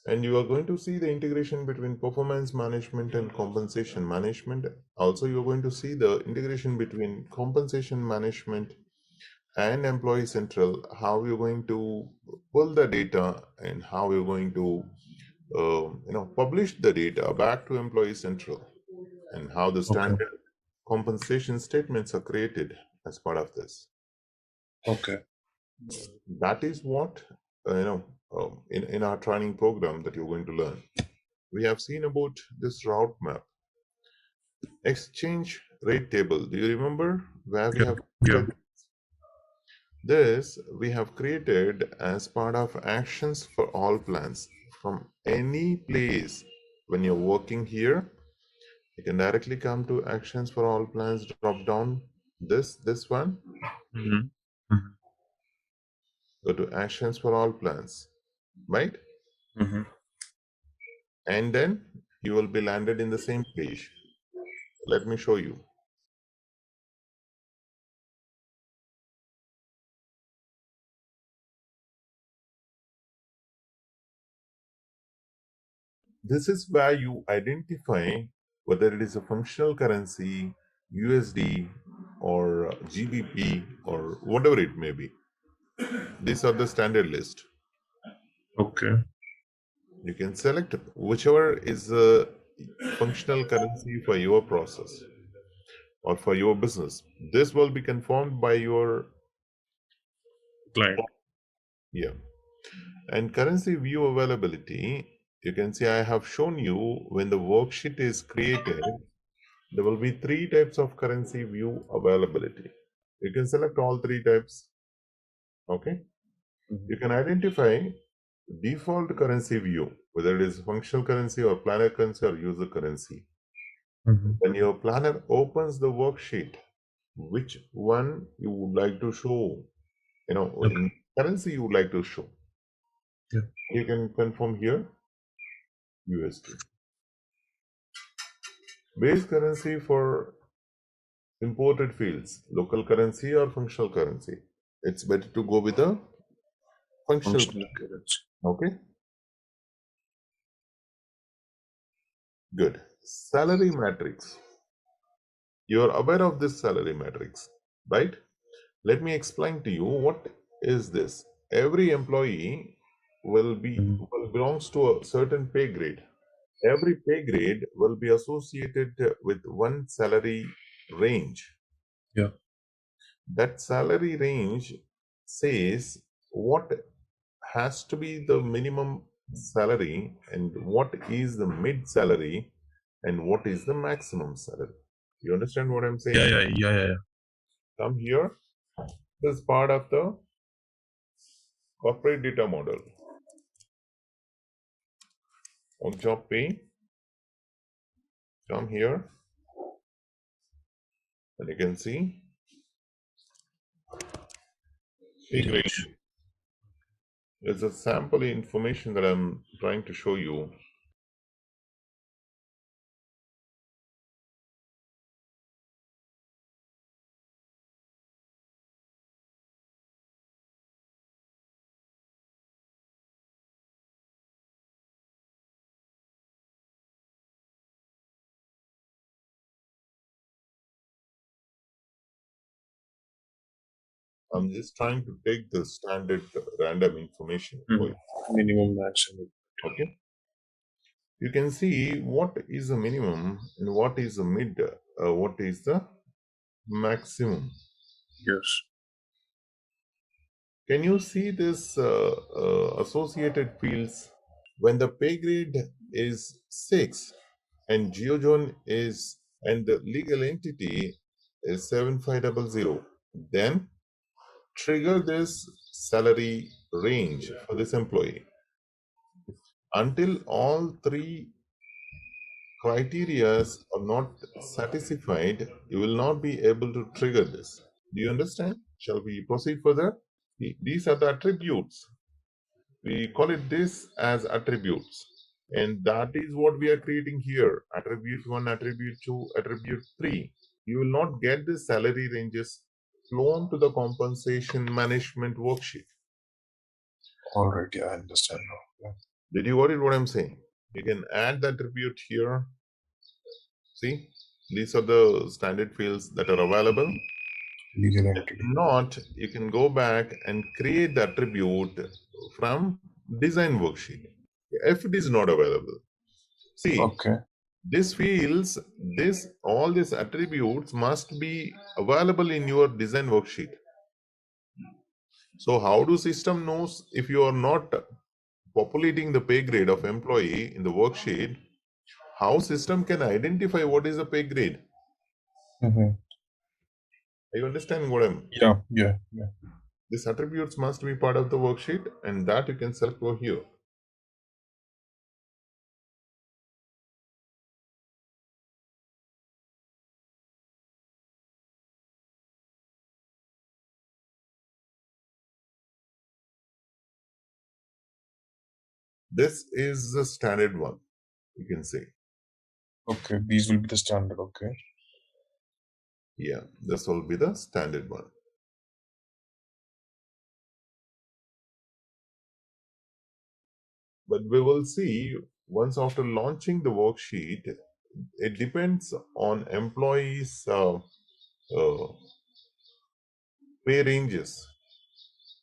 And you are going to see the integration between performance management and compensation management. Also, you're going to see the integration between compensation management and employee central, how you're going to pull the data and how you're going to published the data back to Employee Central, and how the Okay. standard compensation statements are created as part of this. Okay. That is what in our training program that you're going to learn. We have seen about this route map, exchange rate table. Do you remember where we have created this? We have created as part of actions for all plans. From any place when you're working here, you can directly come to actions for all plans, drop down this one. Go to actions for all plans, right? And then you will be landed in the same page. Let me show you. This is where you identify whether it is a functional currency, USD, or GBP, or whatever it may be. These are the standard list. Okay. You can select whichever is the functional currency for your process or for your business. This will be confirmed by your Client. Yeah. And currency view availability, you can see I have shown you when the worksheet is created, there will be 3 types of currency view availability. You can select all 3 types. Okay. You can identify default currency view, whether it is functional currency or planner currency or user currency. When your planner opens the worksheet, which one you would like to show, in currency you would like to show. Yeah. You can confirm here USD. Base currency for imported fields, local currency or functional currency. It's better to go with a functional currency. Okay. Good. Salary matrix. You're aware of this salary matrix, right? Let me explain to you what is this. Every employee will belongs to a certain pay grade. Every pay grade will be associated with one salary range. Yeah. That salary range says what has to be the minimum salary and what is the mid salary and what is the maximum salary. You understand what I'm saying? Yeah. Come here. This is part of the corporate data model. On job pay, come here and you can see pay grade. There's a sample information that I'm trying to show you. I'm just trying to take the standard random information for you. Minimum, maximum. Okay. You can see what is the minimum and what is the mid, what is the maximum. Yes. Can you see this associated fields? When the pay grade is 6 and GeoZone is, and the legal entity is 7500, then trigger this salary range for this employee. Until all 3 criteria are not satisfied, you will not be able to trigger this. Do you understand? Shall we proceed further? These are the attributes. We call it this as attributes. And that is what we are creating here. Attribute 1, attribute 2, attribute 3. You will not get the salary ranges flown to the compensation management worksheet. All right. Yeah, I understand now. Yeah. Did you get what I'm saying? You can add the attribute here. See, these are the standard fields that are available. Legal If entity. not, you can go back and create the attribute from design worksheet. if it is not available. See, Okay. this fields, all these attributes must be available in your design worksheet. So how do system knows if you are not populating the pay grade of employee in the worksheet? How system can identify what is the pay grade? Mm-hmm. Are you understanding what I'm? Yeah. These attributes must be part of the worksheet, and that you can select over here. This is the standard one, you can say. Okay, these will be the standard. Okay. Yeah, this will be the standard one. But we will see once after launching the worksheet, it depends on employees' pay ranges.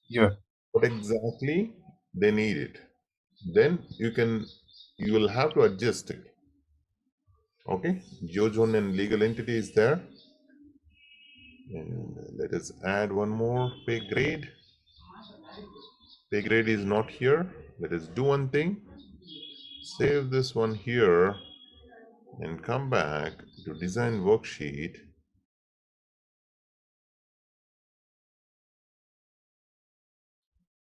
Yeah. What exactly they need it. Then you will have to adjust it. Okay, GeoZone and legal entity is there. And let us add one more pay grade. Pay grade is not here. Let us do one thing. Save this one here and come back to design worksheet.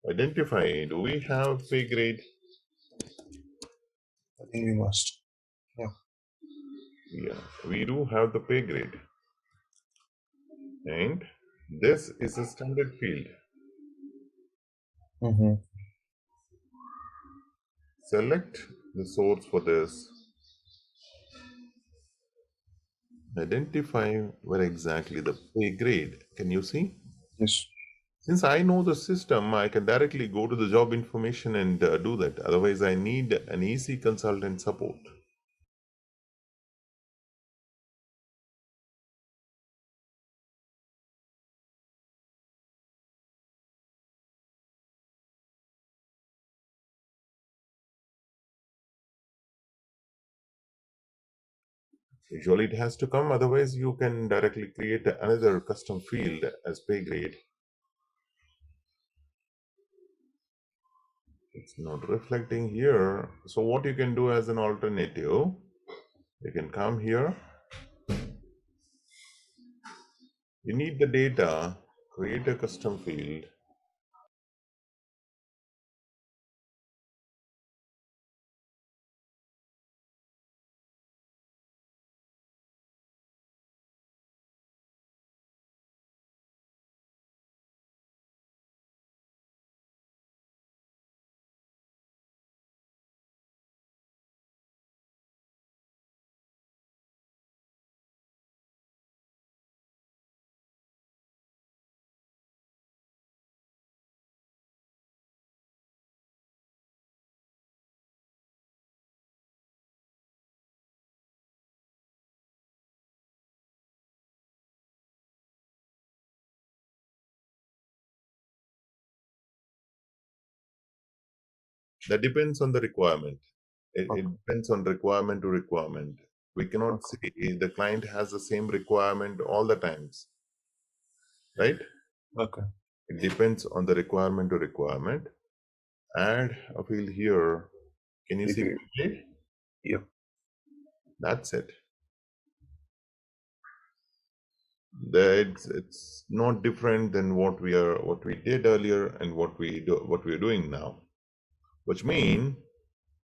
Identify, do we have pay grade? I think we must. Yeah, we do have the pay grade. And this is a standard field. Mm-hmm. Select the source for this. Identify where exactly the pay grade. Can you see? Yes. Since I know the system, I can directly go to the job information and do that. Otherwise, I need an easy consultant support. Usually it has to come, otherwise you can directly create another custom field as pay grade. It's not reflecting here. So what you can do as an alternative, you can come here. You need the data, create a custom field. That depends on the requirement. It depends on requirement to requirement. We cannot say the client has the same requirement all the times, right? Okay. It depends on the requirement to requirement. Add a field here. Can you see it? Yep. That's it. It's not different than what we did earlier and what we are doing now, which means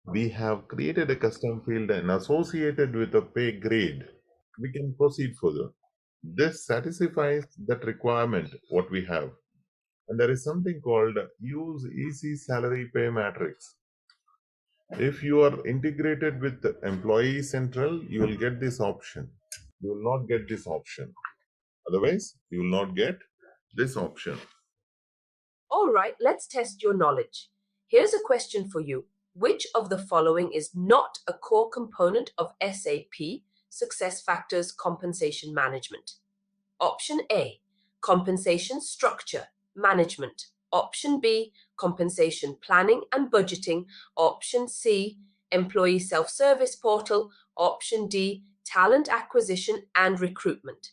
we have created a custom field and associated with a pay grade. We can proceed further. This satisfies that requirement what we have, and there is something called use easy salary pay matrix. If you are integrated with the employee central, you will get this option. You will not get this option. Otherwise, you will not get this option. All right, let's test your knowledge. Here's a question for you. Which of the following is not a core component of SAP SuccessFactors compensation management? Option A, compensation structure management. Option B, compensation planning and budgeting. Option C, employee self-service portal. Option D, talent acquisition and recruitment.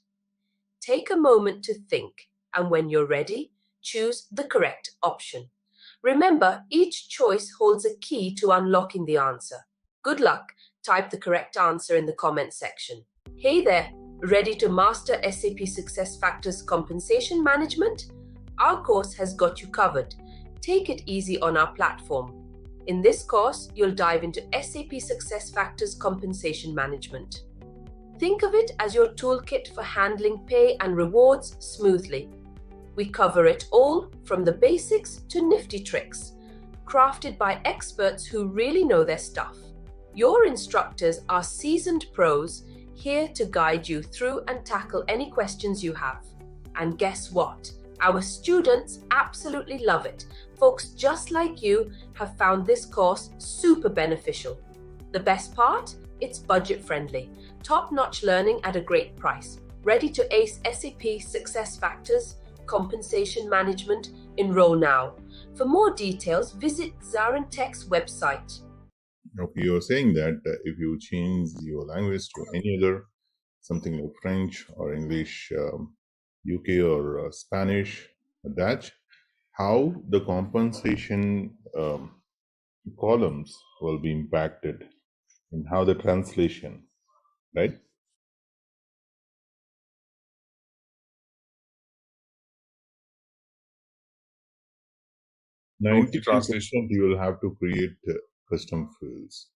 Take a moment to think, and when you're ready, choose the correct option. Remember, each choice holds a key to unlocking the answer. Good luck. Type the correct answer in the comment section. Hey there, ready to master SAP SuccessFactors compensation management? Our course has got you covered. Take it easy on our platform. In this course, you'll dive into SAP SuccessFactors compensation management. Think of it as your toolkit for handling pay and rewards smoothly. We cover it all from the basics to nifty tricks, crafted by experts who really know their stuff. Your instructors are seasoned pros here to guide you through and tackle any questions you have. And guess what? Our students absolutely love it. Folks just like you have found this course super beneficial. The best part? It's budget friendly. Top-notch learning at a great price. Ready to ace SAP SuccessFactors compensation management? Enroll now. For more details, visit ZaranTech's website. Okay, you're saying that if you change your language to any other, something like French or English, UK or Spanish, Dutch, how the compensation columns will be impacted and how the translation, right? 90% you will have to create custom fields.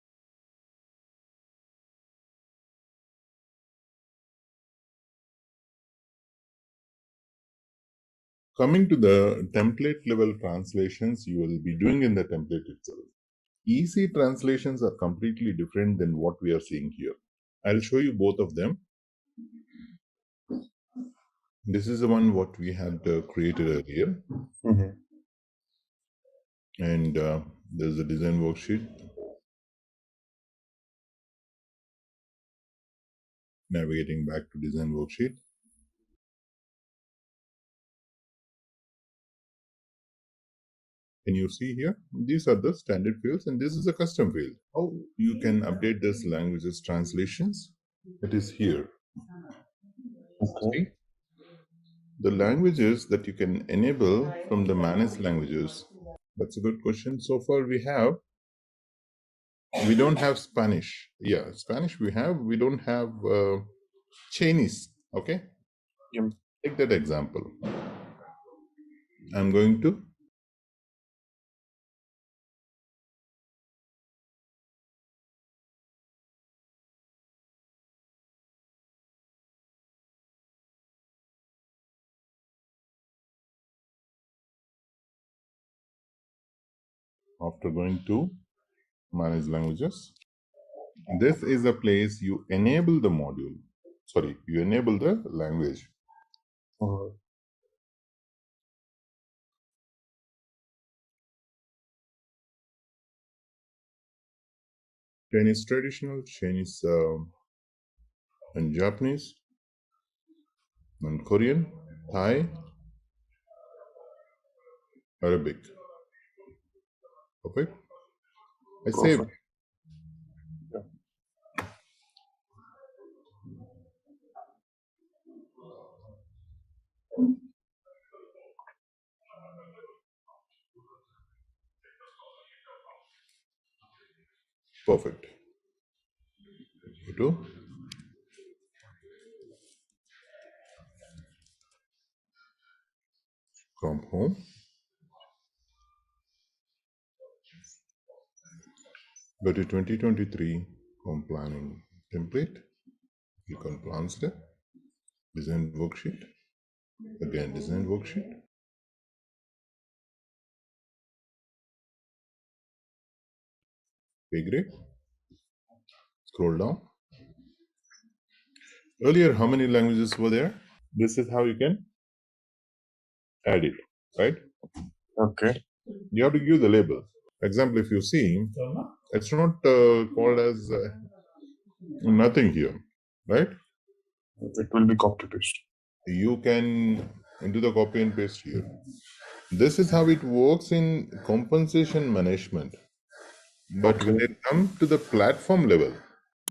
Coming to the template level translations, you will be doing in the template itself. Easy translations are completely different than what we are seeing here. I'll show you both of them. This is the one what we had created earlier. And there's a design worksheet. Navigating back to design worksheet. Can you see here? These are the standard fields and this is a custom field. How you can update this languages translations? It is here. Okay. The languages that you can enable from the managed languages. That's a good question. So far we don't have Spanish. Yeah, Spanish we have. We don't have Chinese. Okay. Yep. Take that example. I'm going to after going to manage languages. This is a place you enable the module. Sorry, you enable the language. Chinese traditional, Chinese and Japanese, and Korean, Thai, Arabic. Okay. I saved. Perfect. Go to come home. Go to 2023 home planning template. Click on plan step. Design worksheet. Again, design worksheet. Pay grade. Scroll down. Earlier, how many languages were there? This is how you can add it, right? Okay. You have to give the label. Example, if you see, it's not called as nothing here, right? It will be copy paste. You can do the copy and paste here. This is how it works in compensation management. But Okay. when it comes to the platform level,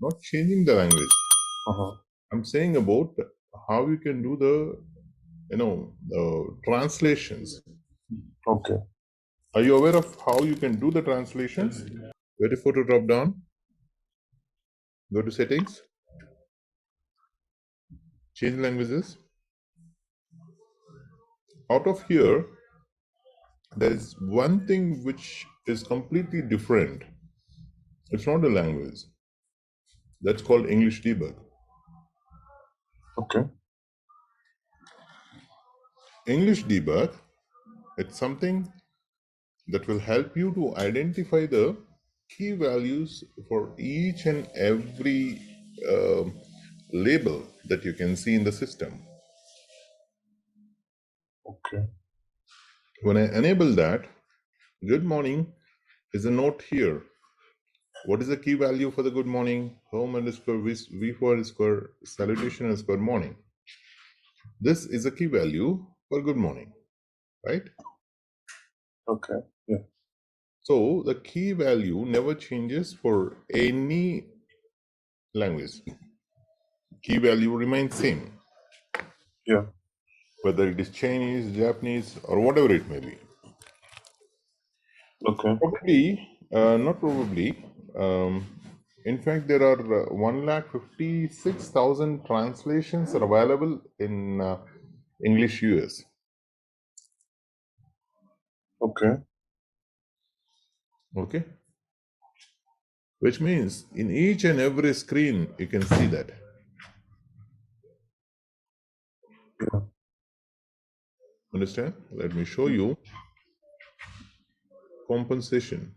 not changing the language, Uh-huh. I'm saying about how you can do the translations. Okay. Are you aware of how you can do the translations? Go to photo drop down, go to settings, change languages. Out of here, there is one thing which is completely different. It's not a language. That's called English debug. Okay. English debug, it's something that will help you to identify the key values for each and every label that you can see in the system. Okay. When I enable that, good morning is a note here. What is the key value for the good morning? Home underscore v4 underscore salutation underscore morning. This is a key value for good morning, right? Okay. Yeah. So the key value never changes for any language. Key value remains same, Yeah. whether it is Chinese, Japanese, or whatever it may be. Okay. Probably, not probably. In fact, there are 156,000 translations are available in English US. Okay. Okay, which means in each and every screen you can see that. Yeah. Understand? Let me show you compensation.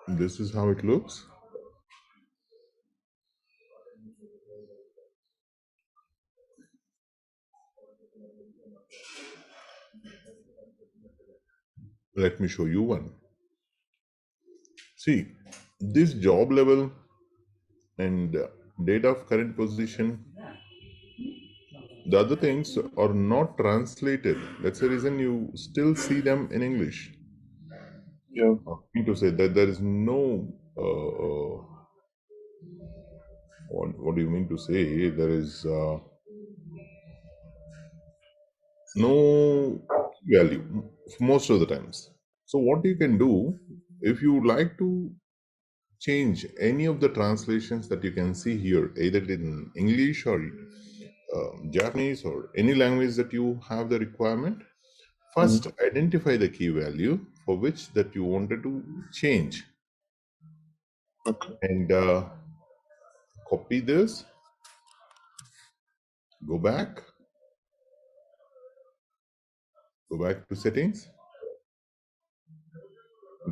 This is how it looks. Let me show you one. See, this job level and date of current position, the other things are not translated. That's the reason you still see them in English. Yeah. I mean to say that there is no, what do you mean to say? There is no value most of the times. So what you can do, if you would like to change any of the translations that you can see here, either in English or Japanese or any language that you have the requirement, first identify the key value for which that you wanted to change, Okay. and copy this, go back to settings,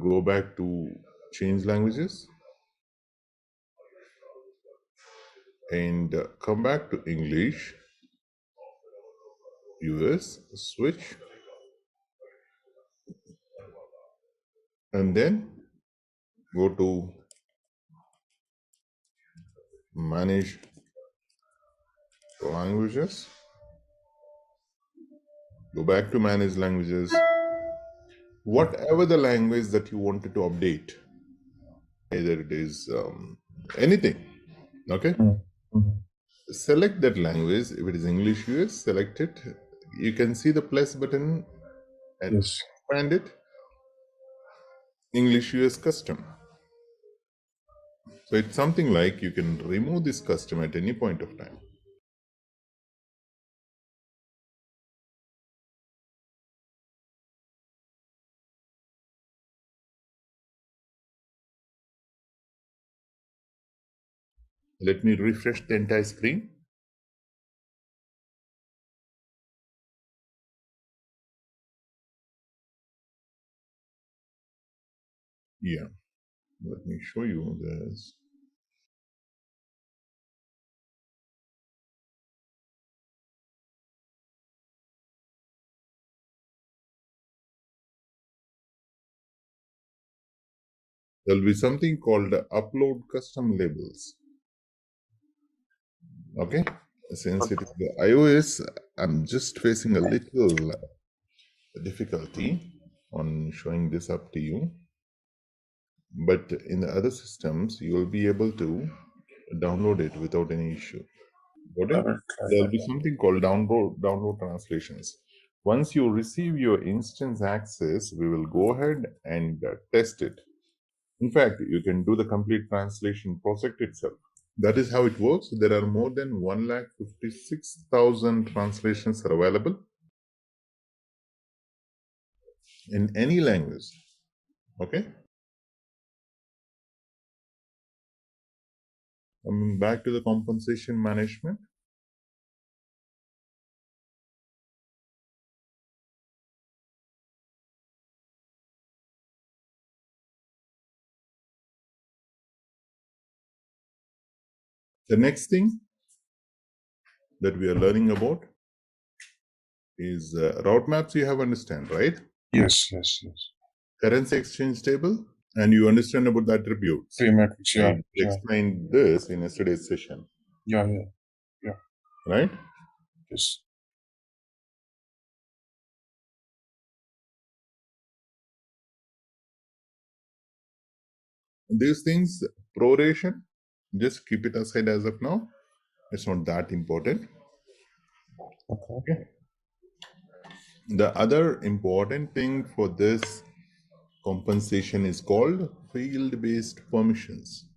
go back to change languages, and come back to English US, switch, and then go to manage languages, go back to manage languages, whatever the language that you wanted to update, either it is anything, okay? Mm-hmm. Select that language. If it is English US, select it. You can see the plus button and Yes. expand it. English US custom. So it's something like you can remove this custom at any point of time. Let me refresh the entire screen. Yeah, let me show you this. There'll be something called upload custom labels. Okay, since it is the iOS, I'm just facing a little difficulty on showing this up to you. But in the other systems, you will be able to download it without any issue. Got I it? will try There will that. be something called download translations. Once you receive your instance access, we will go ahead and test it. In fact, you can do the complete translation project itself. That is how it works. There are more than 156,000 translations are available in any language. Okay. Coming back to the compensation management. The next thing that we are learning about is route maps. You have understand, right? Yes. Currency exchange table, and you understand about the attributes. Three metrics. I Yeah. explained this in yesterday's session, Yeah. right? Yes. These things, proration, just keep it aside as of now. It's not that important. Okay. The other important thing for this compensation is called field-based permissions.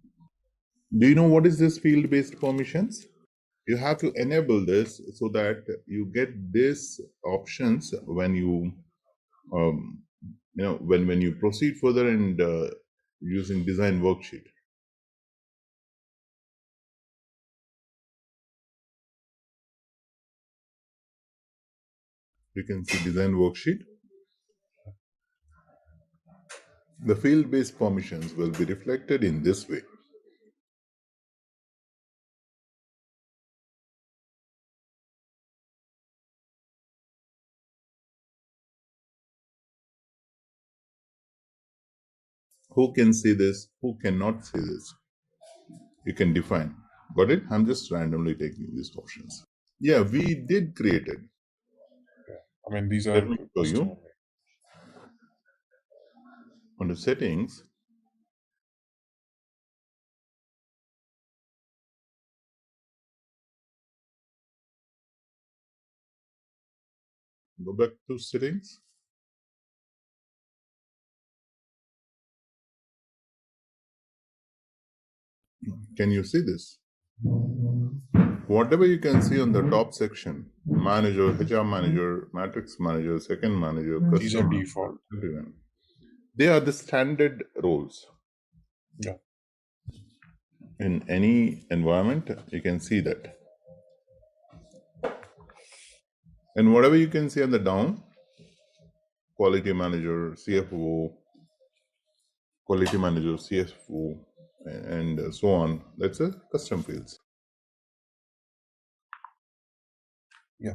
Do you know what is this field-based permissions? You have to enable this so that you get these options when you when you proceed further and using design worksheet. You can see design worksheet. The field-based permissions will be reflected in this way. Who can see this? Who cannot see this? You can define. Got it? I'm just randomly taking these options. Yeah, we did create it. I mean, these are Let me show you. On the settings, go back to settings. Can you see this? Whatever you can see on the top section, manager, HR manager, matrix manager, second manager, These are customer, default. everyone. They are the standard roles. Yeah. In any environment, you can see that. And whatever you can see on the down, quality manager, CFO, quality manager, CFO, and so on, that's a custom fields. Yeah.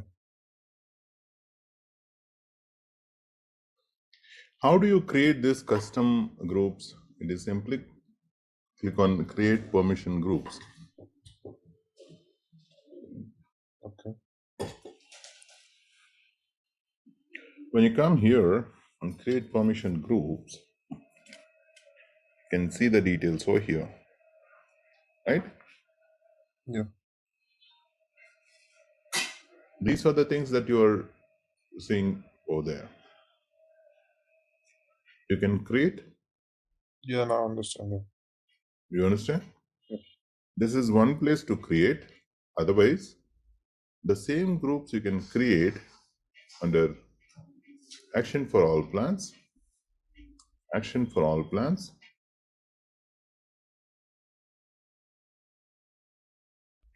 How do you create these custom groups? It is simply click on create permission groups. Okay. When you come here and create permission groups, you can see the details over here, right? Yeah. These are the things that you are seeing over there. You can create. Yeah, now I understand it. You understand? Yeah. This is one place to create. Otherwise, the same groups you can create under action for all plans. Action for all plans.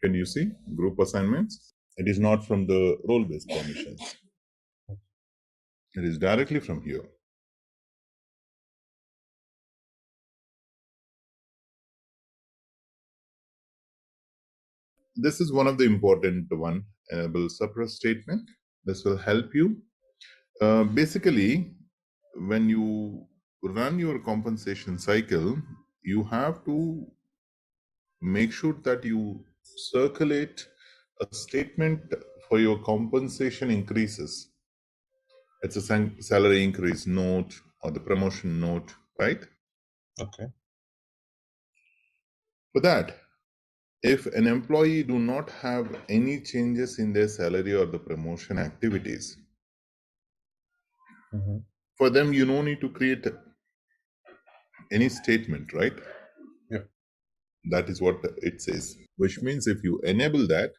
Can you see group assignments? It is not from the role-based permissions. It is directly from here. This is one of the important one, enable suppress statement. This will help you. Basically, when you run your compensation cycle, you have to make sure that you circulate a statement for your compensation increases. It's a salary increase note or the promotion note, right? Okay. For that, if an employee do not have any changes in their salary or the promotion activities, for them you no need to create any statement, right? Yeah. That is what it says, which means if you enable that,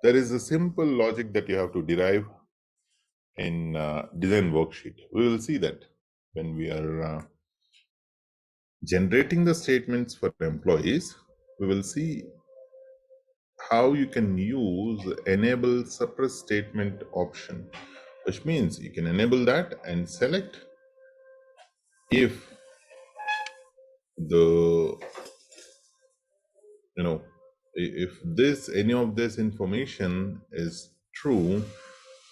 there is a simple logic that you have to derive in design worksheet. We will see that when we are generating the statements for employees. We will see how you can use enable suppress statement option, which means you can enable that and select if the if this any of this information is true.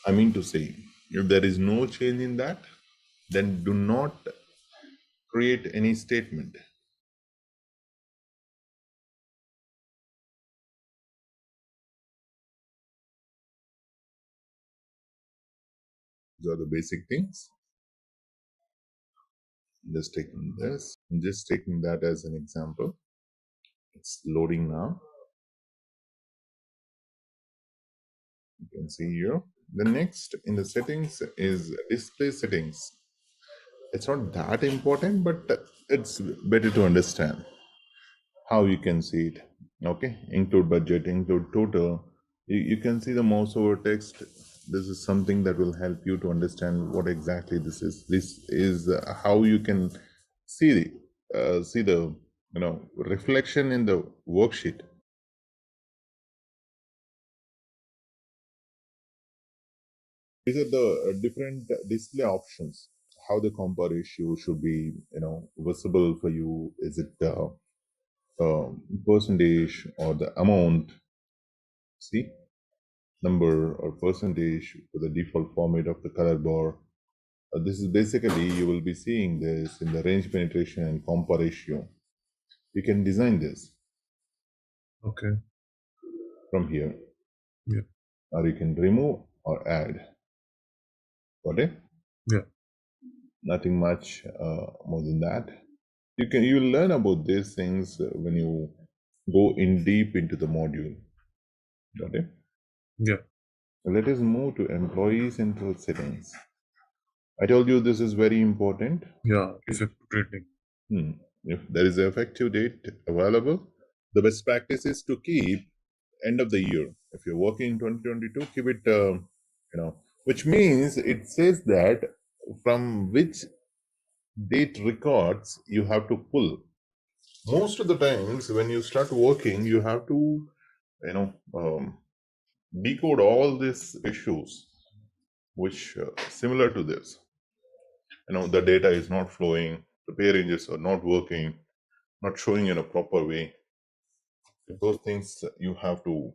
I mean to say, if there is no change in that, then do not create any statement. These are the basic things. Just taking this, I'm just taking that as an example. It's loading now. You can see here. The next in the settings is display settings. It's not that important, but it's better to understand how you can see it. Okay, include budget, include total. You can see the mouse over text. This is something that will help you to understand what exactly this is. This is how you can see the reflection in the worksheet. These are the different display options. How the compare ratio should be visible for you. Is it percentage or the amount? See, number or percentage for the default format of the color bar. This is basically, you will be seeing this in the range penetration and compare ratio. You can design this. Okay. From here. Yeah. Or you can remove or add. Got it? Yeah. Nothing much more than that. You learn about these things when you go in deep into the module. Got it? Yeah. Let us move to employee central settings. I told you this is very important. Yeah. Effective rating. If there is an effective date available, the best practice is to keep end of the year. If you're working in 2022, keep it, which means it says that from which date records you have to pull. Most of the times when you start working, you have to, decode all these issues, which similar to this. The data is not flowing, the pay ranges are not working, not showing in a proper way. Those things you have to,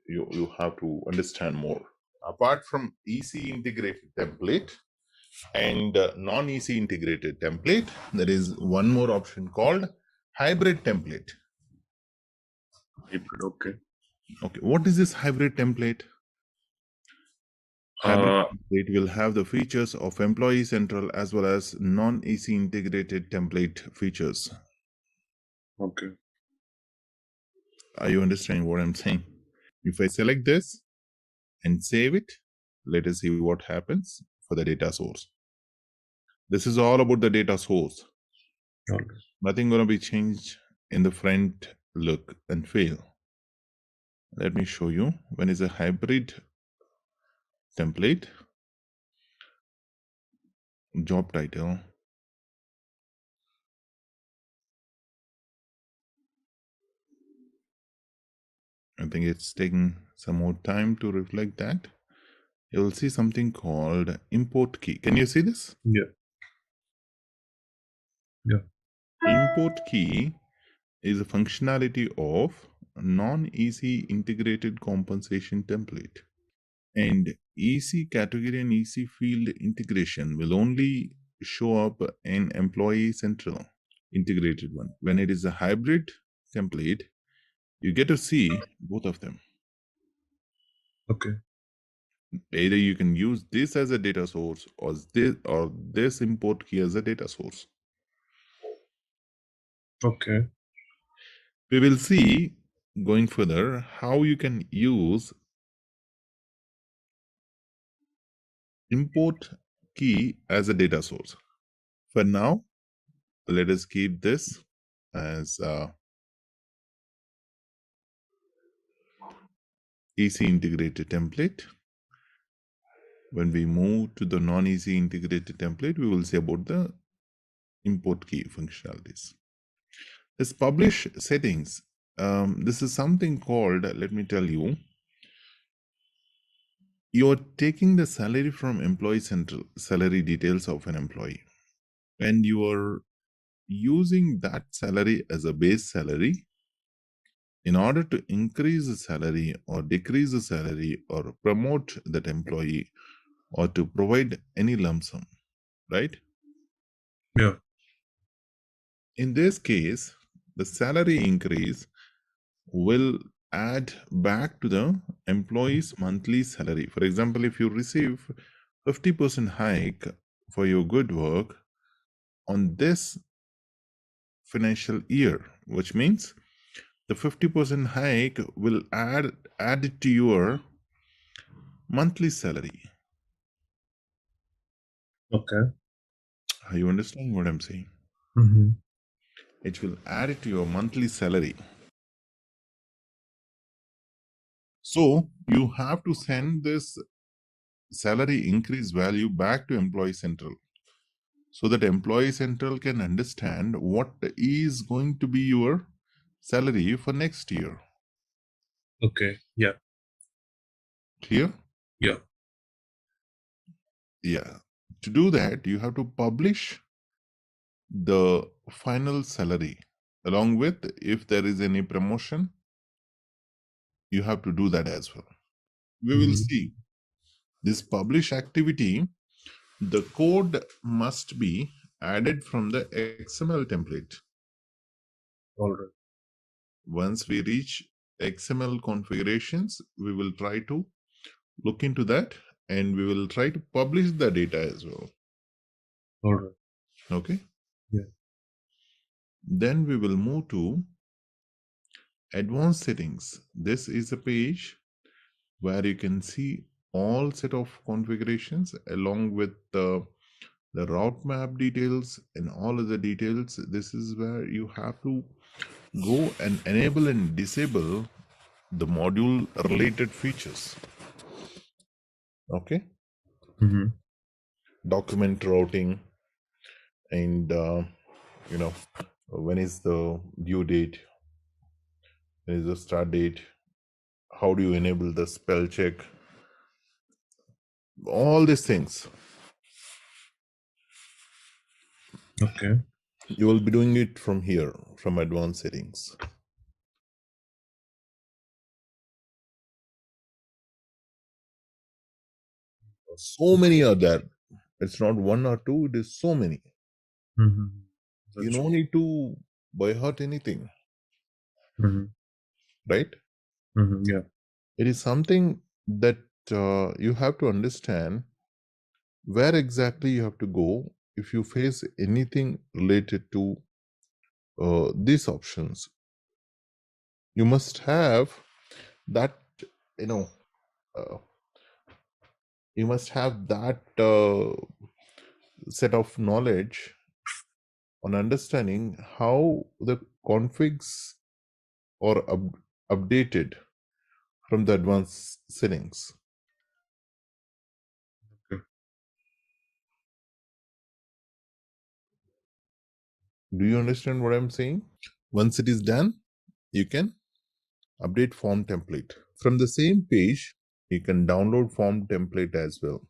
you have to understand more. Apart from EC integrated template and non-EC integrated template, there is one more option called hybrid template. Hybrid, okay. Okay, what is this hybrid template? Hybrid template will have the features of Employee Central as well as non-EC integrated template features. Okay. Are you understanding what I'm saying? If I select this and save it, let us see what happens for the data source. This is all about the data source. Okay. Nothing going to be changed in the front look and feel. Let me show you. When is a hybrid template, job title, I think it's taking some more time to reflect that. You'll see something called import key. Can you see this? Yeah. Yeah. Import key is a functionality of non-EC integrated compensation template. And EC category and EC field integration will only show up in Employee Central integrated one. When it is a hybrid template, you get to see both of them. Okay. Either you can use this as a data source or this import key as a data source. Okay. We will see going further how you can use import key as a data source. For now, let us keep this as EC integrated template. When we move to the non-EC integrated template, we will see about the import key functionalities. This publish settings. This is something called, let me tell you, you're taking the salary from employee central salary details of an employee, and you are using that salary as a base salary in order to increase the salary or decrease the salary or promote that employee or to provide any lump sum, right? Yeah. In this case, the salary increase will add back to the employee's monthly salary. For example, if you receive 50% hike for your good work on this financial year, which means the 50% hike will add it to your monthly salary. Okay. Are you understanding what I'm saying? Mm-hmm. It will add it to your monthly salary. So you have to send this salary increase value back to Employee Central so that Employee Central can understand what is going to be your salary for next year. Okay. Yeah. Clear? Yeah. Yeah. To do that, you have to publish the final salary along with, if there is any promotion, you have to do that as well. We will see this publish activity. The code must be added from the XML template. All right. Once we reach XML configurations, we will try to look into that and we will try to publish the data as well. All right. Okay. Yeah. Then we will move to advanced settings. This is a page where you can see all set of configurations along with the route map details and all of the details. This is where you have to go and enable and disable the module related features. Okay. Mm-hmm. Document routing and when is the due date, when is the start date, how do you enable the spell check, all these things. Okay. You will be doing it from here, from advanced settings. So many are there. It's not one or two, it is so many. Mm-hmm. You don't need to by heart anything, Mm-hmm. right? Mm-hmm. Yeah. It is something that you have to understand where exactly you have to go if you face anything related to these options. You must have that, you know, uh, you must have that set of knowledge on understanding how the configs are updated from the advanced settings. Okay. Do you understand what I'm saying? Once it is done, you can update form template. From the same page, you can download form template as well.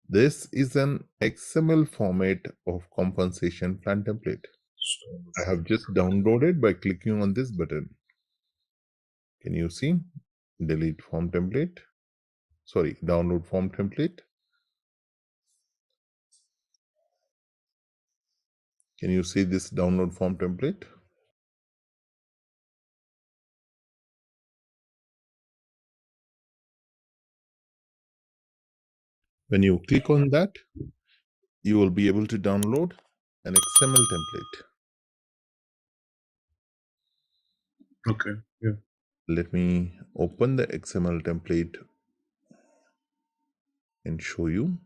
This is an XML format of compensation plan template. I have just downloaded by clicking on this button. Can you see? Delete form template. Sorry, download form template. Can you see this download form template? When you click on that, you will be able to download an XML template. Okay. Yeah. Let me open the XML template and show you.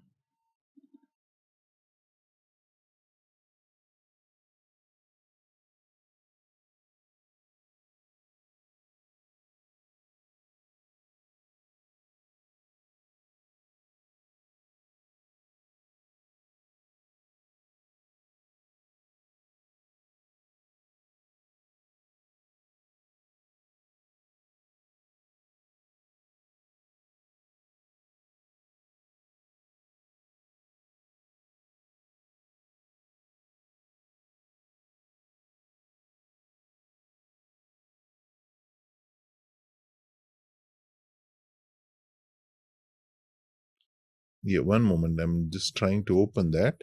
Yeah, one moment. I'm just trying to open that.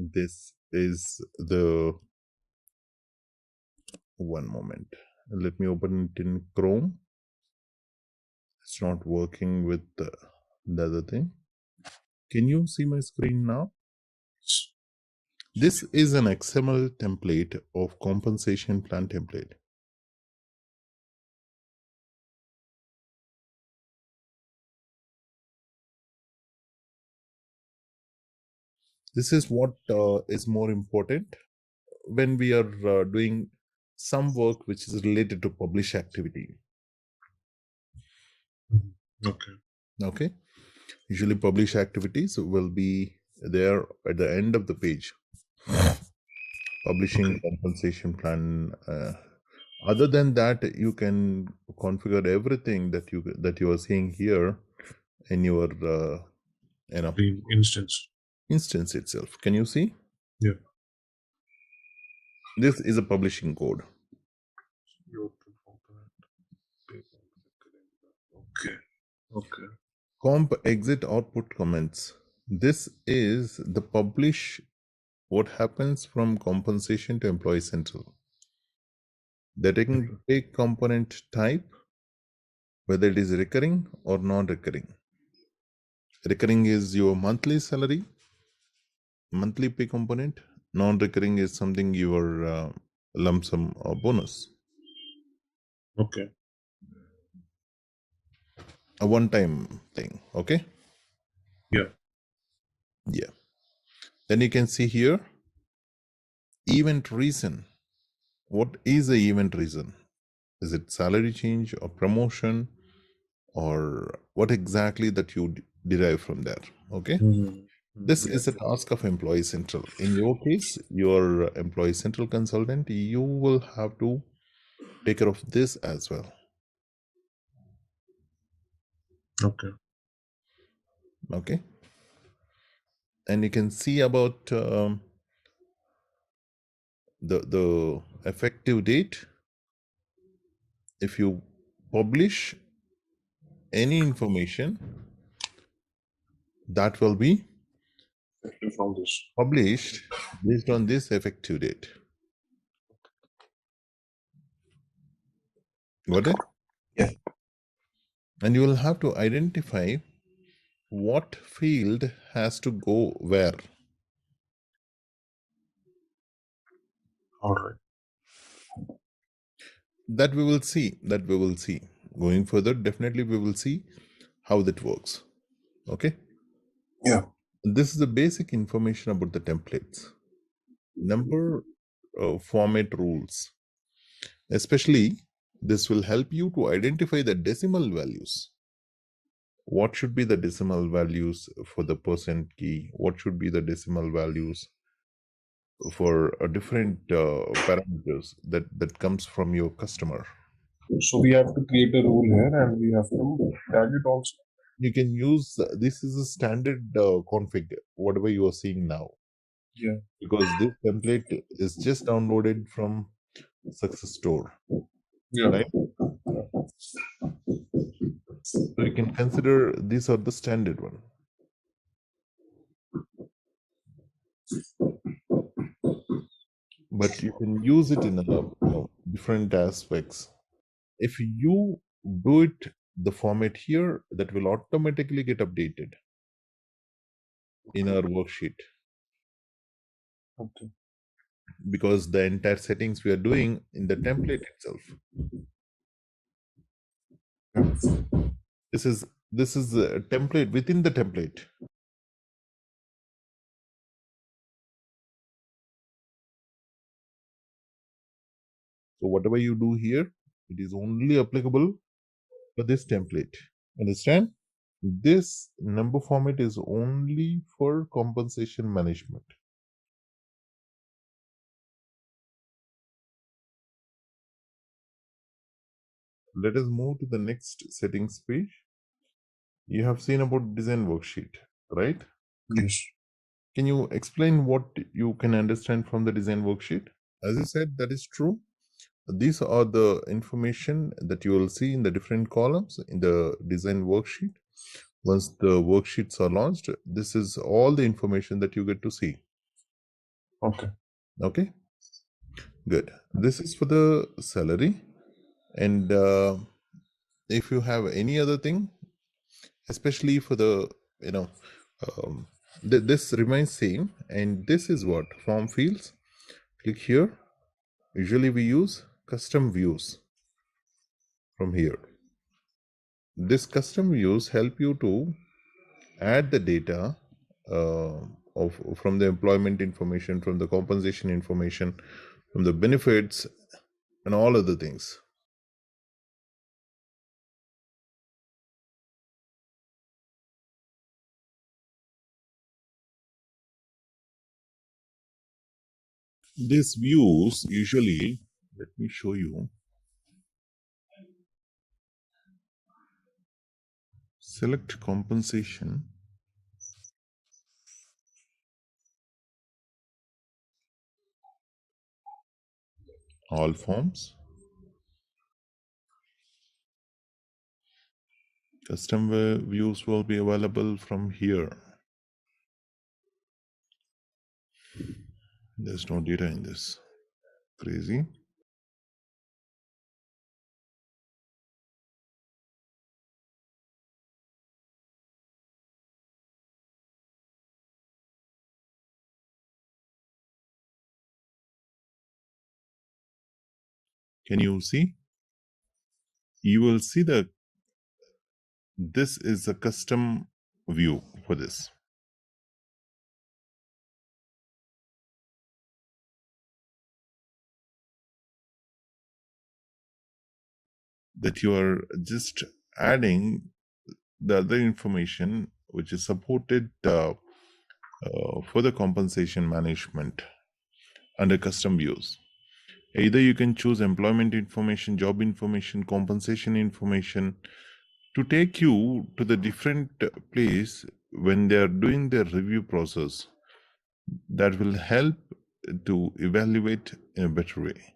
This is the one moment. Let me open it in Chrome. It's not working with the other thing. Can you see my screen now? This is an XML template of compensation plan template. This is what is more important when we are doing some work which is related to publish activity. Okay. Okay. Usually publish activities will be there at the end of the page. Publishing compensation plan. Other than that, you can configure everything that you are seeing here in your The instance itself. Can you see? Yeah. This is a publishing code. Okay. Okay. Comp exit output comments. This is the publish what happens from compensation to employee central. The take component type, whether it is recurring or non-recurring. Recurring is your monthly salary, monthly pay component. Non-recurring is something your lump sum or bonus. Okay. A one-time thing. Okay. Yeah. Yeah. Then you can see here event reason. What is the event reason? Is it salary change or promotion, or what exactly that you derive from there? Okay. This is a task of Employee Central. In your case, your Employee Central consultant, you will have to take care of this as well. Okay. Okay. And you can see about the effective date. If you publish any information, that will be published based on this effective date. Got it? Yeah. And you will have to identify what field has to go where. All right. That we will see. Going further, definitely we will see how that works. Okay. Yeah. This is the basic information about the templates. Number format rules. Especially, this will help you to identify the decimal values. What should be the decimal values for the percent key? What should be the decimal values for different parameters that comes from your customer. So we have to create a rule here and we have to tag it also. You can use this is a standard config, whatever you are seeing now, Yeah. because this template is just downloaded from Success Store, Yeah. right? So you can consider these are the standard one. But you can use it in different aspects. If you do it the format here, that will automatically get updated in our worksheet, Okay. because the entire settings we are doing in the template itself. Yeah. This is a template within the template. So whatever you do here, it is only applicable for this template. Understand? This number format is only for compensation management. Let us move to the next settings page. You have seen about design worksheet, right? Yes. Can you explain what you can understand from the design worksheet? As I said, that is true. These are the information that you will see in the different columns in the design worksheet. Once the worksheets are launched, this is all the information that you get to see. Okay. Okay, good. This is for the salary. And if you have any other thing, especially for the, this remains same. And this is what form fields. Click here. Usually we use custom views from here. This custom views help you to add the data from the employment information, from the compensation information, from the benefits, and all other things. These views usually, let me show you. Select compensation. All forms. Custom views will be available from here. There's no data in this. Crazy. Can you see? You will see that this is a custom view for this. That you are just adding the other information which is supported for the compensation management under custom views. Either you can choose employment information, job information, compensation information to take you to the different place when they are doing their review process. That will help to evaluate in a better way.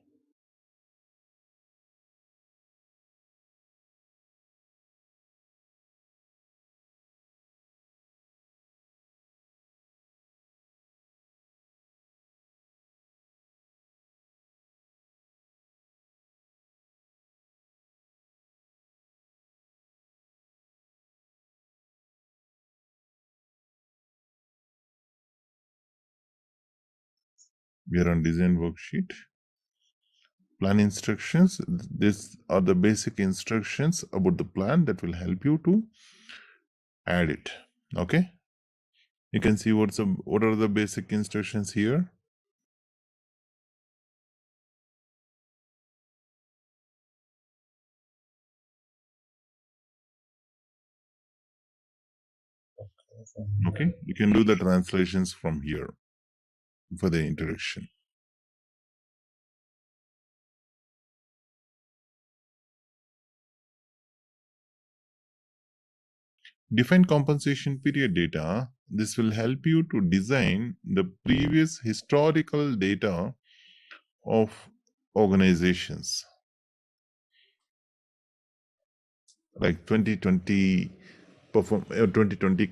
We are on design worksheet. Plan instructions. These are the basic instructions about the plan that will help you to add it. Okay. You can see what are the basic instructions here. Okay. You can do the translations from here. for the introduction. Define compensation period data. This will help you to design the previous historical data of organizations, like 2020 2020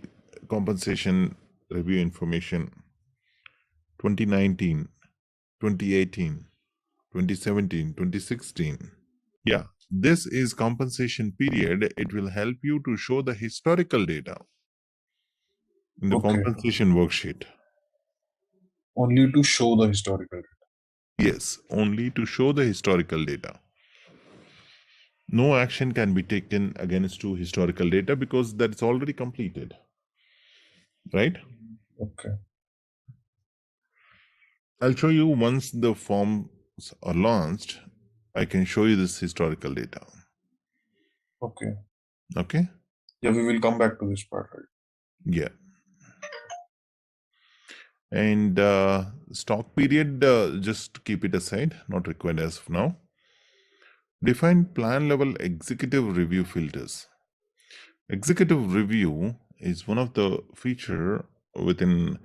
compensation review information, 2019, 2018, 2017, 2016. Yeah, this is compensation period. It will help you to show the historical data in the compensation worksheet. Only to show the historical data. Yes, only to show the historical data. No action can be taken against to historical data because that's already completed, right? Okay. I'll show you once the forms are launched. I can show you this historical data. Okay. Okay? Yeah, we will come back to this part, right? Yeah. And stock period, just keep it aside, not required as of now. Define plan level executive review filters. Executive review is one of the feature within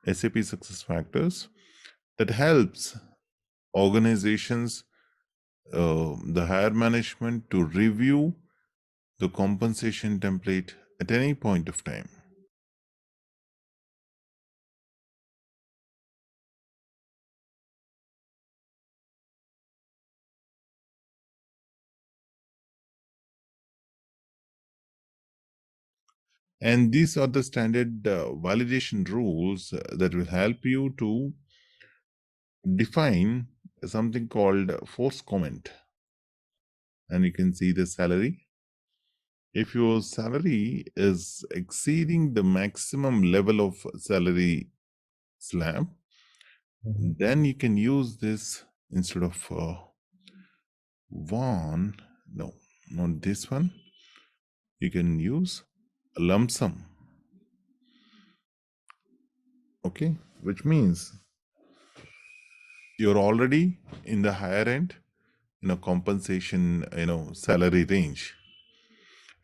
SAP SuccessFactors that helps organizations, the higher management, to review the compensation template at any point of time. And these are the standard validation rules that will help you to define something called force comment. And you can see the salary. If your salary is exceeding the maximum level of salary slab, then you can use this instead of one, no, not this one. You can use a lump sum. Okay, which means you're already in the higher end, compensation, salary range.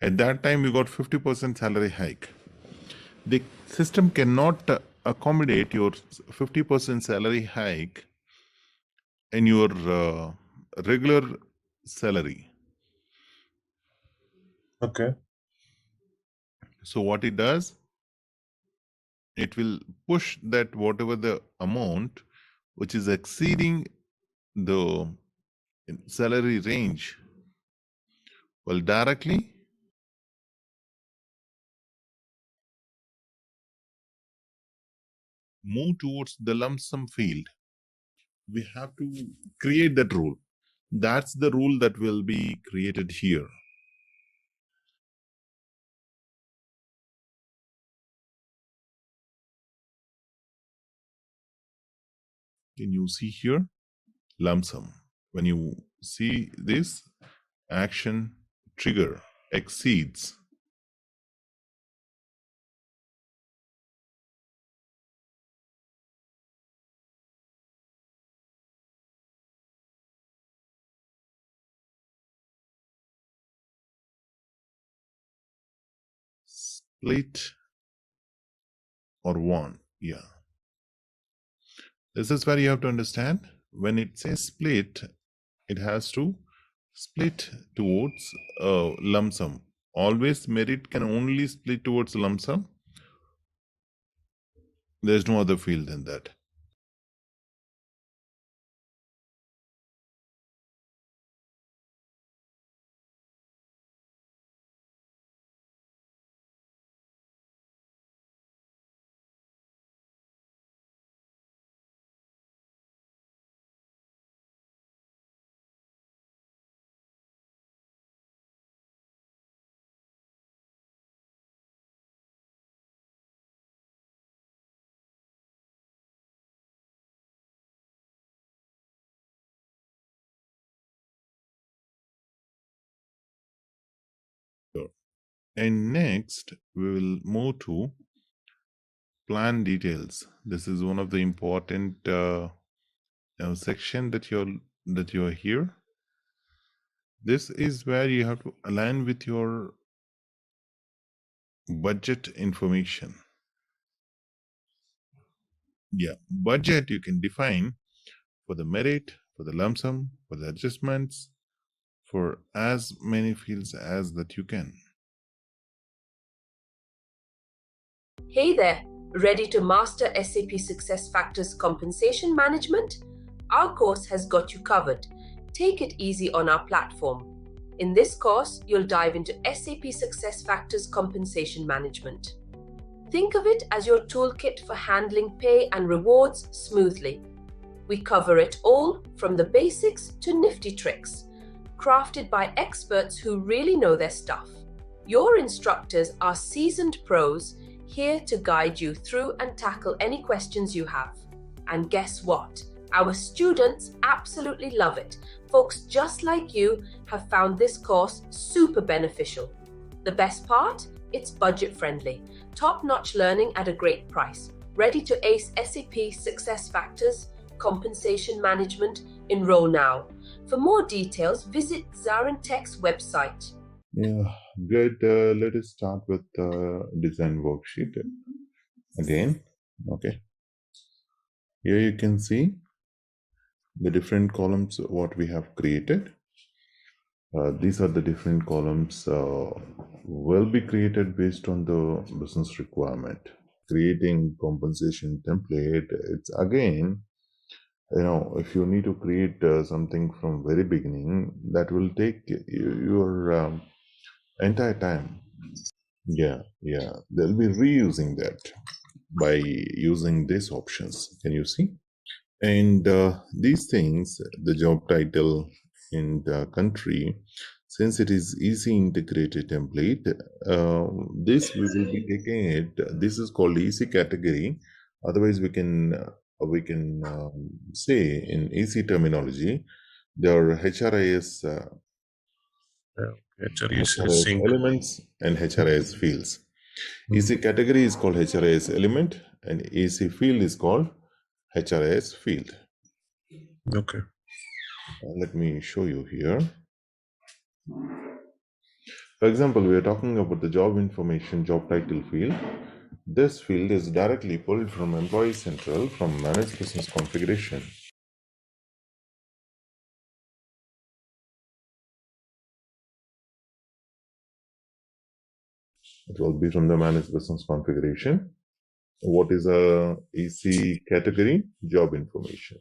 At that time, you got 50% salary hike. The system cannot accommodate your 50% salary hike in your regular salary. Okay. So what it does, it will push that whatever the amount which is exceeding the salary range will directly move towards the lump sum field. We have to create that rule. That's the rule that will be created here. Can you see here? Lump sum. When you see this, action trigger exceeds. Split or one. Yeah. This is where you have to understand. When it says split, it has to split towards a lump sum. Always merit can only split towards lump sum. There's no other field than that. And next, we will move to plan details. This is one of the important section that you're here. This is where you have to align with your budget information. Yeah, budget you can define for the merit, for the lump sum, for the adjustments, for as many fields as that you can. Hey there, ready to master SAP SuccessFactors compensation management? Our course has got you covered. Take it easy on our platform. In this course, you'll dive into SAP SuccessFactors compensation management. Think of it as your toolkit for handling pay and rewards smoothly. We cover it all from the basics to nifty tricks, crafted by experts who really know their stuff. Your instructors are seasoned pros here to guide you through and tackle any questions you have. And guess what? Our students absolutely love it. Folks just like you have found this course super beneficial. The best part? It's budget friendly, top-notch learning at a great price. Ready to ace SAP SuccessFactors compensation management? Enroll now. For more details, visit ZaranTech's website. Yeah, good. Let us start with the design worksheet again. Okay. Here you can see the different columns what we have created. These are the different columns will be created based on the business requirement. Creating compensation template, it's again, if you need to create something from very beginning, that will take your entire time. Yeah, they'll be reusing that by using these options. Can you see? And these things, the job title in the country, since it is easy integrated template, this we will be taking it. This is called easy category. Otherwise, we can say in easy terminology, there are HRIS elements and HRIS fields. Easy category is called HRIS element, and easy field is called HRIS field. Okay. Let me show you here. For example, we are talking about the job information job title field. This field is directly pulled from Employee Central from Managed Business Configuration. It will be from the Managed Business Configuration. What is a EC category? Job information.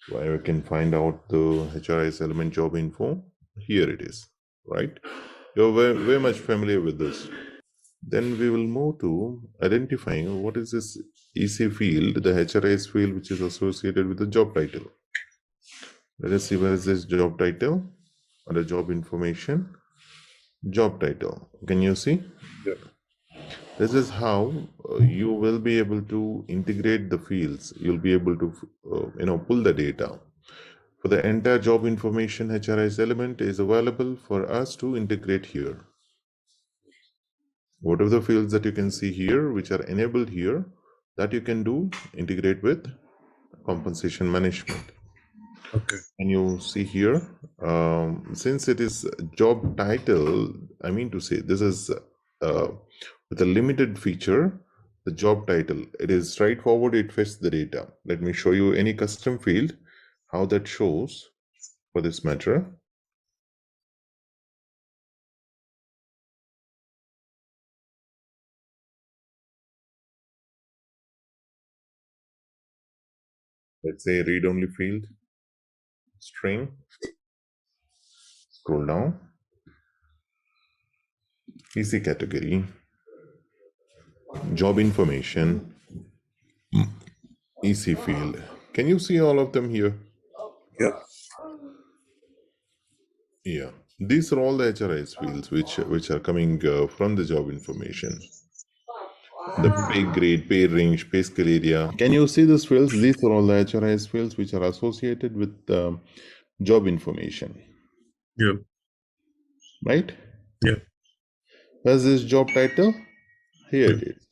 Where we can find out the HRIS element job info. Here it is, right? You're very much familiar with this. Then we will move to identifying what is this EC field, the HRIS field which is associated with the job title. Let us see where is this job title under job information. Job title. Can you see? Yeah. This is how you will be able to integrate the fields. You'll be able to pull the data. For the entire job information, HRIS element is available for us to integrate here. What are the fields that you can see here, which are enabled here, that you can do integrate with compensation management. Okay. And you see here, since it is job title, I mean to say this is with a limited feature, the job title, it is straightforward, it fetches the data. Let me show you any custom field, how that shows for this matter. Let's say read-only field, string, scroll down, EC category, job information, EC field. Can you see all of them here? Yeah. Yeah. These are all the HRIS fields which are coming from the job information. The pay grade, pay range, pay scale area. Can you see these fields? These are all the HRIS fields which are associated with job information. Yeah. Right? Yeah. Where's this job title? Here it is.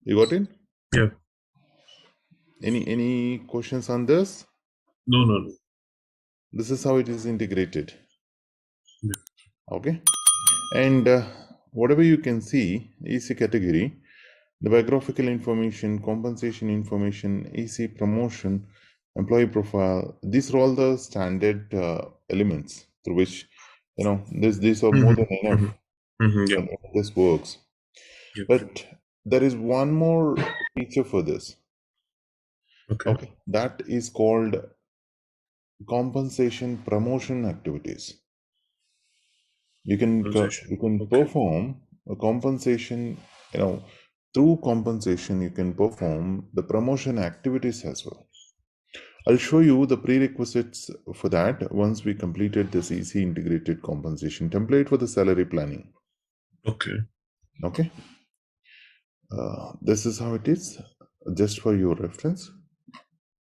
You got it? Yeah. Any questions on this? No. This is how it is integrated. Yeah. Okay. And whatever you can see, EC category, the biographical information, compensation information, EC promotion, employee profile, these are all the standard elements through which, these are more than enough. Yeah. And this works. Yeah. But there is one more feature for this. Okay. Okay. That is called compensation promotion activities. You can Okay. perform a compensation, through compensation you can perform the promotion activities as well. I'll show you the prerequisites for that once we completed this EC integrated compensation template for the salary planning. Okay. Okay. This is how it is. Just for your reference,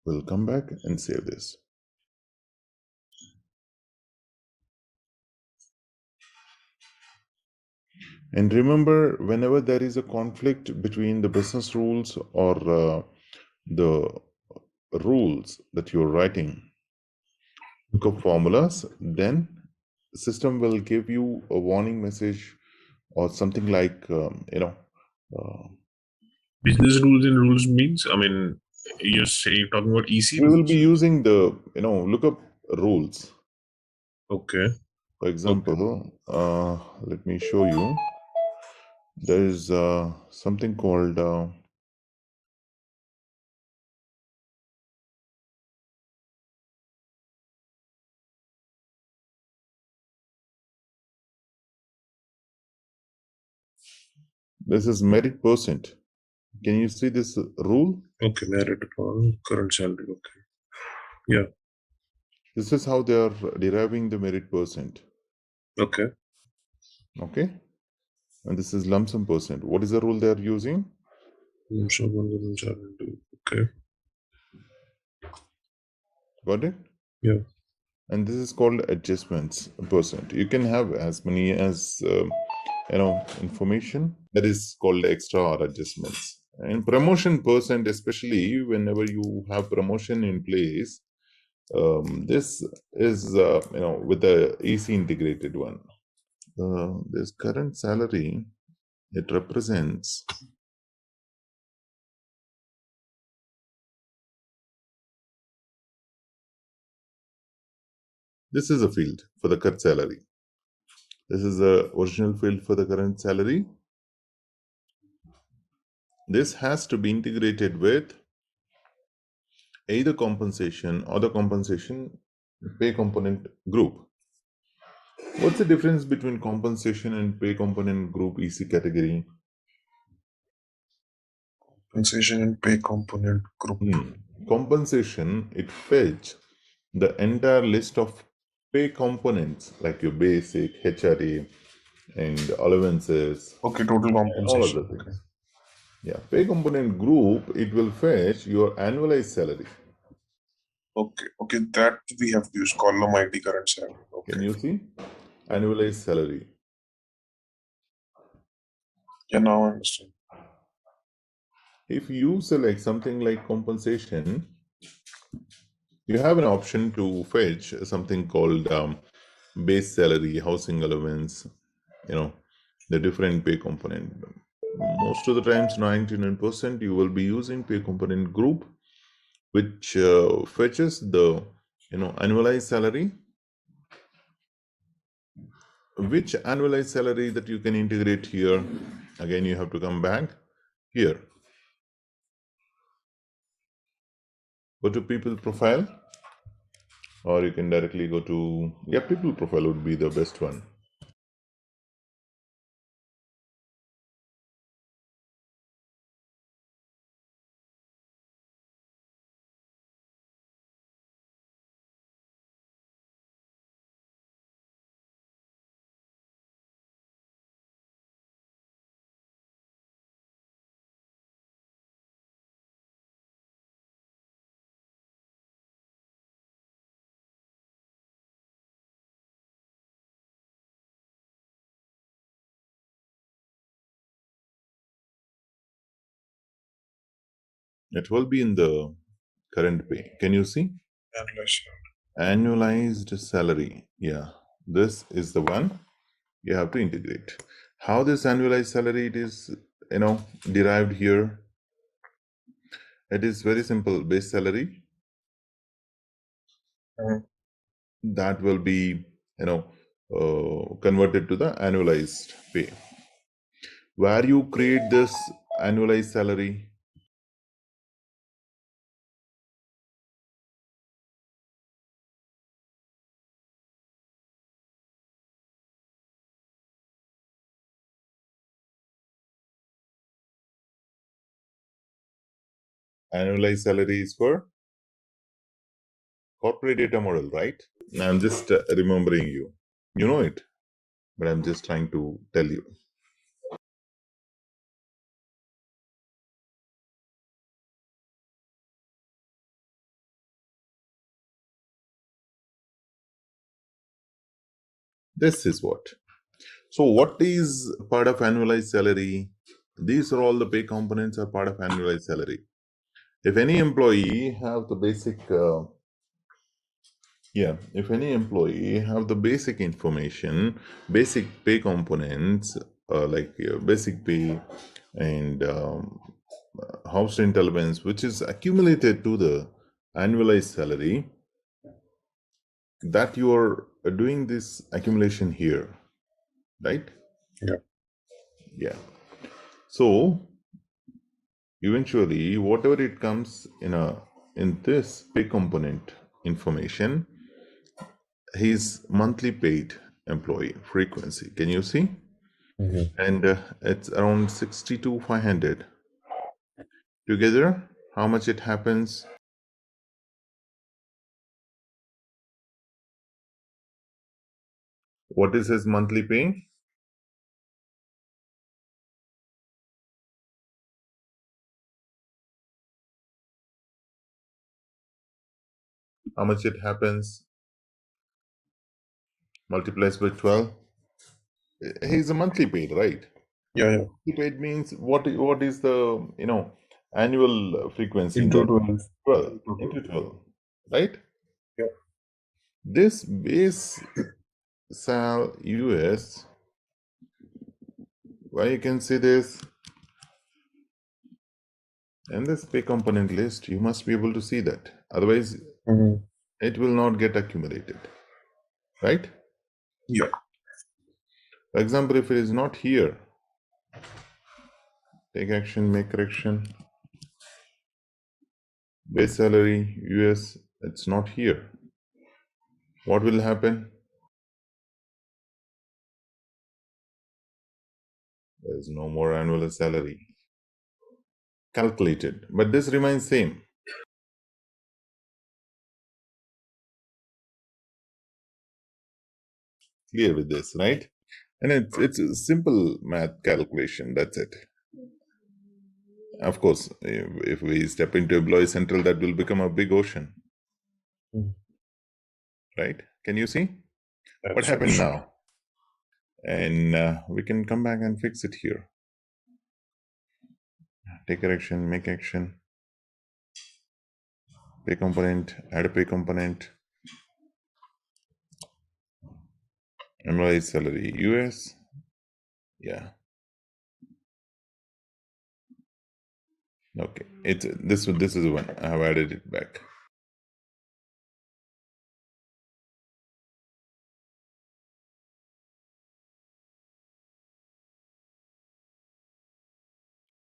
we'll come back and save this. And remember, whenever there is a conflict between the business rules or the rules that you're writing, look up formulas, then the system will give you a warning message or something like, Business rules and rules means, I mean, you're talking about EC we will be rules. using the, lookup rules. Okay. For example, let me show you. There is something called this is merit percent. Can you see this rule? Okay. Merit upon current salary. Okay. Yeah. This is how they are deriving the merit percent. Okay. Okay. And this is lump sum percent. What is the rule they are using? Okay. Got it? Yeah. And this is called adjustments percent. You can have as many as information that is called extra or adjustments. And promotion percent, especially whenever you have promotion in place, this is with the EC integrated one. This current salary, it represents this is a field for the current salary. This is the original field for the current salary. This has to be integrated with either compensation or the compensation pay component group. What's the difference between compensation and pay component group EC category? Compensation and pay component group. Compensation, it fetch the entire list of pay components like your basic, HRA, and allowances, Okay. Total and all of the compensation. things. Okay. Yeah, pay component group, it will fetch your annualized salary. Okay. That we have to use column ID current salary. Okay. Can you see? Annualized salary. Yeah. Now I understand. If you select something like compensation, you have an option to fetch something called base salary, housing allowance, the different pay component. Most of the times, 99%, you will be using pay component group, which fetches the annualized salary. Which annualized salary that you can integrate here? Again, you have to come back here. Go to people profile, or you can directly go to, people profile would be the best one. It will be in the current pay. Can you see? Annualized salary. Yeah, this is the one you have to integrate. How this annualized salary it is, derived here? It is very simple. Base salary that will be, converted to the annualized pay. Where you create this annualized salary? Annualized salary is for corporate data model, right? I'm just remembering you. You know it, but I'm just trying to tell you. This is what. So what is part of annualized salary? These are all the pay components are part of annualized salary. If any employee have the basic, if any employee have the basic information, basic pay components, like basic pay and house rent allowance, which is accumulated to the annualized salary, that you are doing this accumulation here, right? Yeah. So eventually, whatever it comes in this pay component information, his monthly paid employee frequency. Can you see? And it's around 62,500. Together, how much it happens? What is his monthly pay? How much it happens? Multiplies by 12. He's a monthly paid, right? Yeah. Monthly paid means what is the annual frequency? Into 12. 12 into 12, right? Yeah. This base sal US, why you can see this in this pay component list, you must be able to see that. Otherwise, it will not get accumulated, right? Yeah. For example, if it is not here, take action, make correction, base salary, US, it's not here. What will happen? There is no more annual salary calculated, but this remains same. Clear with this, right? And it's a simple math calculation, that's it. Of course, if we step into Employee Central, that will become a big ocean. Right? Can you see? What happened now? And we can come back and fix it here. Take action, make action. Pay component, add a pay component. Employee salary, US. Yeah. Okay. It's this is the one. I have added it back.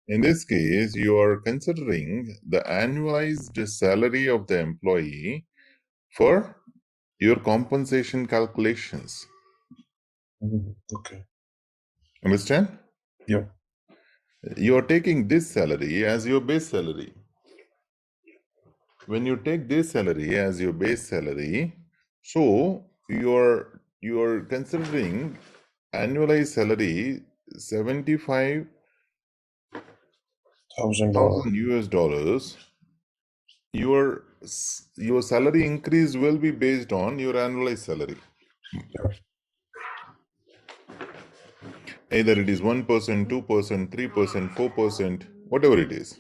In this case, you are considering the annualized salary of the employee for your compensation calculations. Okay. Understand? Yeah. You are taking this salary as your base salary. When you take this salary as your base salary, so you're considering annualized salary $75,000 US dollars. Your salary increase will be based on your annualized salary. Either it is 1%, 2%, 3%, 4%, whatever it is.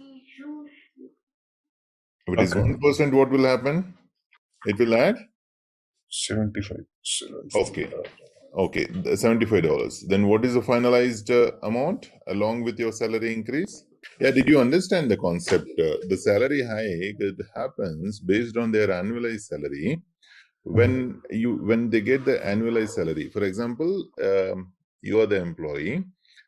If it is Okay. 1%, what will happen? It will add? 75. Okay. Okay, $75. Then what is the finalized amount along with your salary increase? Yeah, did you understand the concept? The salary hike, it happens based on their annualized salary. When they get the annualized salary, for example, you are the employee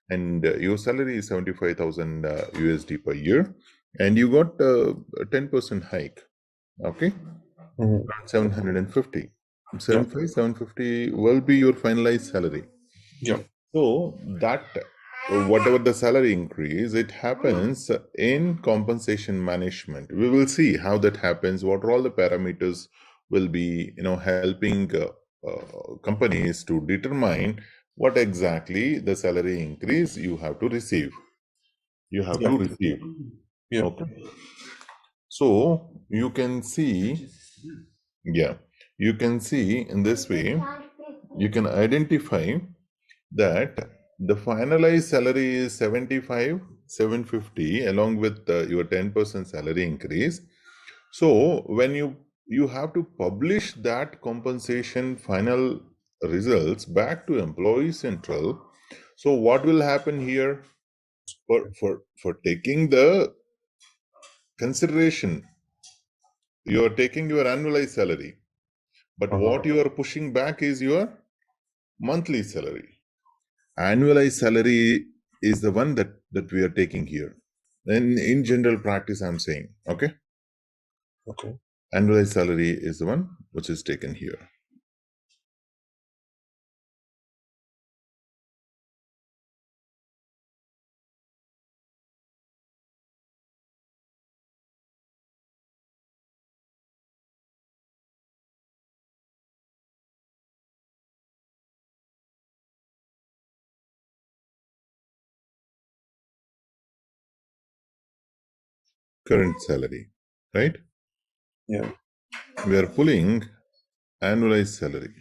and your salary is 75,000 USD per year, and you got a 10% hike. Okay, 750. 750 will be your finalized salary. Yeah. So that whatever the salary increase, it happens in compensation management. We will see how that happens. What are all the parameters will be, helping companies to determine what exactly the salary increase you have to receive. You have to receive. Yeah. Okay. So you can see, you can see in this way, you can identify that the finalized salary is 75,750 along with your 10% salary increase. So when you have to publish that compensation final results back to Employee Central. So what will happen here for taking the consideration? You are taking your annualized salary, but what you are pushing back is your monthly salary. Annualized salary is the one that we are taking here. And in general practice, I'm saying, okay? Okay. Annualized salary is the one which is taken here. Current salary, right? Yeah. We are pulling annualized salary.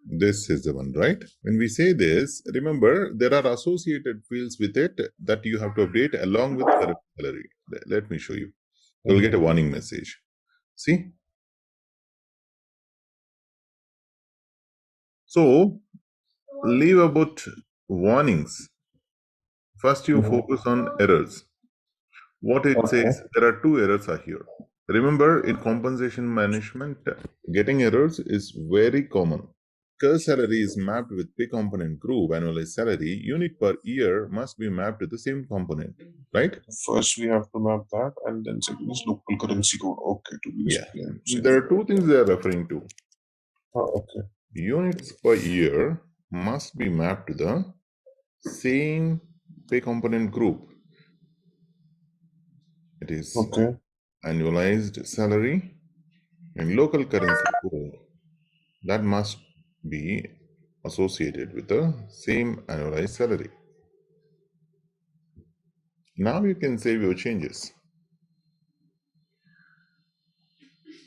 This is the one, right? When we say this, remember there are associated fields with it that you have to update along with current salary. Let me show you. You'll get a warning message. See? So leave about warnings. First, you focus on errors. What it says, there are two errors are here. Remember, in compensation management, getting errors is very common. Because salary is mapped with pay component group, annualized salary, unit per year must be mapped to the same component, right? First, we have to map that, and then second is local currency code. Okay, to be There are two things they are referring to. Okay. Units per year must be mapped to the same pay component group. It is annualized salary and local currency code that must be associated with the same annualized salary. Now you can save your changes.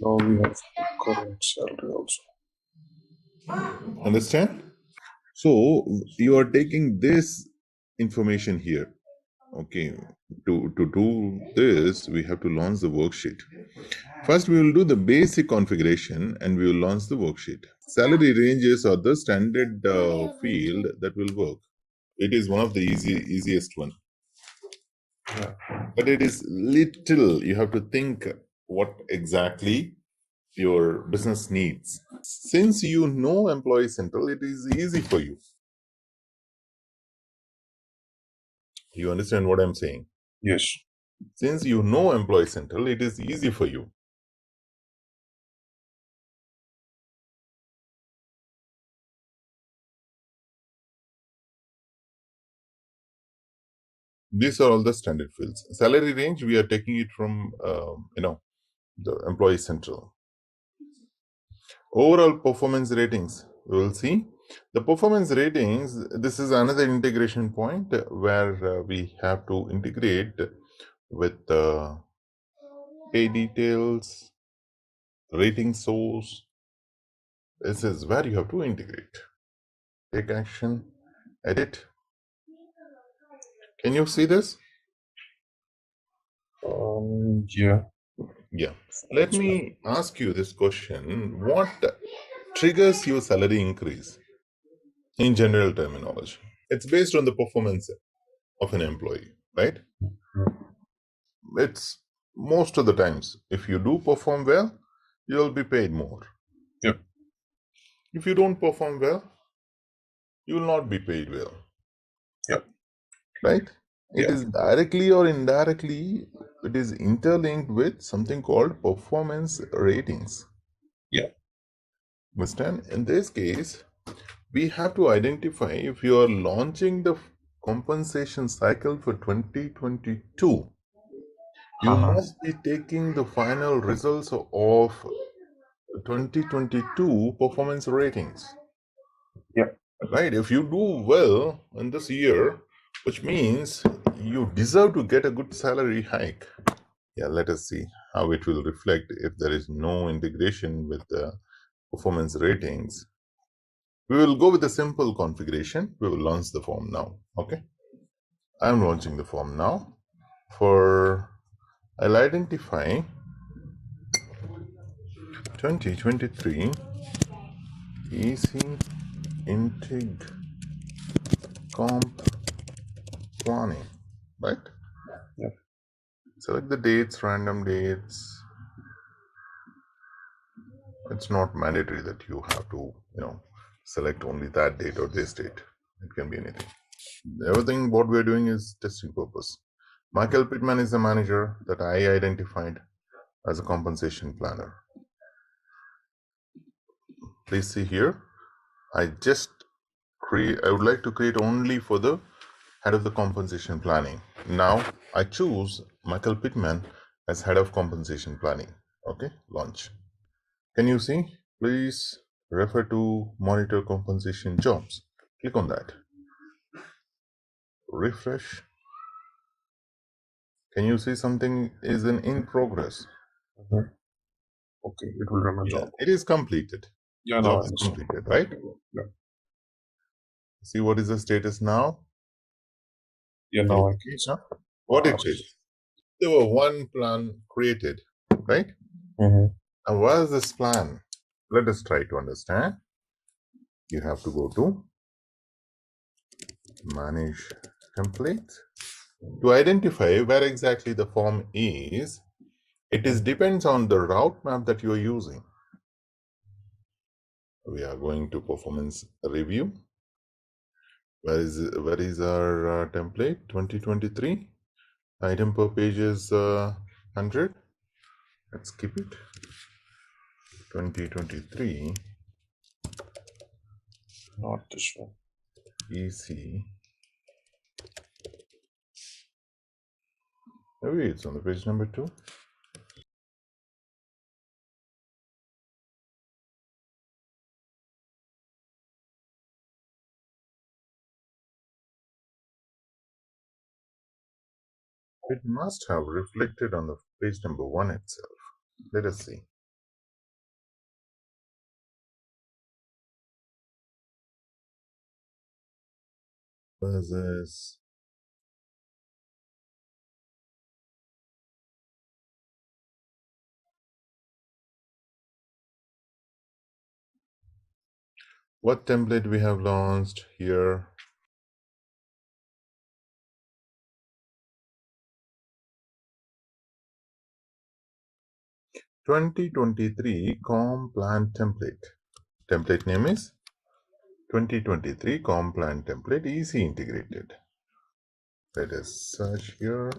Now we have current salary also. Understand? So you are taking this information here. Okay, to do this, we have to launch the worksheet. First, we will do the basic configuration and we will launch the worksheet. Salary ranges are the standard field that will work. It is one of the easiest one. But it is little, you have to think what exactly your business needs. Since you know Employee Central, it is easy for you. You understand what I'm saying? Yes. Since you know Employee Central, it is easy for you. These are all the standard fields. Salary range, we are taking it from, the Employee Central. Overall performance ratings, we will see. The performance ratings, this is another integration point where we have to integrate with pay details, rating source, This is where you have to integrate. Take action, edit. Can you see this? Yeah. Yeah. Let me ask you this question. What triggers your salary increase in general terminology? It's based on the performance of an employee, right? It's most of the times, if you do perform well, you'll be paid more. Yep. If you don't perform well, you will not be paid well. Yep. Right? It Yeah. is directly or indirectly, it is interlinked with something called performance ratings. Yeah. Understand? In this case, we have to identify if you are launching the compensation cycle for 2022, you must be taking the final results of 2022 performance ratings. Yeah. Right? If you do well in this year, which means you deserve to get a good salary hike. Yeah, let us see how it will reflect if there is no integration with the performance ratings. We will go with a simple configuration. We will launch the form now. Okay. I'm launching the form now. I'll identify 2023 EC Integ Comp Planning, right? Yep. Select the dates, random dates. It's not mandatory that you have to, select only that date or this date. It can be anything. Everything what we're doing is testing purpose. Michael Pittman is the manager that I identified as a compensation planner. Please see here. I would like to create only for the head of the compensation planning. Now I choose Michael Pittman as head of compensation planning. Okay, launch. Can you see? Please refer to monitor compensation jobs. Click on that. Refresh. Can you see something is in progress? Okay, it will run a job. It is completed. Yeah, Job now is I completed, right? Yeah. See what is the status now? Yeah, now I can see. What it is. There were one plan created, right? And what is this plan? Let us try to understand. You have to go to manage templates to identify where exactly the form is. It depends on the route map that you are using. We are going to performance review. Where is our template? 2023. Item per page is 100. Let's skip it. 2023. Not this one. EC. Maybe it's on the page number 2. It must have reflected on the page number 1 itself. Let us see. Versus what template we have launched here. 2023 Com Plan Template. Template name is 2023 Com Plan Template Easy Integrated. Let us search here.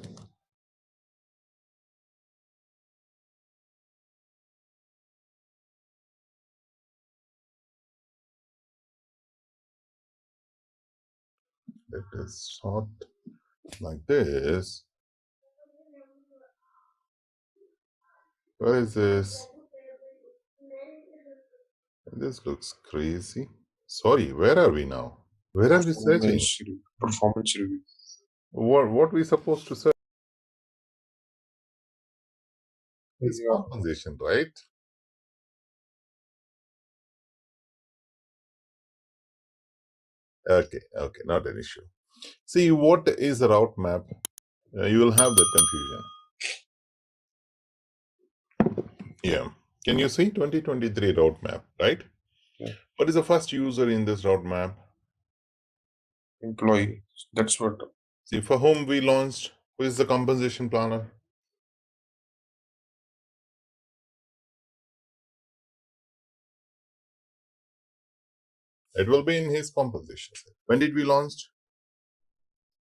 Let us sort like this. Where is this? This looks crazy. Sorry, where are we now? Where are we searching? Performance review. What we supposed to search? It's compensation, right? Okay, not an issue. See, what is a route map? You will have that confusion. Yeah. Can you see 2023 roadmap, right? Yeah. What is the first user in this roadmap? Employee. That's what. See, for whom we launched, who is the compensation planner? It will be in his compensation. When did we launch?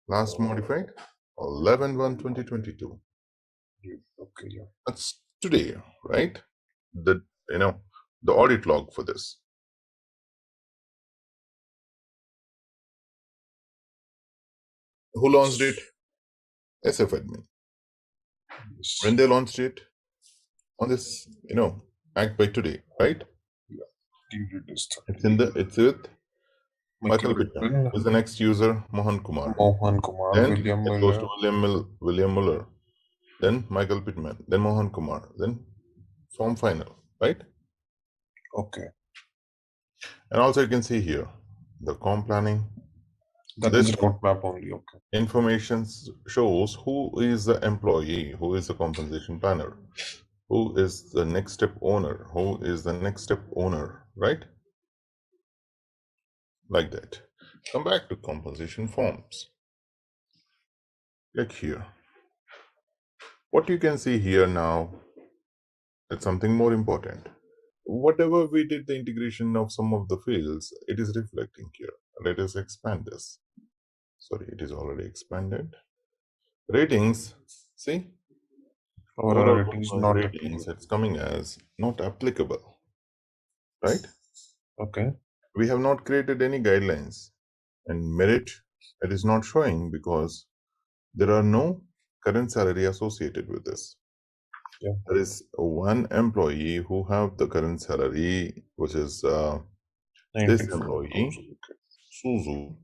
Last modified? 11/1/2022. Okay, yeah. That's today, right? The audit log for this. Who launched it? SF admin. Yes. When they launched it? On this, act by today, right? It's with Michael Pittman. Who's the next user? Mohan Kumar. Then William it goes Muller. to William Muller. Then Michael Pittman. Then Mohan Kumar. Then form final, right? Okay. And also you can see here the comp planning. That is roadmap only. Okay. Information shows who is the employee, who is the compensation planner, who is the next step owner, who is the next step owner, right? Like that. Come back to compensation forms. Click here. What you can see here now, it's something more important. Whatever we did the integration of some of the fields, it is reflecting here. Let us expand this. Sorry, it is already expanded. Ratings, see? Overall ratings not applicable. It's coming as not applicable, right? Okay. We have not created any guidelines. And merit, it is not showing because there are no current salary associated with this. Yeah. There is one employee who have the current salary, which is this employee, Suzu.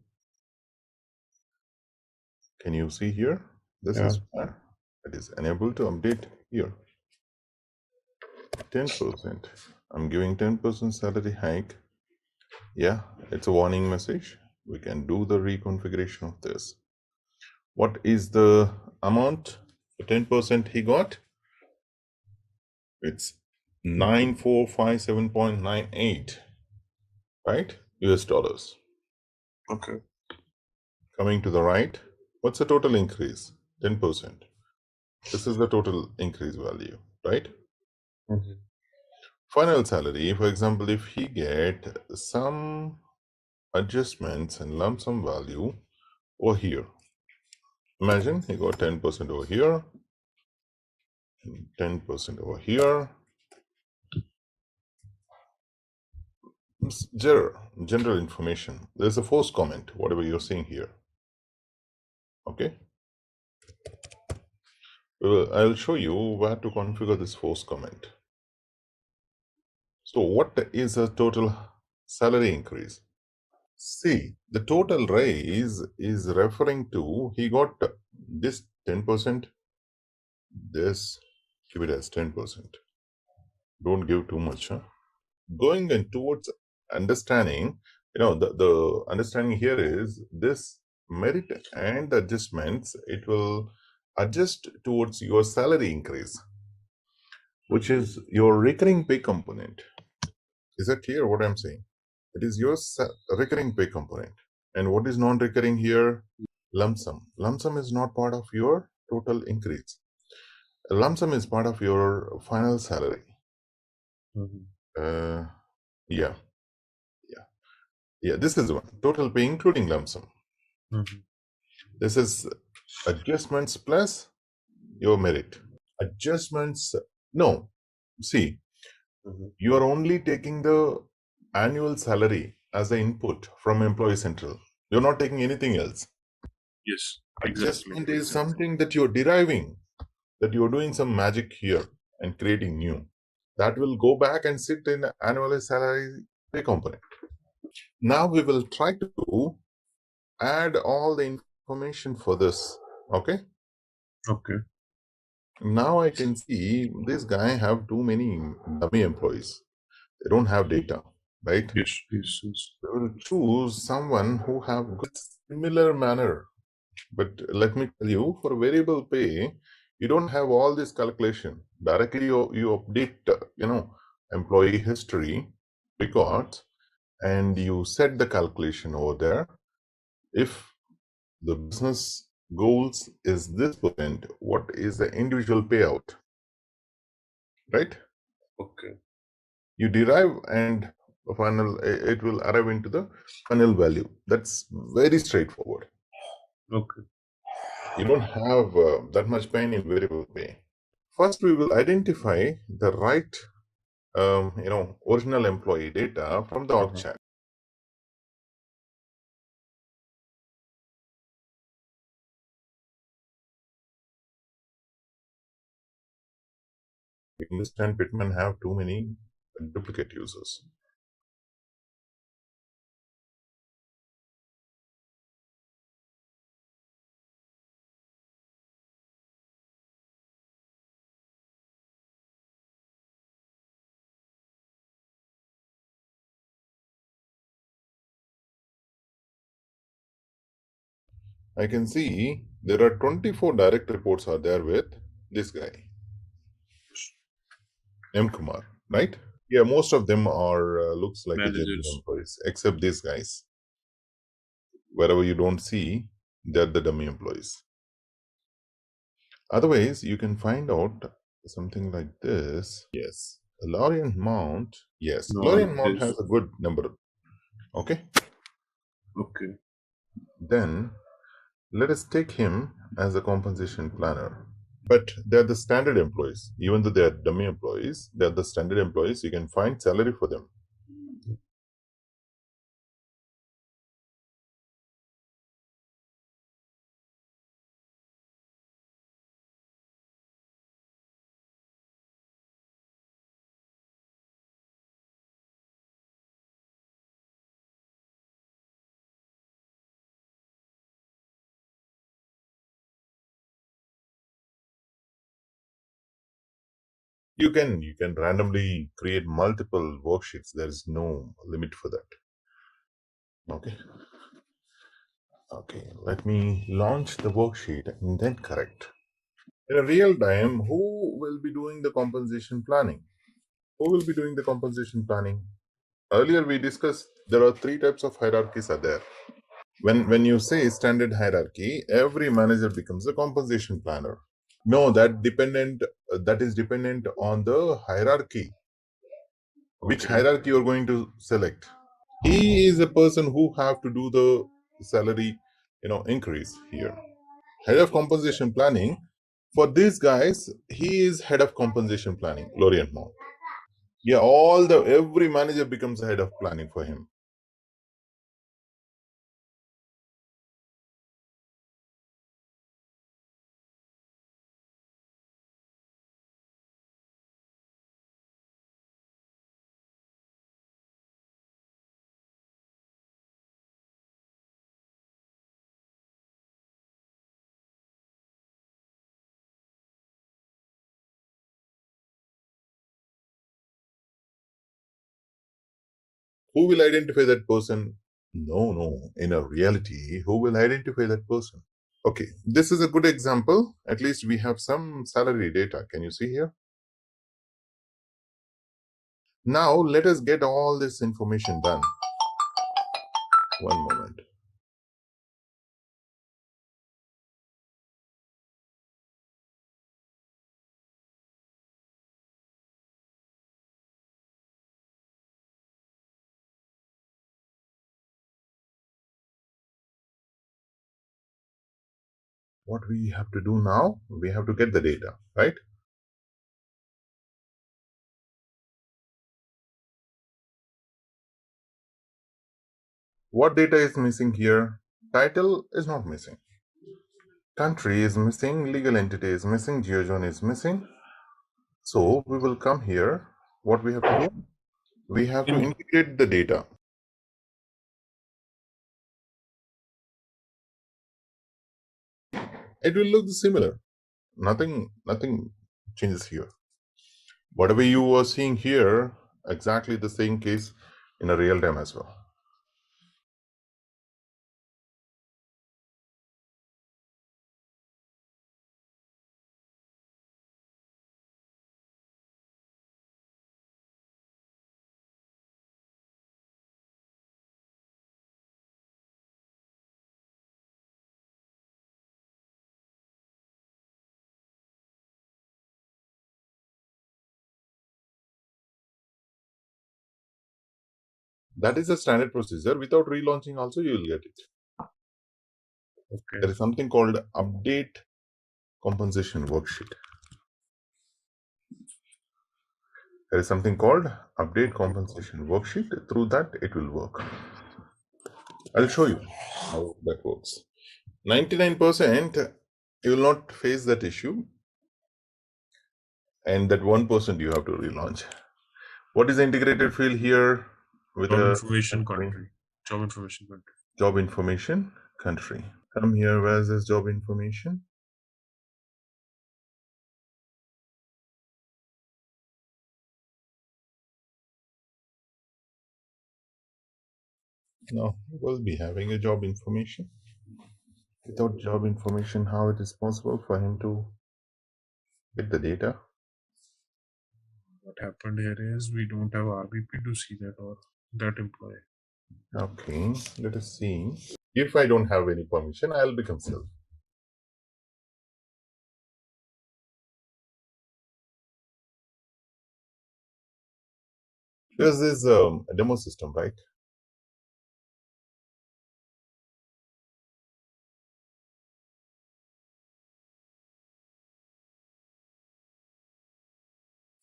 Can you see here? This is where it is enabled to update here. 10%. I'm giving 10% salary hike. Yeah, it's a warning message. We can do the reconfiguration of this. What is the amount? The 10% he got? It's 9457.98, right? US dollars. Okay. Coming to the right, what's the total increase? 10%. This is the total increase value, right? Mm-hmm. Final salary, for example, if he get some adjustments and lump sum value over here. Imagine he got 10% over here, 10% over here. General information. There's a force comment, whatever you're seeing here. Okay. I'll show you where to configure this force comment. So what is a total salary increase? See, the total raise is referring to he got this 10%, this, give it as 10%. Don't give too much. Huh? Going in towards understanding, the understanding here is this merit and the adjustments, it will adjust towards your salary increase, which is your recurring pay component. Is that clear what I'm saying? It is your recurring pay component. And what is non-recurring here? Lump sum. Lump sum is not part of your total increase. A lump sum is part of your final salary. Mm-hmm. Yeah, this is one. Total pay including lump sum. Mm-hmm. This is adjustments plus your merit. Adjustments, no. See, you are only taking the annual salary as the input from Employee Central. You're not taking anything else. Yes, Adjustment is something that you're deriving, that you're doing some magic here and creating new. That will go back and sit in the annual salary pay component. Now we will try to add all the information for this. Okay. Now I can see this guy have too many dummy employees. They don't have data. right? Yes, yes, yes. We will choose someone who have good similar manner. But let me tell you, for variable pay, you don't have all this calculation. Directly you update, employee history records, and you set the calculation over there. If the business goals is this percent, what is the individual payout, right? Okay. You derive and final, it will arrive into the final value. That's very straightforward. Okay. You don't have that much pain in variable pay. First, we will identify the right, original employee data from the org chart. We understand Pitman have too many duplicate users. I can see there are 24 direct reports are there with this guy, M. Kumar, right? Yeah, most of them are looks like a genuine Managers. employees, except these guys. Wherever you don't see, they're the dummy employees. Otherwise, you can find out something like this. Yes, Lorient Mount. Yes, No, Lorient Mount this. has a good number. Okay, Okay. then let us take him as a compensation planner. But they're the standard employees. Even though they're dummy employees, they're the standard employees. You can find salary for them. You can randomly create multiple worksheets. There is no limit for that. Okay. Okay, let me launch the worksheet and then correct. In a real time, who will be doing the compensation planning? Who will be doing the compensation planning? Earlier we discussed there are three types of hierarchies are there. When you say standard hierarchy, every manager becomes a compensation planner. No, that is dependent on the hierarchy. Which hierarchy you're going to select. He is a person who have to do the salary, increase here. Head of compensation planning. For these guys, he is head of compensation planning, Lorient Mount. Yeah, every manager becomes a head of planning for him. Who will identify that person? No. In a reality, who will identify that person? Okay, this is a good example. At least we have some salary data. Can you see here? Now let us get all this information done. One moment. What we have to do now? We have to get the data, right? What data is missing here? Title is not missing. Country is missing. Legal entity is missing. GeoZone is missing. So we will come here. What we have to do? We have to integrate the data. It will look similar. Nothing changes here. Whatever you are seeing here, exactly the same case in a real time as well. That is a standard procedure. Without relaunching also you will get it. Okay. There is something called update compensation worksheet. There is something called update compensation worksheet. Through that it will work. I'll show you how that works. 99% you will not face that issue, and that 1% you have to relaunch. What is the integrated field here? With Job a information country. Job information country. Job information country. Come here. Where's this job information? No, we'll be having a job information. Without job information, how it is possible for him to get the data? What happened here is we don't have RBP to see that or that employee. Okay, let us see. If I don't have any permission, I'll become self. There's this demo system, right?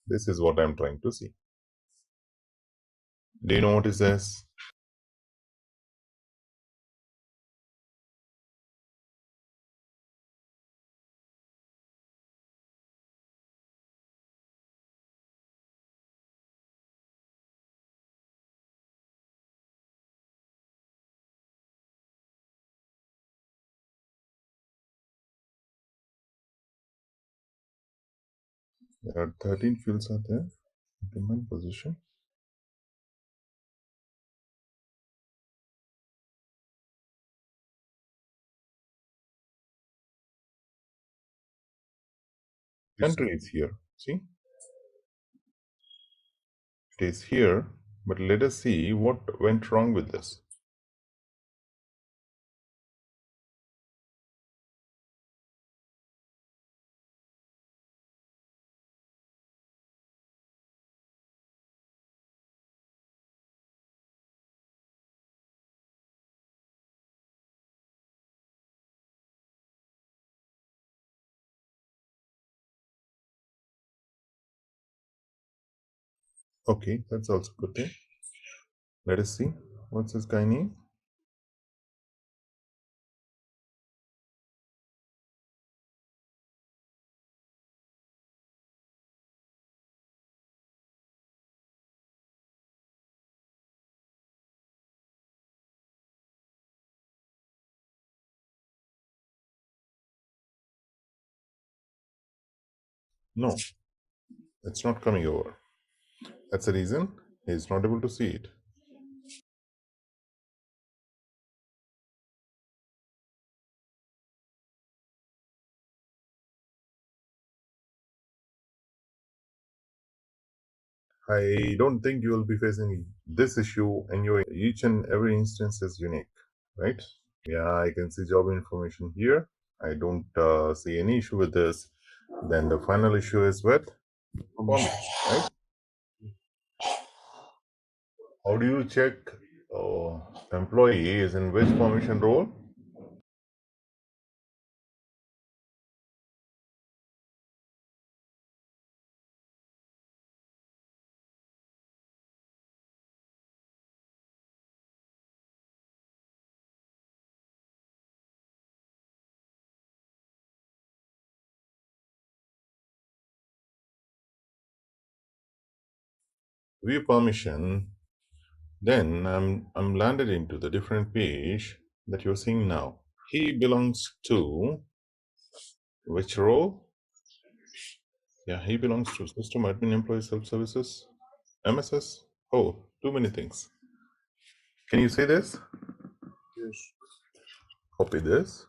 This is what I'm trying to see. Do you know what is this? There are 13 fields are there. Implement position. Country is here. See? It is here, but let us see what went wrong with this. Okay, that's also good thing. Let us see. What's this guy name? No, it's not coming over. That's the reason he's not able to see it. I don't think you will be facing this issue in your each and every instance is unique, right? Yeah, I can see job information here. I don't see any issue with this. Then the final issue is with permission, right? How do you check employee is in which permission role? View permission. Then I'm landed into the different page that you're seeing now. He belongs to which role? Yeah, he belongs to System Admin Employee Self Services, MSS. Oh, too many things. Can you say this? Yes. Copy this.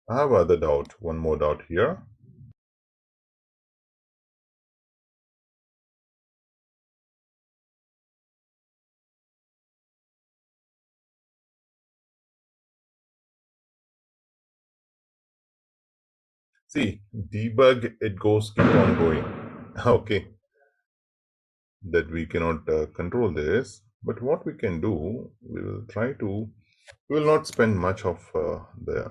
I have other doubt, one more doubt here. See, debug, it goes, keep on going. Okay, that we cannot control this. But what we can do, we will not spend much of the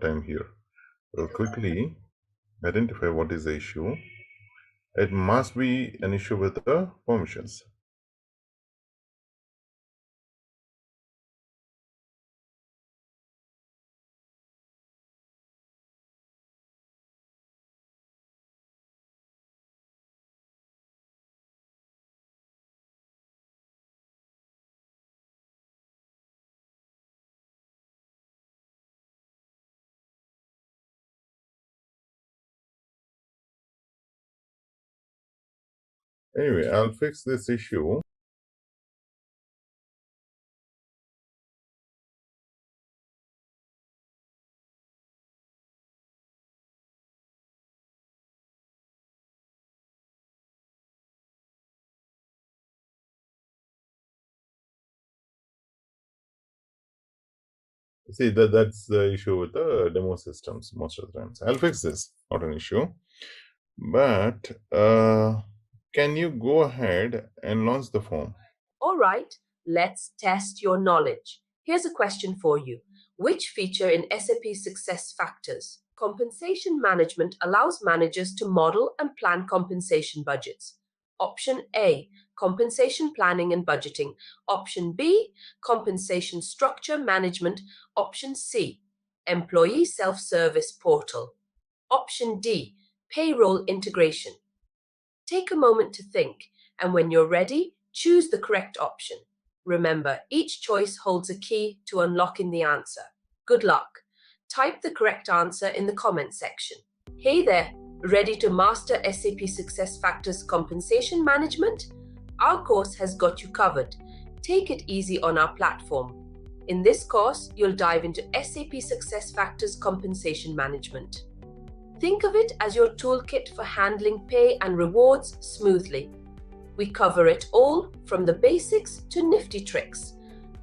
time here. We'll quickly identify what is the issue. It must be an issue with the permissions. Anyway, I'll fix this issue. See, that's the issue with the demo systems most of the times. I'll fix this, not an issue. But can you go ahead and launch the form? All right, let's test your knowledge. Here's a question for you. Which feature in SAP SuccessFactors compensation management allows managers to model and plan compensation budgets? Option A, compensation planning and budgeting. Option B, compensation structure management. Option C, employee self-service portal. Option D, payroll integration. Take a moment to think, and when you're ready, choose the correct option. Remember, each choice holds a key to unlocking the answer. Good luck. Type the correct answer in the comment section. Hey there, ready to master SAP SuccessFactors compensation management? Our course has got you covered. Take it easy on our platform. In this course, you'll dive into SAP SuccessFactors compensation management. Think of it as your toolkit for handling pay and rewards smoothly. We cover it all from the basics to nifty tricks,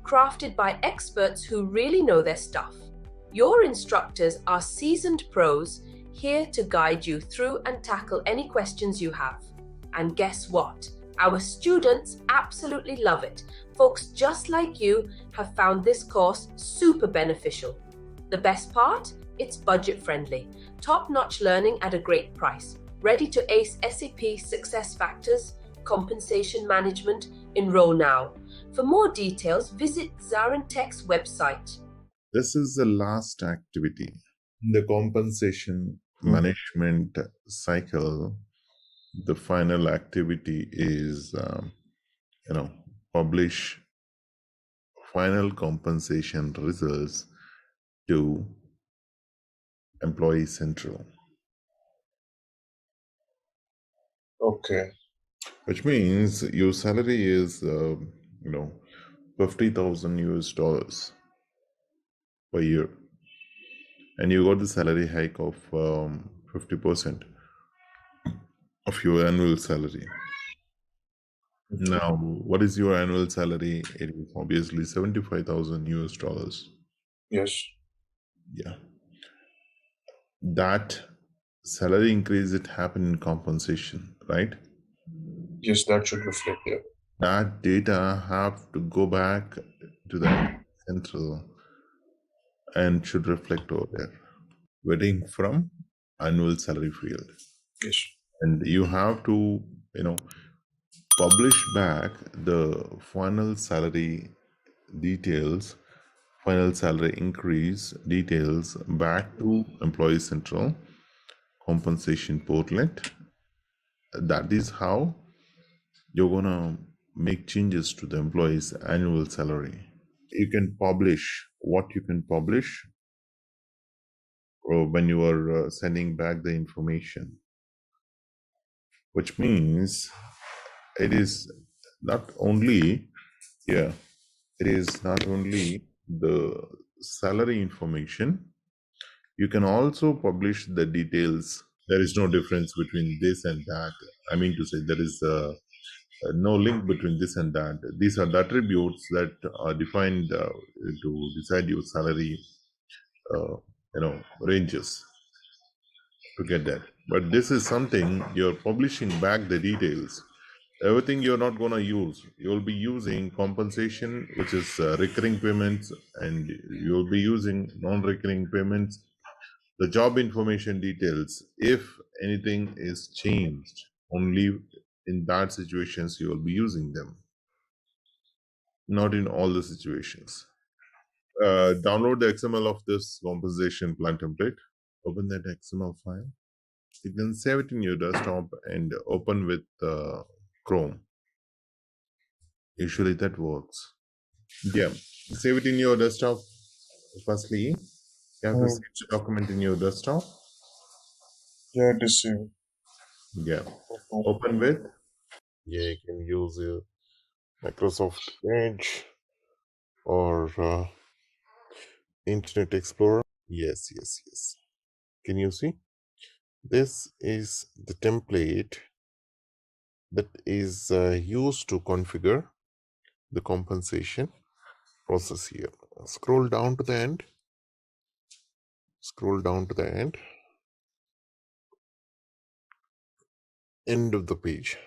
crafted by experts who really know their stuff. Your instructors are seasoned pros here to guide you through and tackle any questions you have. And guess what? Our students absolutely love it. Folks just like you have found this course super beneficial. The best part? It's budget friendly, top-notch learning at a great price. Ready to ace SAP SuccessFactors compensation management? Enroll now. For more details, visit ZaranTech's website. This is the last activity. The compensation management cycle, the final activity is, publish final compensation results to Employee Central. Okay. Which means your salary is, 50,000 US dollars per year. And you got the salary hike of 50% of your annual salary. Now, what is your annual salary? It is obviously 75,000 US dollars. Yes. Yeah. That salary increase, it happened in compensation, right? Yes, that should reflect there. That data have to go back to the central and should reflect over there. Waiting from annual salary field. Yes. And you have to, publish back the final salary details, final salary increase details back to Employee Central compensation portlet. That is how you're gonna make changes to the employee's annual salary. You can publish what you can publish when you are sending back the information, which means it is not only, yeah, it is not only the salary information, you can also publish the details. There is no difference between this and that. I mean to say, there is no link between this and that. These are the attributes that are defined to decide your salary, ranges to get that. But this is something you're publishing back the details. Everything you're not going to use. You'll be using compensation, which is recurring payments, and you'll be using non-recurring payments. The job information details, if anything is changed, only in that situations you will be using them, not in all the situations. Download the XML of this compensation plan template. Open that XML file. You can save it in your desktop and open with Chrome. Usually that works. Yeah, save it in your desktop. Firstly, you have to save the document in your desktop. Yeah, it is saved. Yeah, open with. Yeah, you can use Microsoft Edge or Internet Explorer. Yes. Can you see? This is the template that is used to configure the compensation process here. Scroll down to the end. End of the page.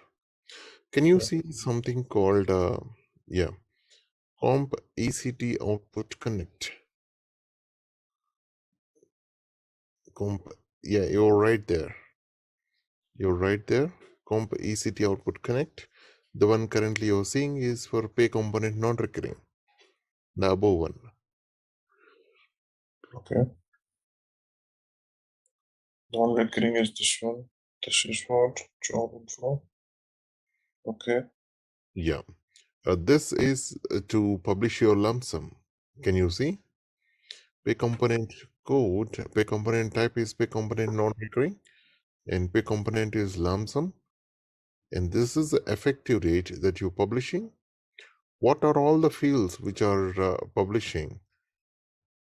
Can you see something called Comp ECT Output Connect? You're right there. Comp ECT Output Connect. The one currently you're seeing is for pay component non-recurring. The above one. Okay. Non-recurring is this one. This is what? Job info. Okay. Yeah. This is to publish your lump sum. Can you see? Pay component code, pay component type is pay component non-recurring, and pay component is lump sum. And this is the effective rate that you're publishing. What are all the fields which are publishing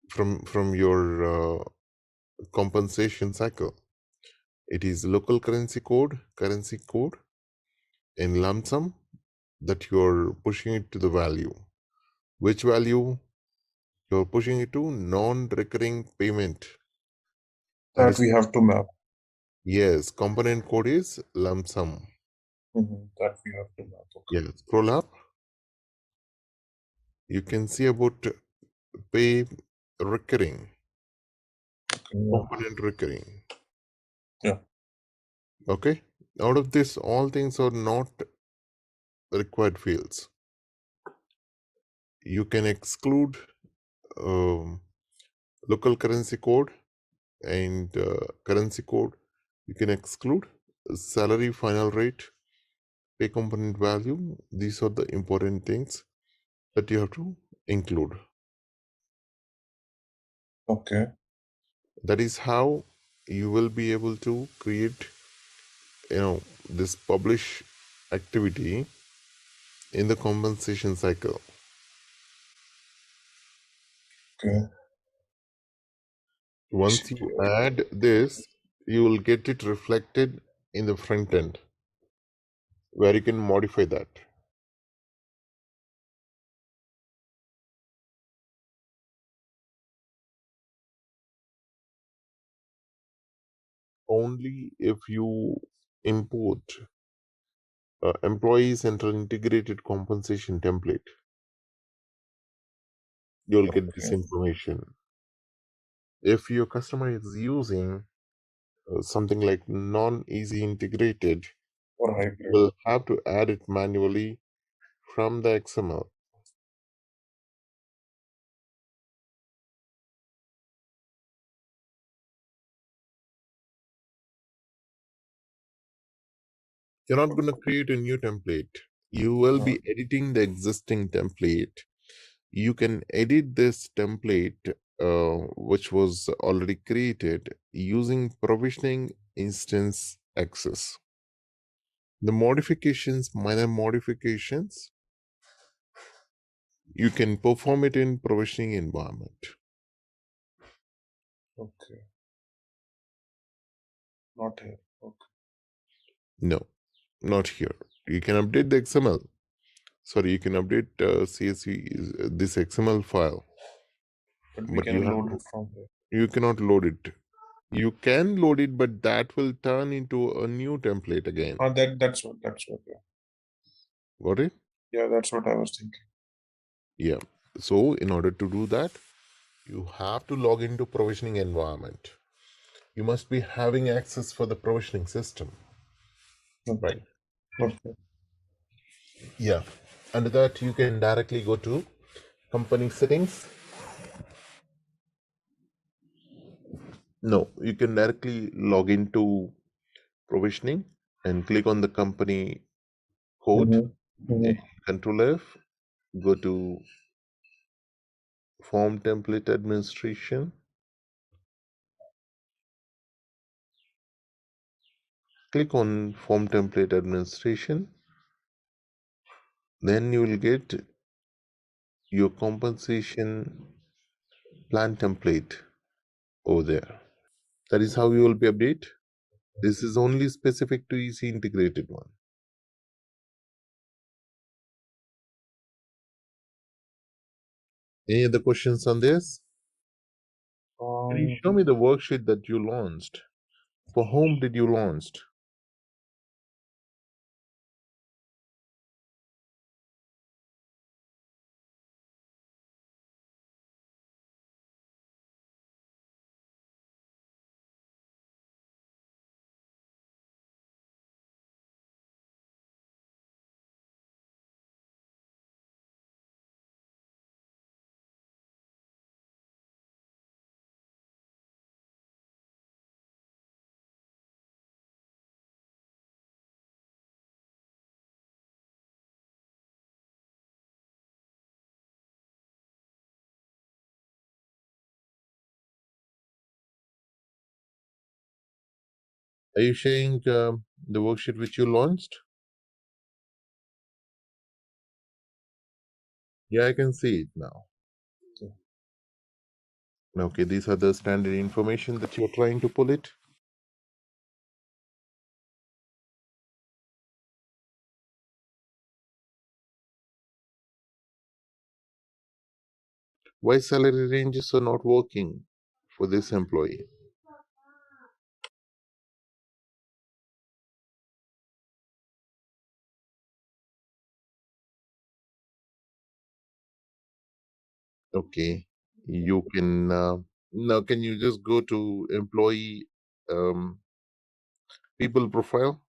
from your compensation cycle? It is local currency code, and lump sum that you're pushing it to the value. Which value you're pushing it to? Non-recurring payment. That we have to map. Yes, component code is lump sum. That we have to map. Okay. Yeah, scroll up. You can see about pay recurring. Component recurring. Yeah. Okay. Out of this, all things are not required fields. You can exclude local currency code and currency code. You can exclude salary final rate, pay component value. These are the important things that you have to include. Okay. That is how you will be able to create this publish activity in the compensation cycle. Okay. Once you add this, you will get it reflected in the front end where you can modify that. Only if you import employee central integrated compensation template, you'll get this information. If your customer is using something like non-easy integrated, or hybrid. We'll have to add it manually from the XML. You're not going to create a new template. You will be editing the existing template. You can edit this template, which was already created, using provisioning instance access. The modifications, minor modifications, you can perform it in provisioning environment. Okay. Not here. Okay. No, not here. You can update the XML. Sorry, you can update CSV, this XML file, But we but you can have load it from here. you cannot load it. You can load it, but that will turn into a new template again. That's what. Yeah. Got it? Yeah, that's what I was thinking. Yeah. So in order to do that, you have to log into provisioning environment. You must be having access for the provisioning system, right? Okay. Yeah. Under that, you can directly go to company settings. No, you can directly log into provisioning and click on the company code. Control F, go to form template administration. Click on form template administration. Then you will get your compensation plan template over there. That is how you will be update. This is only specific to EC integrated one. Any other questions on this? Can you show me the worksheet that you launched? For whom did you launch? Are you sharing the worksheet which you launched? Yeah, I can see it now. Okay, these are the standard information that you're trying to pull it. Why salary ranges are not working for this employee? Okay, you can now. Can you just go to employee um, people profile?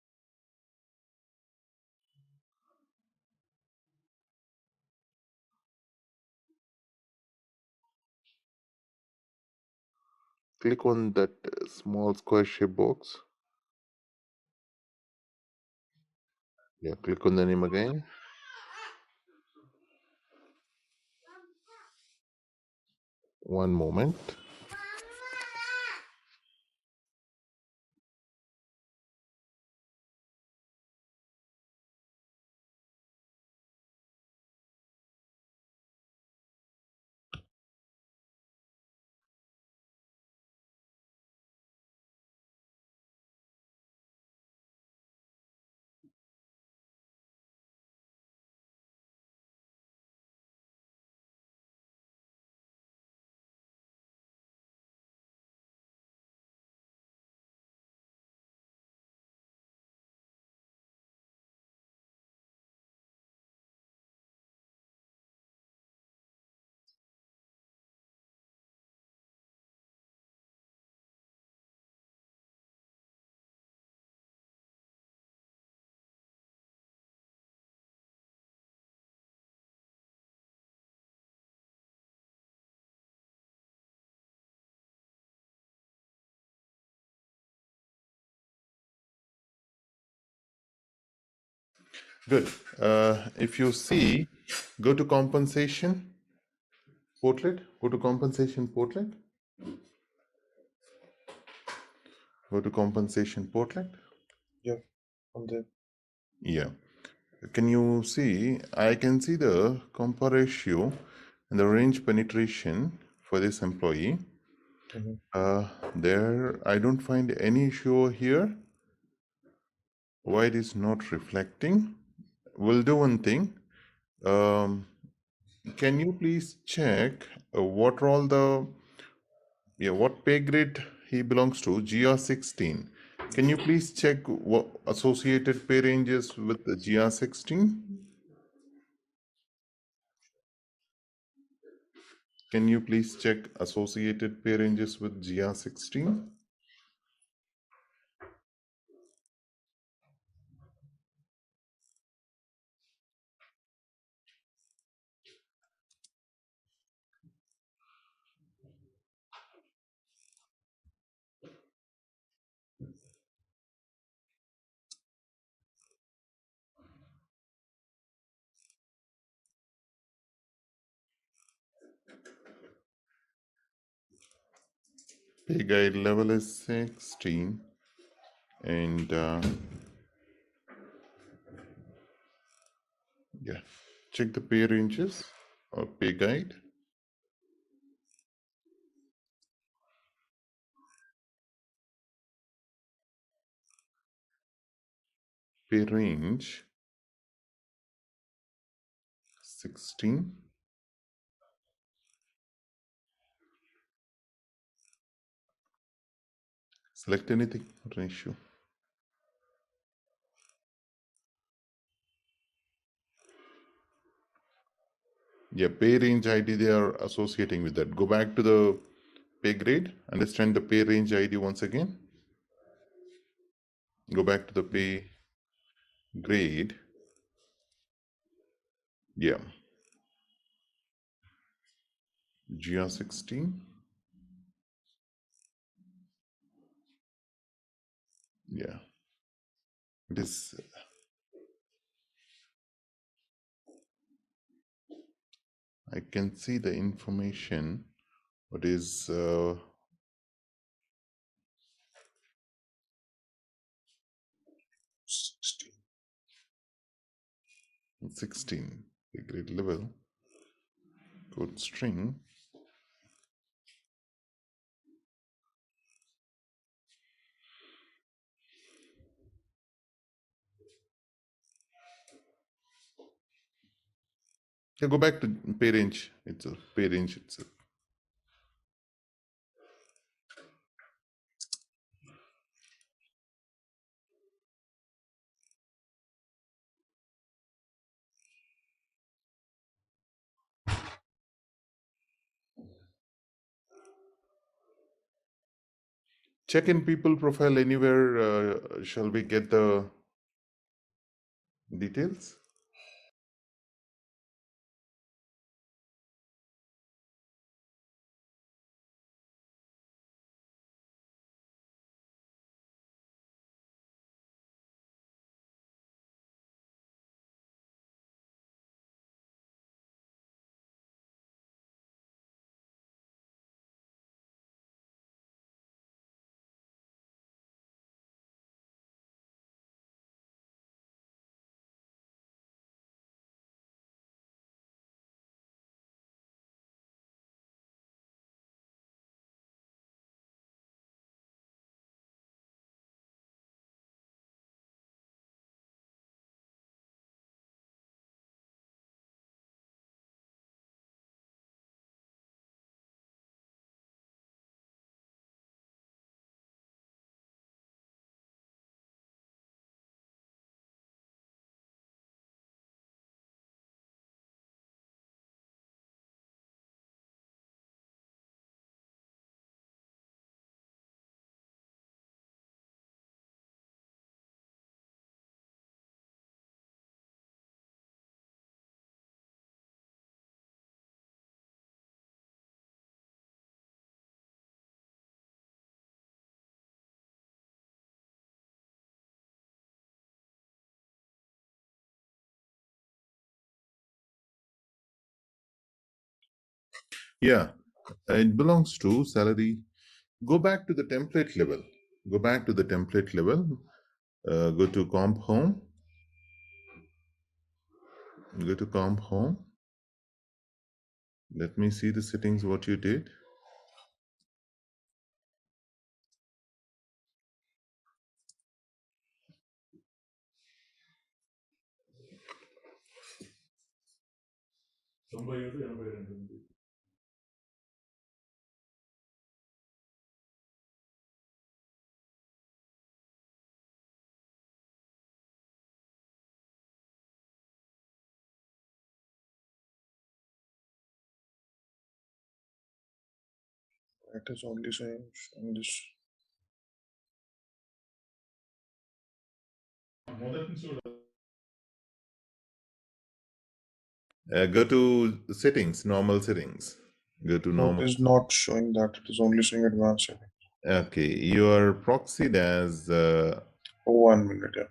Click on that small square shape box. Yeah, click on the name again. One moment. Good. If you see, go to compensation portlet. Go to compensation portlet. Go to compensation portlet. Yeah, on there. Yeah. Can you see? I can see the compa ratio and the range penetration for this employee. There, I don't find any issue here. Why it is not reflecting? We'll do one thing. Can you please check what are all the what pay grade he belongs to? GR16. Can you please check what associated pay ranges with the GR16? Can you please check associated pay ranges with GR16? Pay guide level is 16 and yeah, check the pay ranges or pay guide. Pay range 16. Select anything, not an issue. Yeah, pay range ID they are associating with that. Go back to the pay grade, understand the pay range ID once again. Go back to the pay grade. Yeah. GR16. Yeah. It is. I can see the information. What is 16. 16 pay grade level code string. Yeah, go back to pay range itself. Pay range itself. Check in people profile anywhere. Shall we get the details? Yeah, it belongs to salary. Go back to the template level. Go back to the template level. Go to comp home. Go to comp home. Let me see the settings, what you did. It is only saying this. Go to settings, normal settings. Go to No, it normal. is not showing that. It is only saying advanced setting. Okay, you are proxied as 1 minute. Yeah.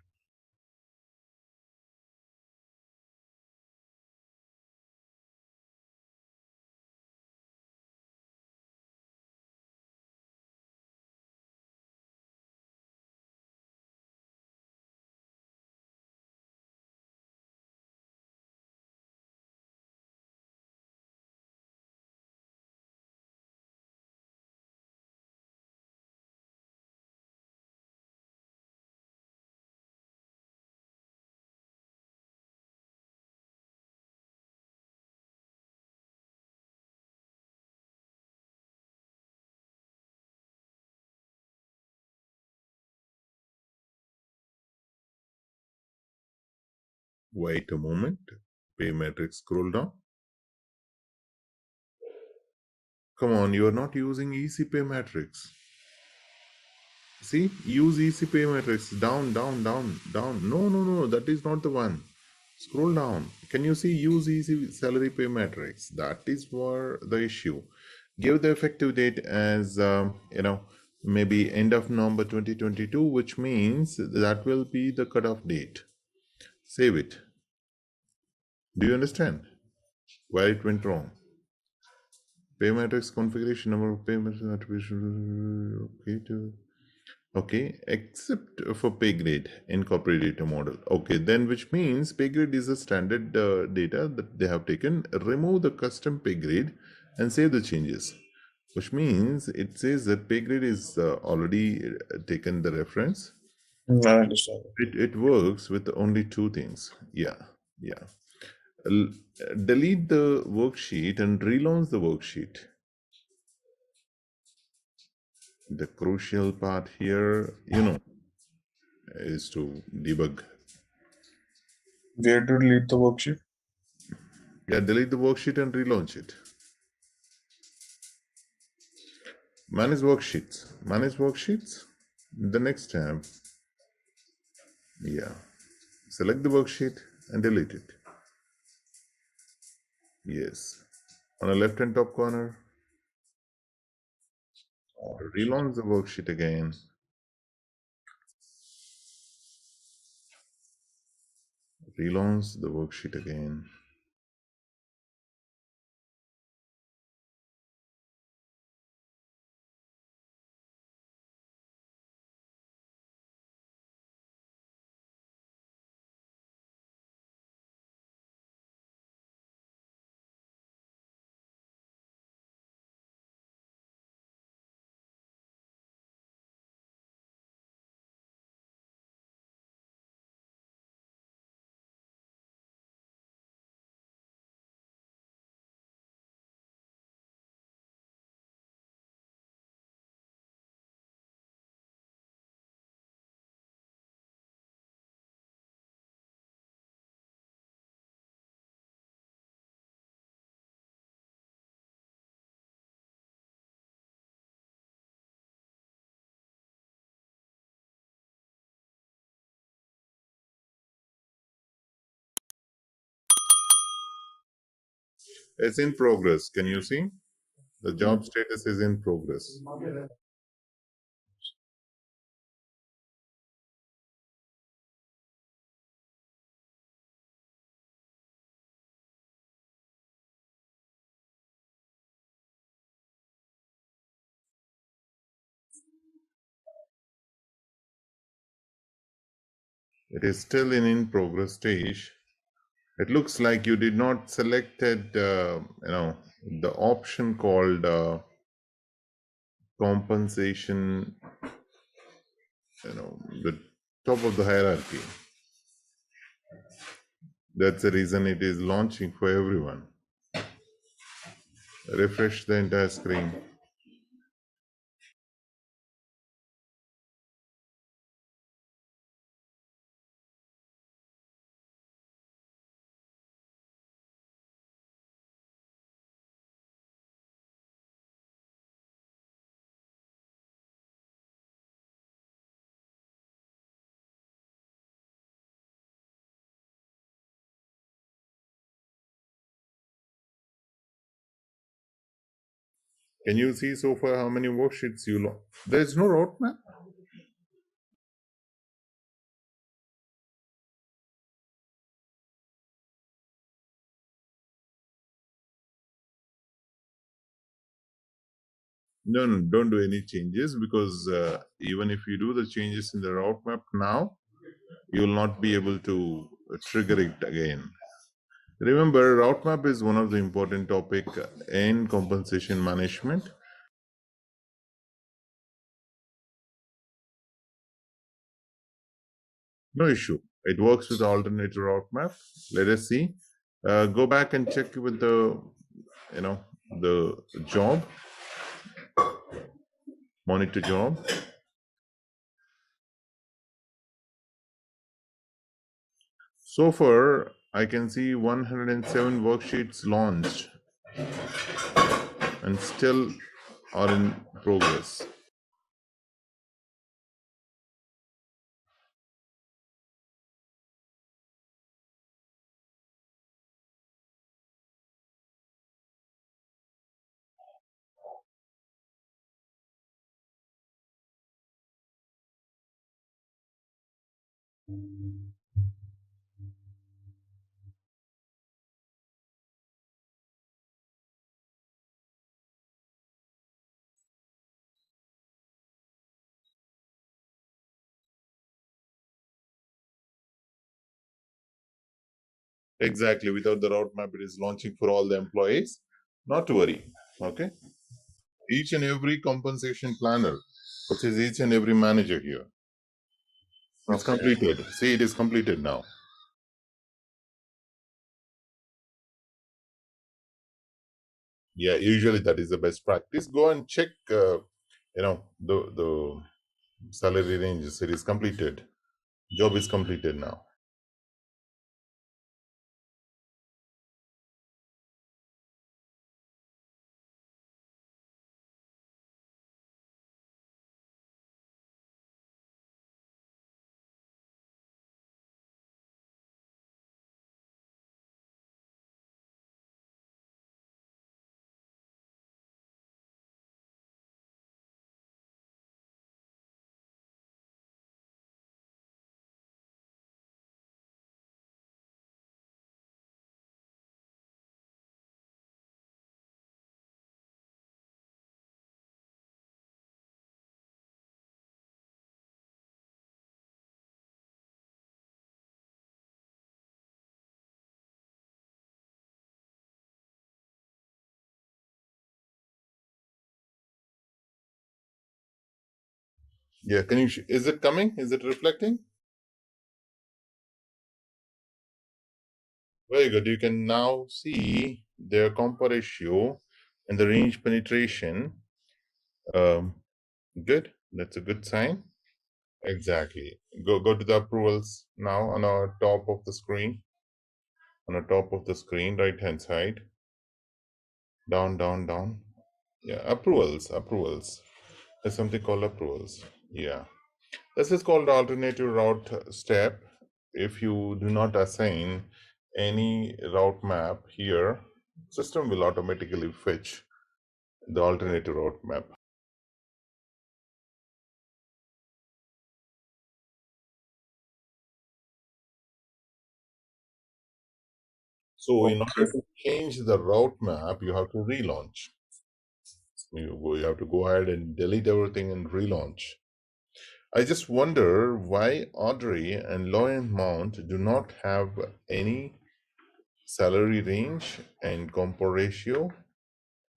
wait a moment. Pay matrix, scroll down. Come on, you are not using EC pay matrix. See, use EC pay matrix. Down, down, down, down. No, no, no, that is not the one. Scroll down. Can you see use EC salary pay matrix? That is where the issue. Give the effective date as, maybe end of November 2022, which means that will be the cutoff date. Save it. Do you understand where it went wrong? Pay matrix configuration, number of payments, attribution, okay, except for pay grade, incorporate data model. Okay, then which means pay grade is a standard data that they have taken. Remove the custom pay grade and save the changes, which means it says that pay grade is already taken the reference. I understand. It works with only two things. Yeah, yeah. Delete the worksheet and relaunch the worksheet. The crucial part here, is to debug. Where to delete the worksheet? Yeah, delete the worksheet and relaunch it. Manage worksheets. Manage worksheets. The next tab. Yeah. Select the worksheet and delete it. Yes. On the left hand top corner, relaunch the worksheet again. Relaunch the worksheet again. It's in progress. Can you see? The job status is in progress. It is still in progress stage. It looks like you did not selected, the option called compensation, the top of the hierarchy. That's the reason it is launching for everyone. Refresh the entire screen. Can you see so far how many worksheets you launched? There is no roadmap? No, don't do any changes, because even if you do the changes in the roadmap now, you will not be able to trigger it again. Remember, roadmap is one of the important topic in compensation management. No issue. It works with the alternate roadmap. Let us see. Go back and check with the, the job, monitor job. So far, I can see 107 worksheets launched and still are in progress. Exactly. Without the roadmap, it is launching for all the employees. Not to worry. Okay. Each and every compensation planner, which is each and every manager here, it's completed. See, it is completed now. Yeah, usually that is the best practice. Go and check, the salary ranges. It is completed. Job is completed now. Yeah, can you? Is it coming? Is it reflecting? Very good. You can now see their compa ratio and the range penetration. Good. That's a good sign. Exactly. Go to the approvals now on our top of the screen. On the top of the screen, right hand side. Down, down, down. Yeah, approvals. There's something called approvals. Yeah. This is called alternative route step. If you do not assign any route map here, system will automatically fetch the alternative route map. So in order to change the route map, you have to relaunch. You have to go ahead and delete everything and relaunch. I just wonder why Audrey and Loyan Mount do not have any salary range and compo ratio.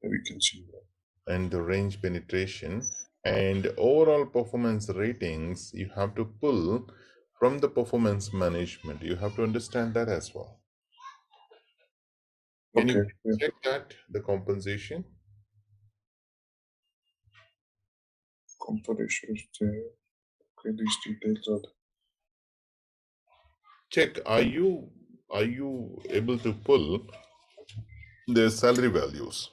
We can see that. And the range penetration and overall performance ratings you have to pull from the performance management. You have to understand that as well. Can you check that, the compensation? Compo ratio is there. Okay, these details are there. Check, are you able to pull their salary values?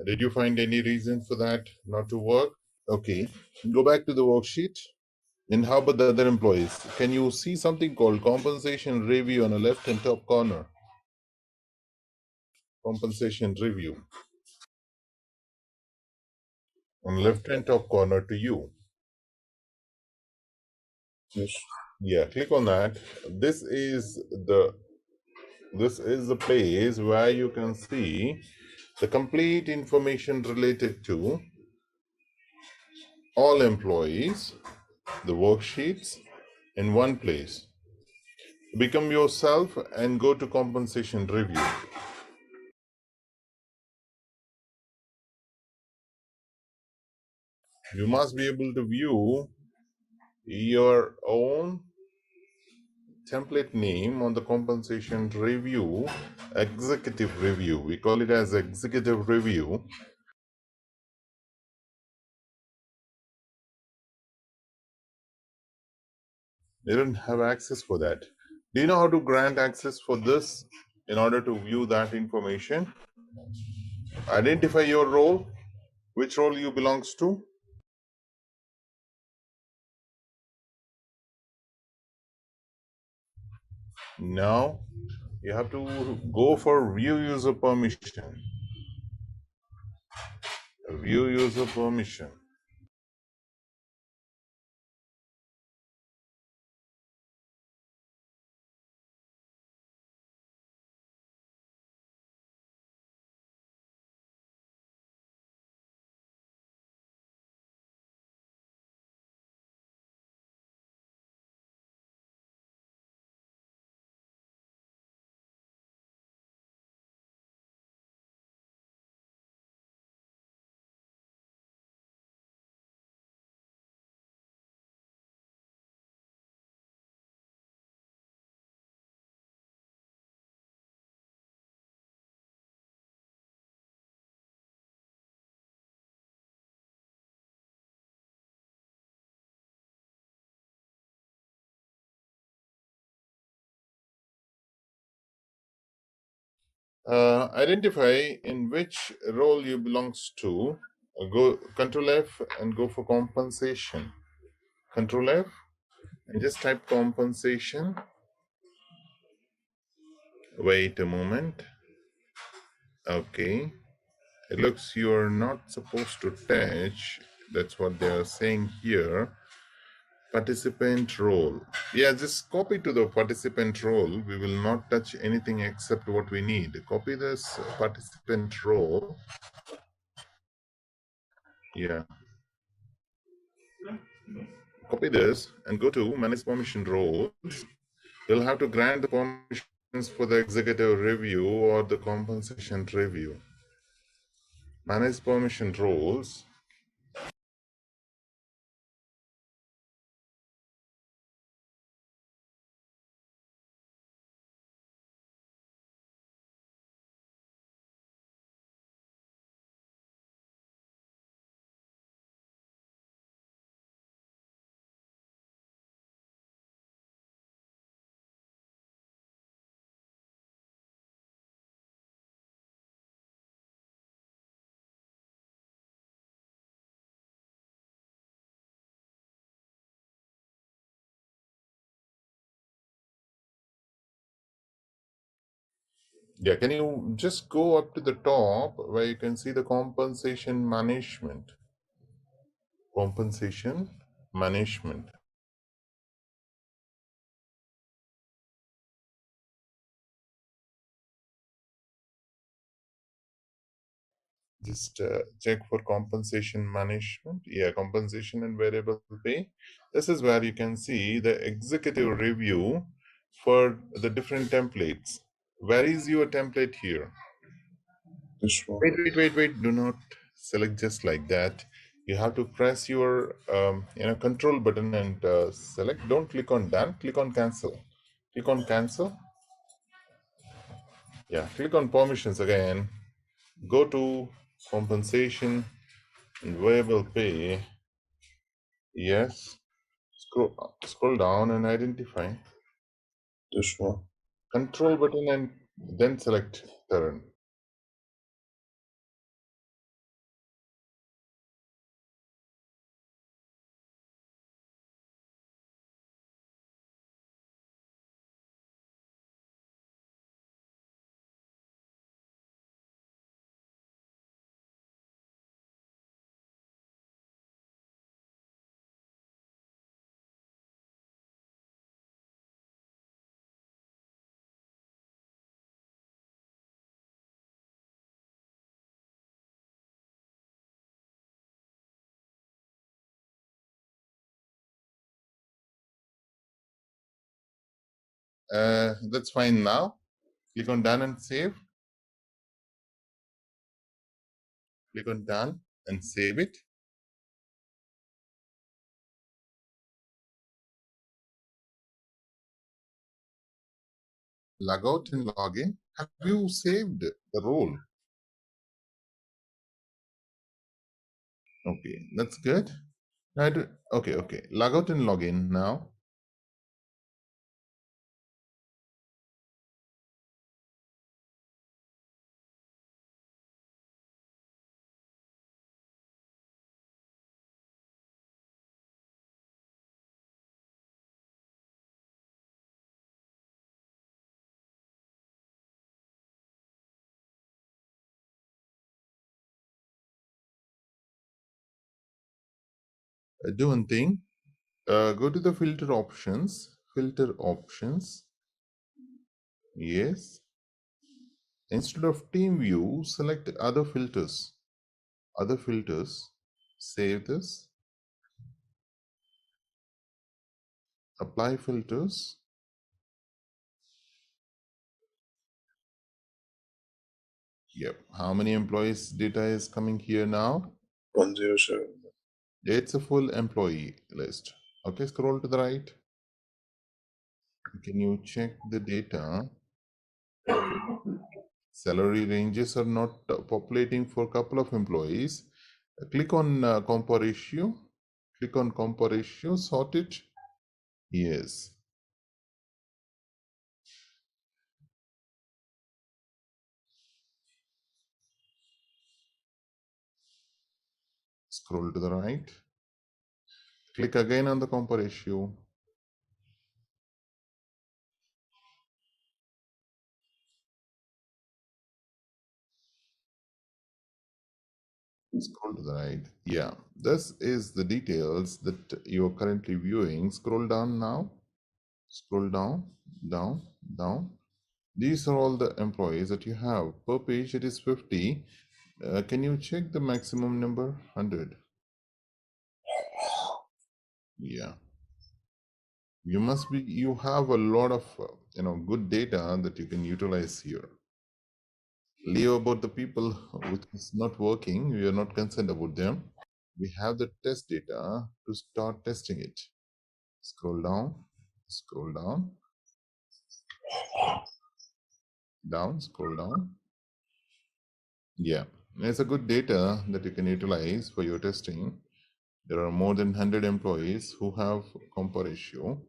Did you find any reason for that not to work? Okay, go back to the worksheet. And how about the other employees? Can you see something called compensation review on the left and top corner? Compensation review on left and top corner to you. Yes. Yeah, click on that. This is the place where you can see the complete information related to all employees, the worksheets in one place. Become yourself and go to compensation review. You must be able to view your own template name on the compensation review, executive review. We call it as executive review. They don't have access for that. Do you know how to grant access for this in order to view that information? Identify your role, which role you belongs to. Now you have to go for view user permission. View user permission. Identify in which role you belongs to. Go Control F and go for compensation. Control F and just type compensation. Wait a moment. Okay. It looks you're not supposed to touch. That's what they are saying here. Participant role. Yeah, just copy to the participant role. We will not touch anything except what we need. Copy this participant role. Yeah. Copy this and go to manage permission roles. You'll have to grant the permissions for the executive review or the compensation review. Manage permission roles. Yeah, can you just go up to the top where you can see the compensation management? Compensation management. Just check for compensation management. Yeah, compensation and variable pay. This is where you can see the executive review for the different templates. Where is your template here? This one. Wait. Do not select just like that. You have to press your control button and select. Don't click on done. Click on cancel. Click on cancel. Yeah, click on permissions again. Go to compensation and variable pay. Yes. Scroll down and identify. This one. Control button and then select turn. That's fine now. Click on done and save. Click on done and save it. Log out and log in. Have you saved the role? Okay, that's good. Okay. Log out and log in now. Do one thing. Go to the filter options. Filter options. Yes. Instead of team view, select other filters. Other filters. Save this. Apply filters. Yep. How many employees data is coming here now? 107. It's a full employee list. Okay, scroll to the right. Can you check the data? Salary ranges are not populating for a couple of employees. Click on compa ratio. Click on compa ratio, sort it. Yes. Scroll to the right. Click again on the compa ratio. Scroll to the right. Yeah, this is the details that you're currently viewing. Scroll down now. Scroll down, down. These are all the employees that you have. Per page it is 50. Can you check the maximum number? 100. Yeah. You have a lot of good data that you can utilize here. Leave about the people which is not working. We are not concerned about them. We have the test data to start testing it. Scroll down, scroll down, scroll down. Yeah, it's a good data that you can utilize for your testing. There are more than 100 employees who have comp ratio.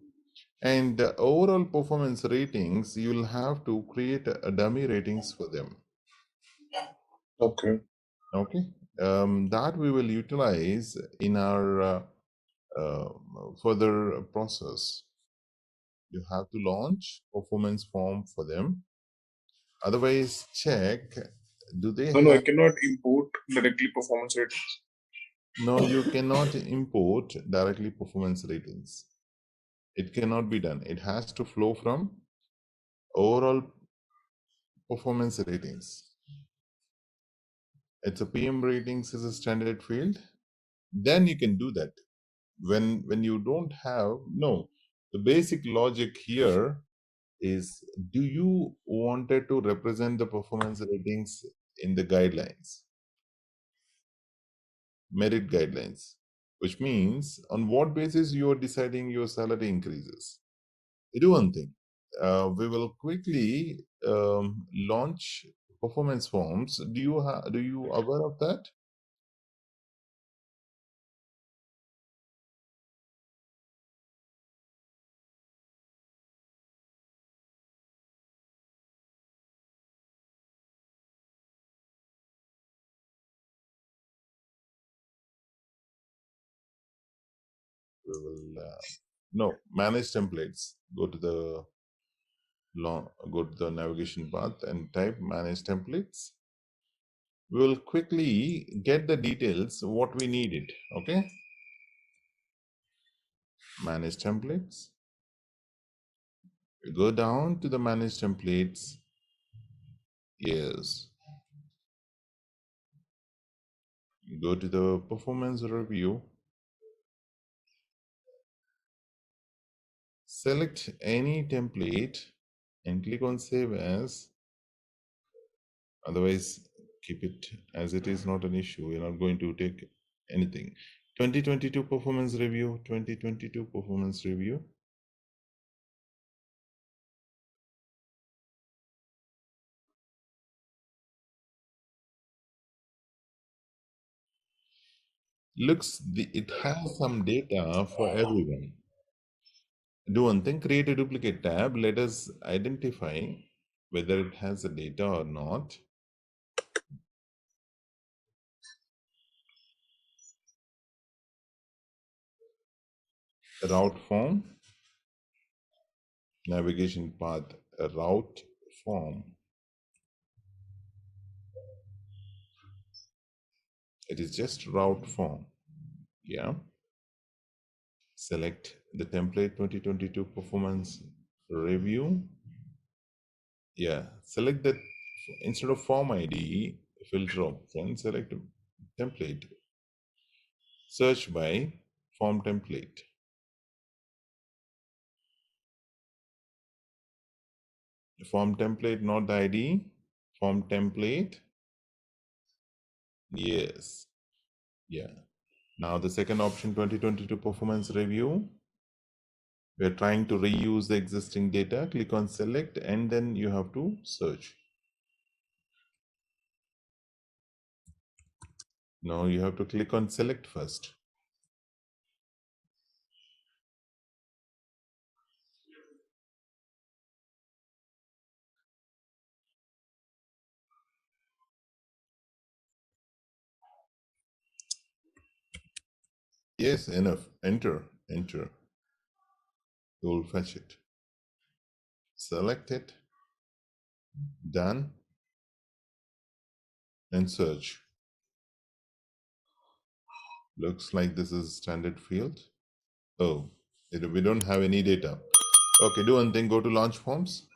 And the overall performance ratings, you'll have to create a dummy ratings for them. Okay. Okay. That we will utilize in our further process. You have to launch performance form for them. Otherwise, check, do they No, I have... cannot import directly performance ratings. No, you cannot import directly performance ratings. It cannot be done. It has to flow from overall performance ratings. It's a PM ratings is a standard field. Then you can do that. When you don't have, no, the basic logic here is, do you wanted to represent the performance ratings in the guidelines, merit guidelines, which means on what basis you are deciding your salary increases? You do one thing. We will quickly launch performance forms. Do you aware of that? We will no, manage templates. Go to the navigation path and type manage templates. We will quickly get the details what we needed. Okay, manage templates. We go down to the manage templates. Yes, go to the performance review. Select any template and click on save as. Otherwise, keep it as it is, not an issue. We're not going to take anything. 2022 performance review, 2022 performance review. It has some data for everyone. Do one thing, create a duplicate tab. Let us identify whether it has the data or not. Route form, navigation path, a route form. It is just route form. Yeah. Select the template 2022 performance review. Yeah. Select that instead of form ID filter option, select template. Search by form template. Form template, not the ID. Form template. Yes. Yeah. Now the second option, 2022 performance review. We're trying to reuse the existing data. Click on select and then you have to search. No, you have to click on select first. Yes, enough. Enter. Enter. You will fetch it. Select it. Done. And search. Looks like this is standard field. Oh, we don't have any data. Okay, do one thing. Go to launch forms.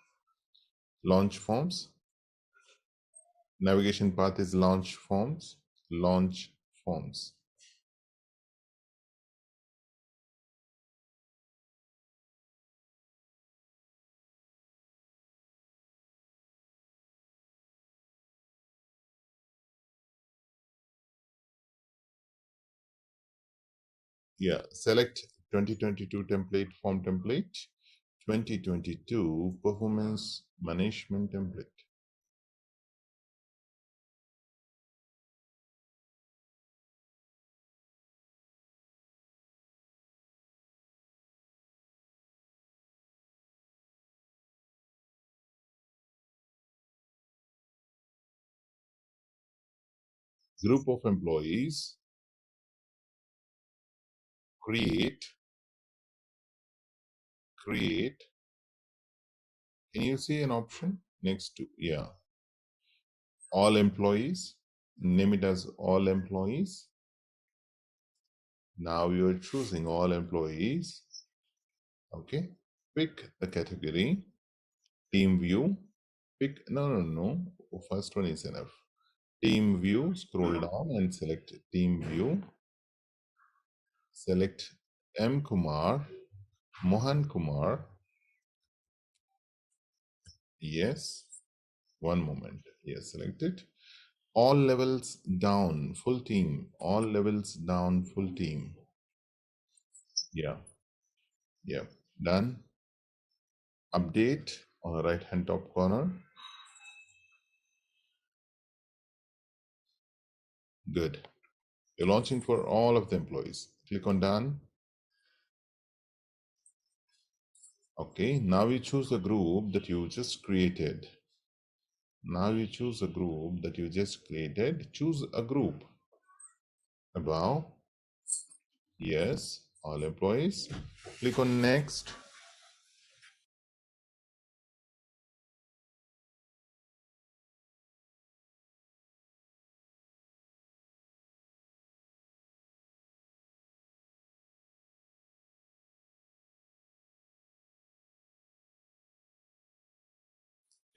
Launch forms. Navigation path is launch forms. Launch forms. Yeah, select 2022 template, form template, 2022 performance management template. Group of employees, create. Can you see an option next to, yeah, all employees? Name it as all employees. Now you're choosing all employees. Okay. Pick the category, team view. Pick, no. First one is enough. Team view, scroll down and select team view. Select M. Kumar, Mohan Kumar. Yes. One moment. Yes, select it. All levels down, full team. All levels down, full team. Yeah. Done. Update on the right hand top corner. Good. You're launching for all of the employees. Click on done. Okay, now you choose the group that you just created. Choose a group. Above. Yes, all employees. Click on next.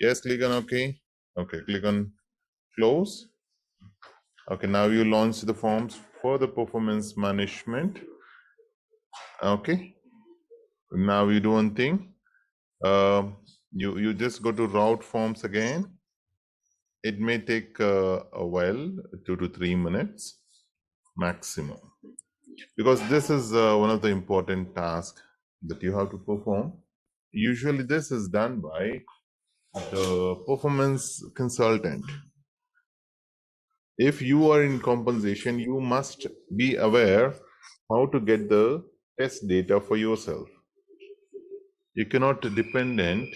Yes, click on OK. Okay, click on close. Okay, now you launch the forms for the performance management. Okay, now you do one thing. You just go to route forms again. It may take a while, 2 to 3 minutes maximum, because this is one of the important tasks that you have to perform. Usually this is done by the performance consultant. If you are in compensation, you must be aware how to get the test data for yourself. You cannot dependent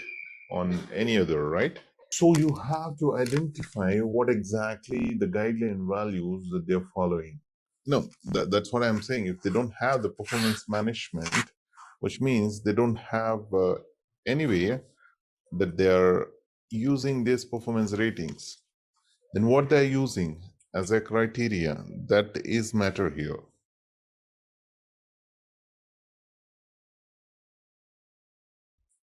on any other, right? So you have to identify what exactly the guideline values that they're following. No, that's what I'm saying. If they don't have the performance management, which means they don't have any way that they're using these performance ratings, then what they're using as a criteria, that is matter here.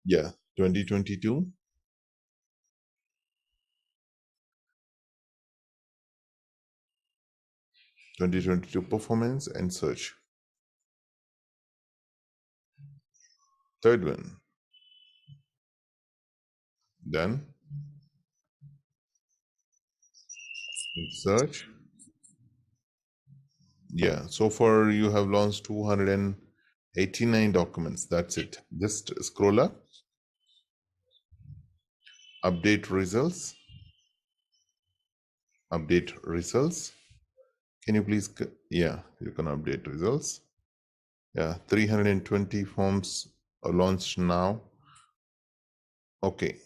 Yeah, 2022. 2022 performance and search. Third one. Done. Search. Yeah, so far you have launched 289 documents. That's it. Just scroll up. Update results. Update results. Can you please, yeah, you can update results. Yeah, 320 forms are launched now. Okay,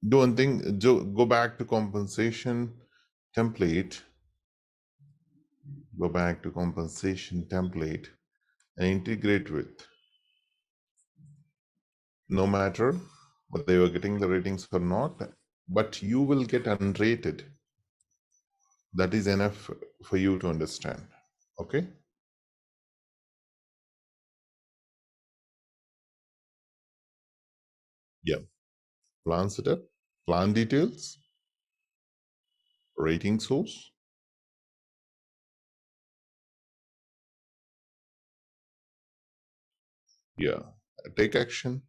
do one thing, go back to compensation template. Go back to compensation template and integrate with. No matter whether you are getting the ratings or not, but you will get unrated. That is enough for you to understand. Okay. Yeah. Plan setup, plan details, rating source. Yeah. Take action.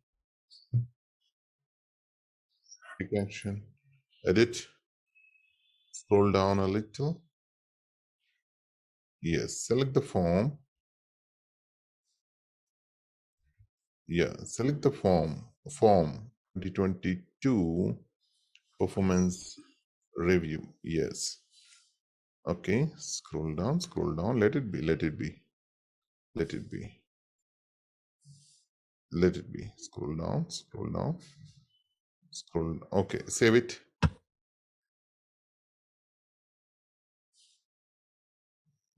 Take action. Edit. Scroll down a little. Yes. Select the form. Yeah, select the form 2022 performance review. Yes. Okay, scroll down, let it be, let it be, let it be, let it be. Scroll down, scroll. Okay, save it.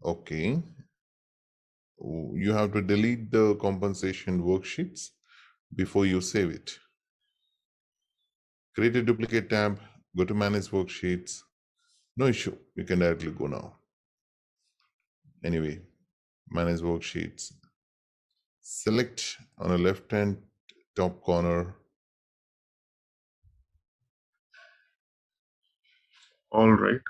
Okay, you have to delete the compensation worksheets before you save it. Create a duplicate tab, go to manage worksheets. No issue, you can directly go now. Anyway, manage worksheets. Select on the left hand top corner. All right.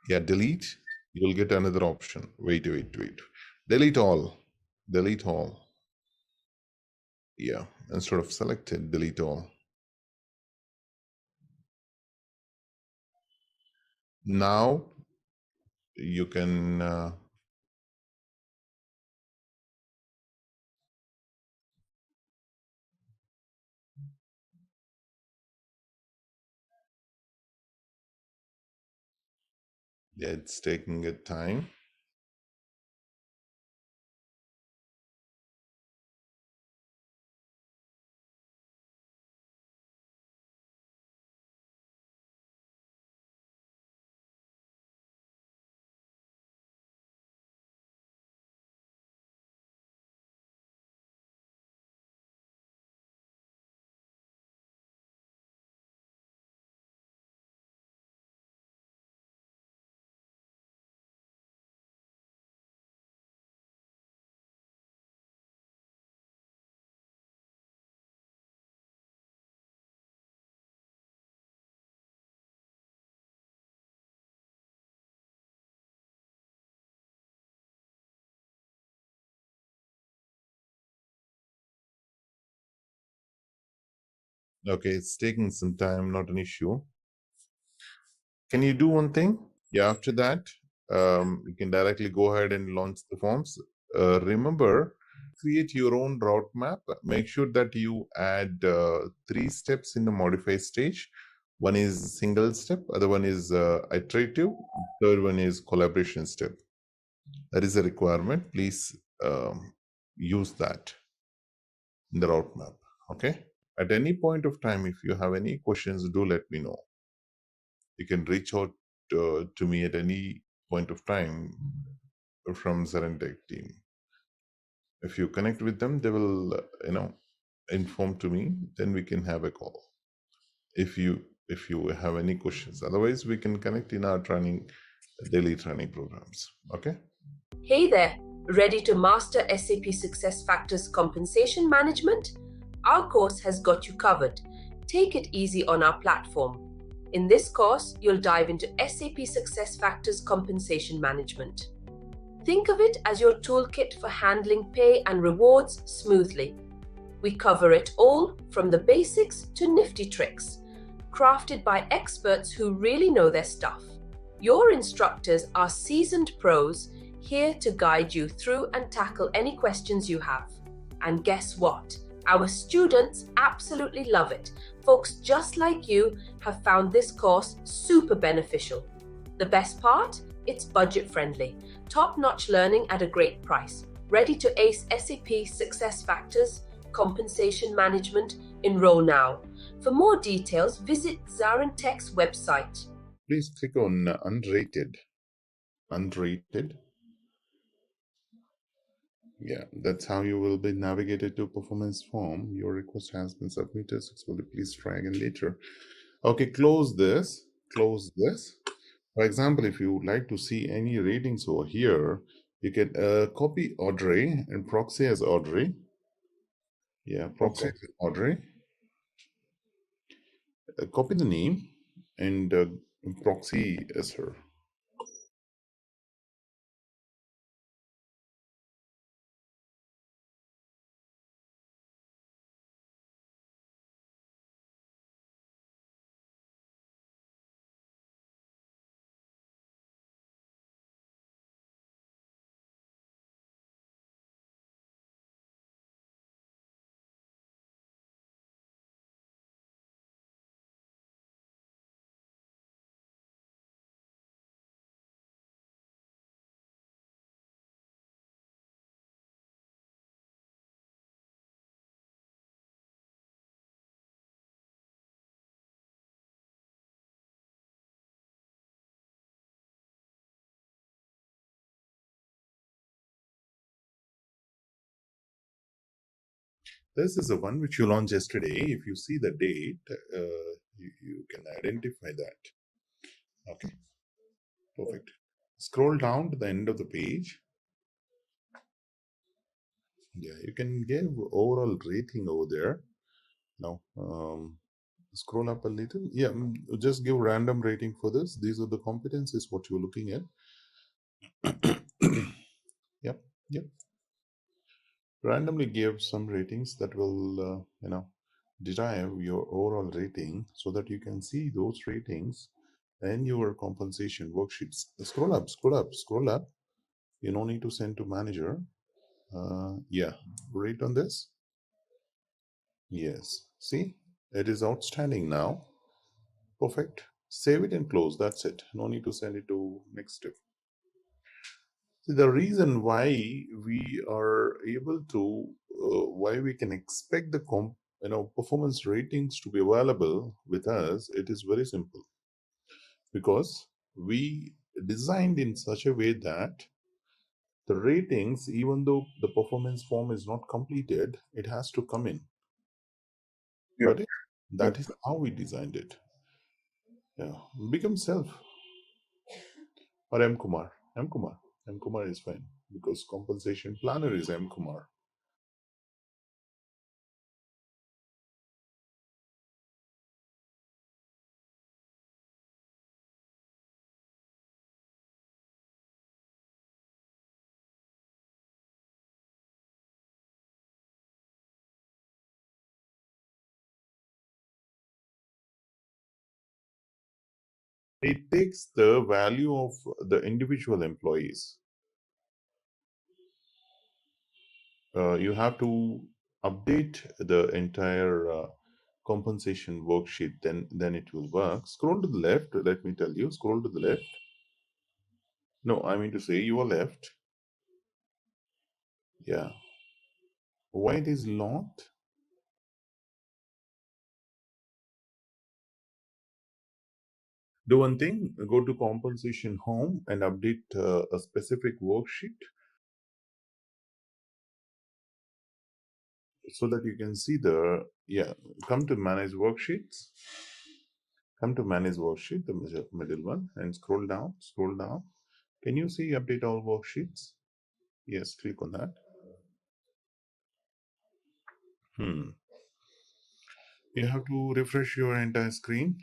Yeah, delete. You'll get another option. Wait. Delete all. Delete all. Yeah, instead of selected, delete all. Now you can yeah, it's taking a time. Okay, it's taking some time, not an issue. Can you do one thing? Yeah, after that, you can directly go ahead and launch the forms. Remember, create your own route map. Make sure that you add 3 steps in the modify stage. One is single step, other one is iterative, third one is collaboration step. That is a requirement. Please use that in the route map. Okay. At any point of time, if you have any questions, do let me know. You can reach out to me at any point of time from ZaranTech team. If you connect with them, they will, inform to me. Then we can have a call. If you have any questions, otherwise we can connect in our daily training programs. Okay. Hey there, ready to master SAP SuccessFactors compensation management? Our course has got you covered. Take it easy on our platform. In this course, you'll dive into SAP SuccessFactors compensation management. Think of it as your toolkit for handling pay and rewards smoothly. We cover it all from the basics to nifty tricks, crafted by experts who really know their stuff. Your instructors are seasoned pros here to guide you through and tackle any questions you have. And guess what? Our students absolutely love it. Folks just like you have found this course super beneficial. The best part? It's budget friendly, top-notch learning at a great price. Ready to ace SAP SuccessFactors compensation management? Enroll now. For more details, visit ZaranTech's website. Please click on unrated. Unrated. Yeah, that's how you will be navigated to performance form. Your request has been submitted successfully. Please try again later. Okay, close this. Close this. For example, if you would like to see any ratings over here, you can copy Audrey and proxy as Audrey. Yeah, proxy as Audrey. Copy the name and proxy as her. This is the one which you launched yesterday. If you see the date, you can identify that. Okay, perfect. Scroll down to the end of the page. Yeah, you can give overall rating over there. Now, scroll up a little. Yeah, just give random rating for this. These are the competencies what you're looking at. Yep, yep. Randomly give some ratings that will, derive your overall rating so that you can see those ratings and your compensation worksheets. Scroll up, scroll up, scroll up. You no need to send to manager. Yeah, rate on this. Yes, see, it is outstanding now. Perfect. Save it and close. That's it. No need to send it to next step. See, the reason why we are able to, why we can expect the performance ratings to be available with us, it is very simple. Because we designed in such a way that the ratings, even though the performance form is not completed, it has to come in. Yeah. Got it? That is how we designed it. Yeah. Become self or M Kumar. M Kumar. M Kumar is fine because compensation planner is M Kumar. It takes the value of the individual employees. You have to update the entire compensation worksheet, then it will work. Scroll to the left. Let me tell you. Scroll to the left. No, I mean to say your left. Yeah. Why it is locked? Do one thing. Go to compensation home and update a specific worksheet so that you can see the come to manage worksheets. Come to manage worksheet, the middle one, and scroll down, scroll down. Can you see update all worksheets? Yes, click on that. You have to refresh your entire screen.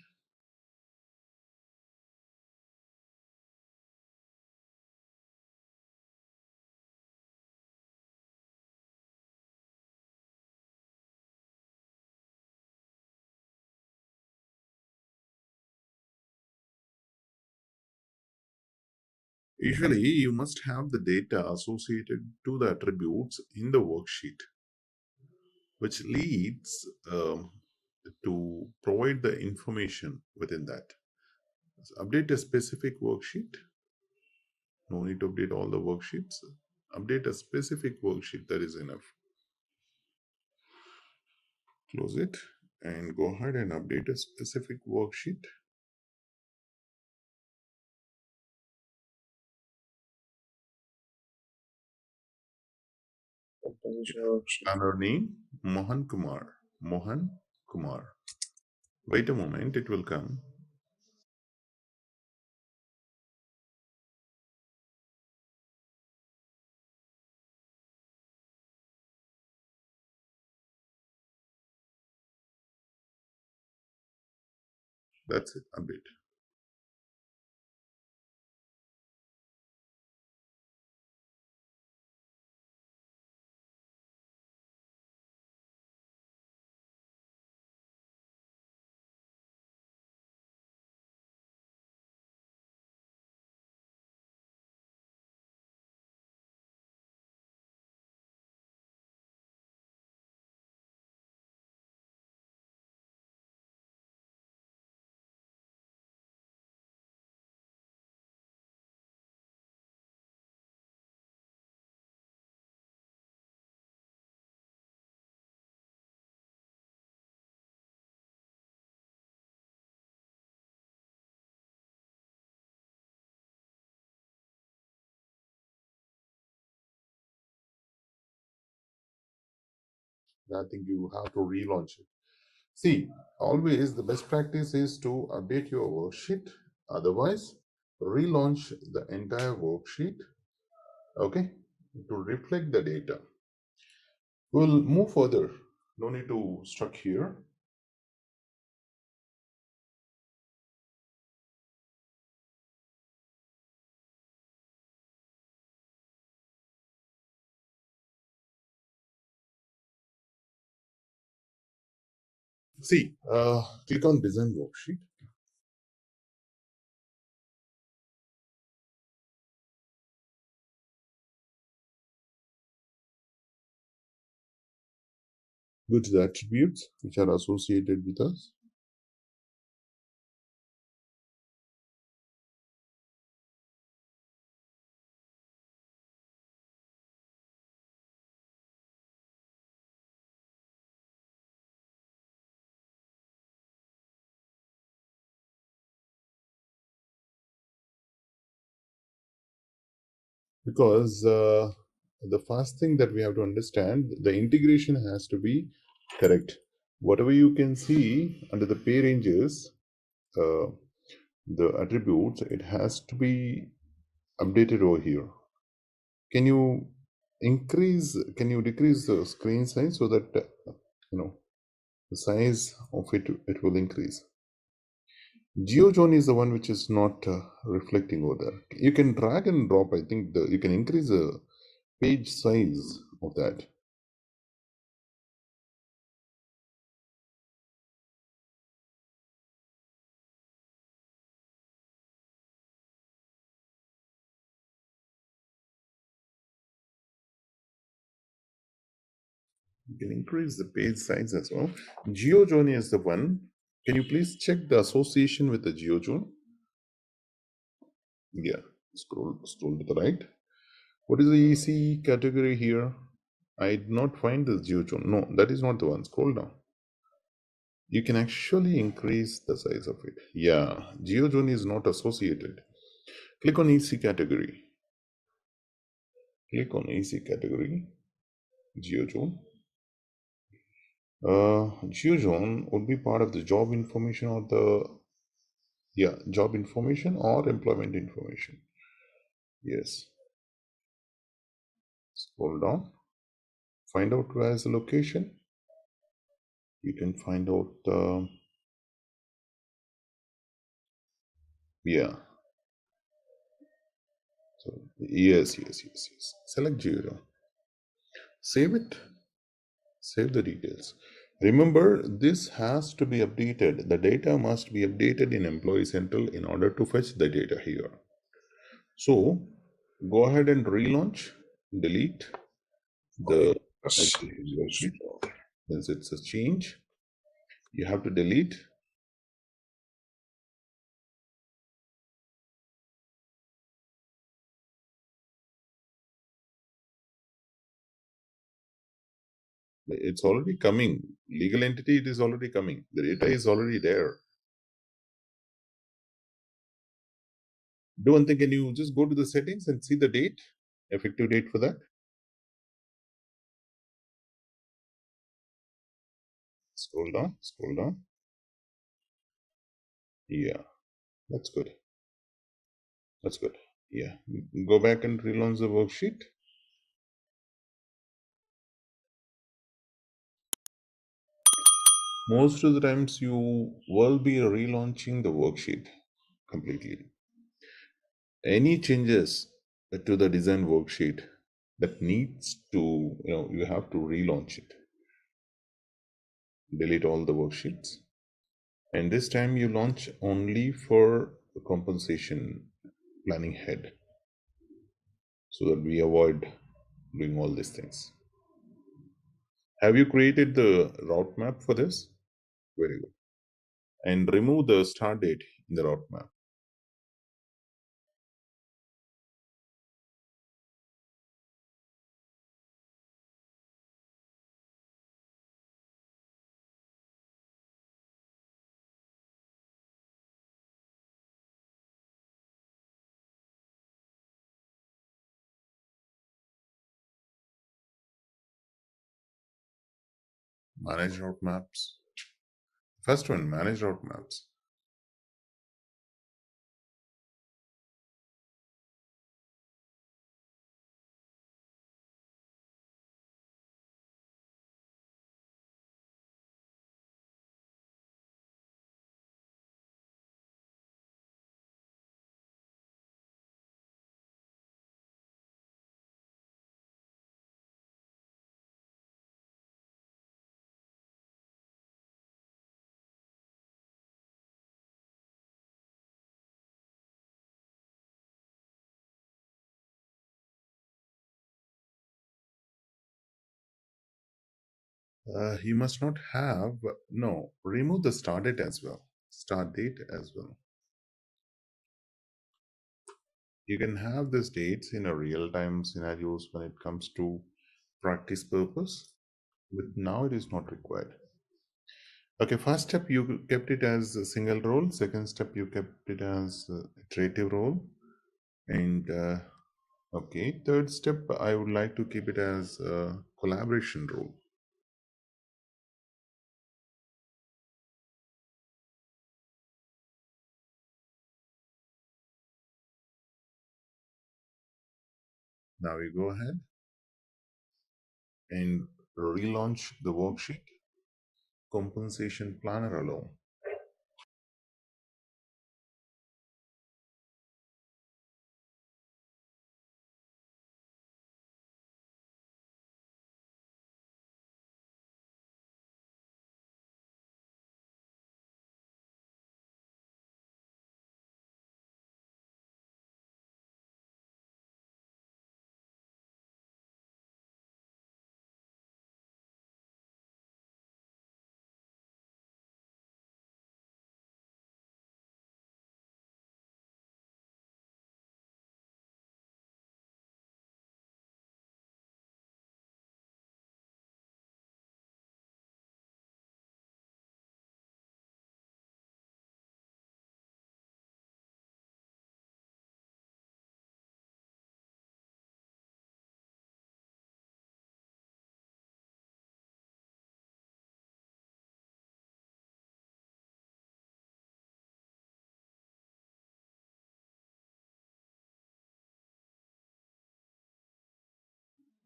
Usually, you must have the data associated to the attributes in the worksheet, which leads to provide the information within that. So update a specific worksheet. No need to update all the worksheets. Update a specific worksheet, that is enough. Close it and go ahead and update a specific worksheet. Planner name Mohan Kumar. Mohan Kumar. Wait a moment, it will come. That's it, update. I think you have to relaunch it. See, always the best practice is to update your worksheet. Otherwise, relaunch the entire worksheet, okay, to reflect the data. We'll move further. No need to stuck here. See, click on design worksheet. Go to the attributes which are associated with us. Because the first thing that we have to understand, the integration has to be correct. Whatever you can see under the pay ranges, the attributes, it has to be updated over here. Can you decrease the screen size so that the size of it will increase? GeoZone is the one which is not reflecting over there. You can drag and drop. I think you can increase the page size of that. You can increase the page size as well. GeoZone is the one. Can you please check the association with the GeoZone? Yeah, scroll to the right. What is the EC category here? I did not find this GeoZone. No, that is not the one. Scroll down. You can actually increase the size of it. Yeah, GeoZone is not associated. Click on EC category. Click on EC category, GeoZone. GeoZone would be part of the job information or job information or employment information. Yes. Scroll down. Find out where is the location. You can find out So yes. Select GeoZone. Save it. Save the details. Remember, this has to be updated. The data must be updated in Employee Central in order to fetch the data here. So go ahead and relaunch, delete the worksheet. Since it's a change, you have to delete. It's already coming. Legal entity, it is already coming. The data is already there. Do one thing, can you just go to the settings and see the date, effective date for that? Scroll down. Yeah, that's good. Yeah, go back and relaunch the worksheet. Most of the times you will be relaunching the worksheet completely. Any changes to the design worksheet that needs to, you have to relaunch it. Delete all the worksheets. And this time you launch only for the compensation planning head, so that we avoid doing all these things. Have you created the route map for this? Very good. And remove the start date in the route map. Manage route maps. First one, manage route maps. You must not have, no, remove the start date as well. Start date as well. You can have these dates in a real-time scenarios when it comes to practice purpose, but now it is not required. Okay, first step you kept it as a single role. Second step you kept it as iterative role. And okay, third step I would like to keep it as a collaboration role. Now we go ahead and relaunch the worksheet. Compensation planner alone.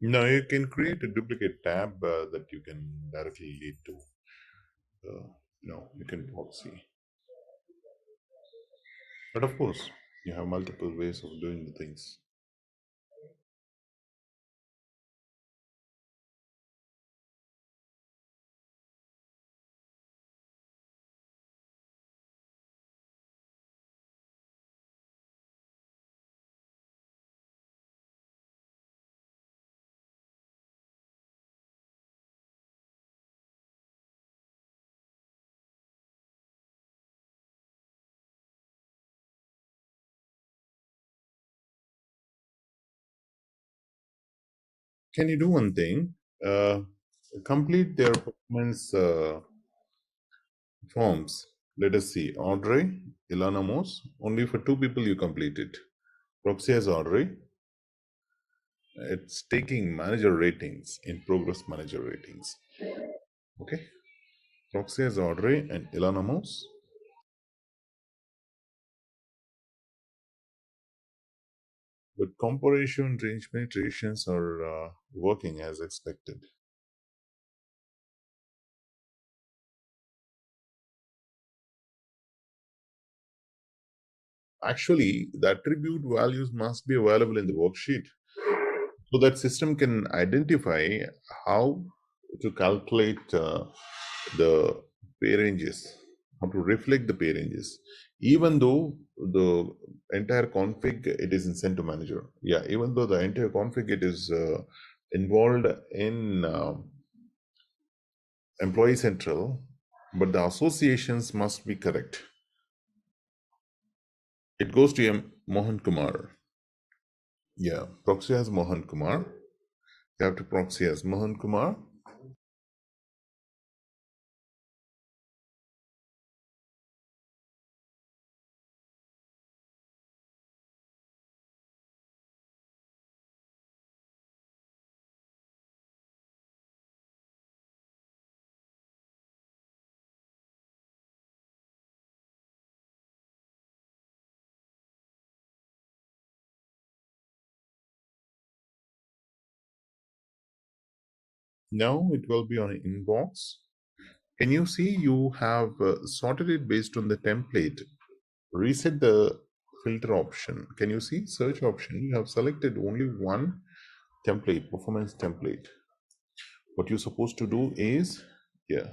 Now you can create a duplicate tab that you can directly lead to. You can proxy. But of course, you have multiple ways of doing the things. Can you do one thing? Complete their performance forms. Let us see. Audrey, Ilana Moss. Only for 2 people you complete it. Proxy has Audrey. It's taking manager ratings in progress manager ratings. Okay. Proxy has Audrey and Ilana Moss. But comparison and range penetrations are working as expected. Actually, the attribute values must be available in the worksheet so that system can identify how to calculate the pay ranges, how to reflect the pay ranges, even though the entire config it is in center manager. Yeah, even though the entire config it is involved in employee central, but the associations must be correct. It goes to Mohan Kumar. Yeah, proxy as Mohan Kumar. You have to proxy as Mohan Kumar. Now it will be on inbox. Can you see you have sorted it based on the template? Reset the filter option. Can you see search option? You have selected only one template, performance template. What you're supposed to do is, yeah,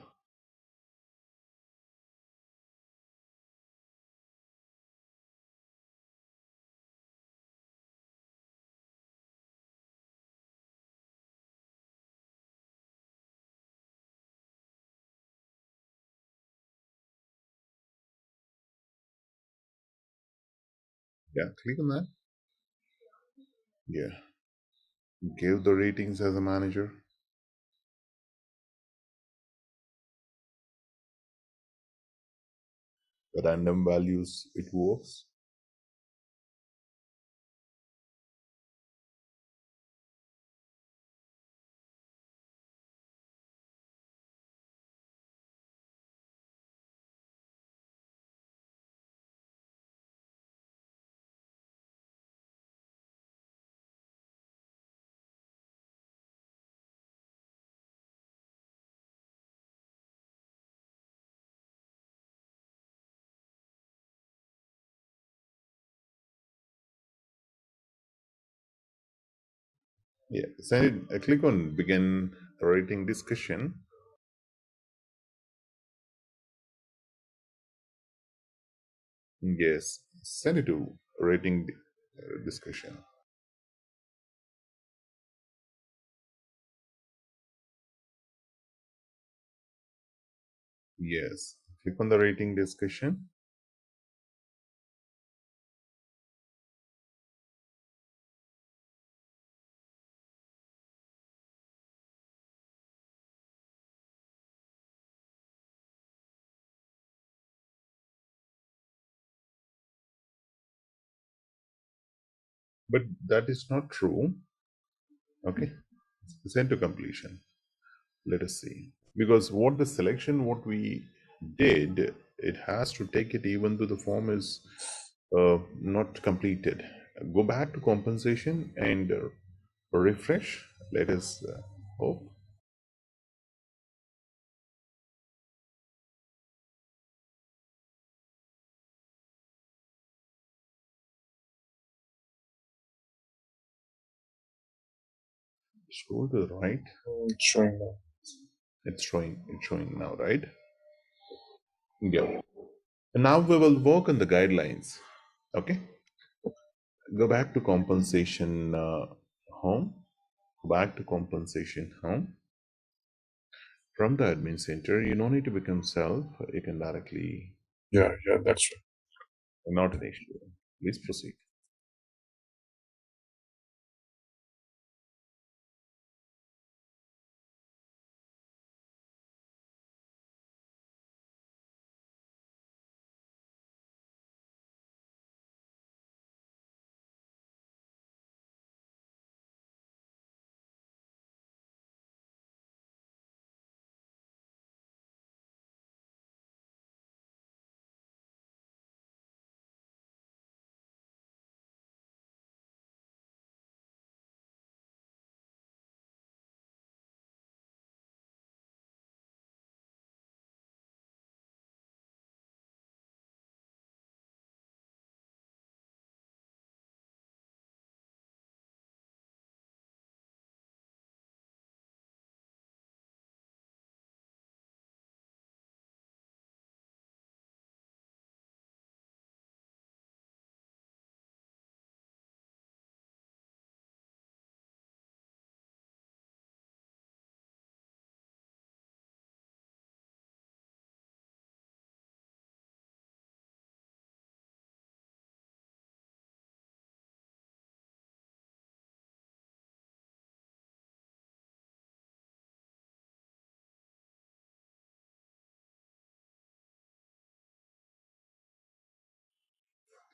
yeah, click on that. Yeah, give the ratings as a manager. The random values, it works. Yeah, send it, click on begin rating discussion. Yes, send it to rating discussion. Yes, click on the rating discussion. But that is not true. Okay, send to completion. Let us see. Because what the selection, what we did, it has to take it even though the form is not completed. Go back to compensation and refresh. Let us hope. Scroll to the right. It's showing now. It's showing now, right? Yeah. And now we will work on the guidelines. Okay. Go back to compensation home. Go back to compensation home. From the admin center, you don't need to become self. You can directly, Yeah, that's right. not an issue. Please proceed.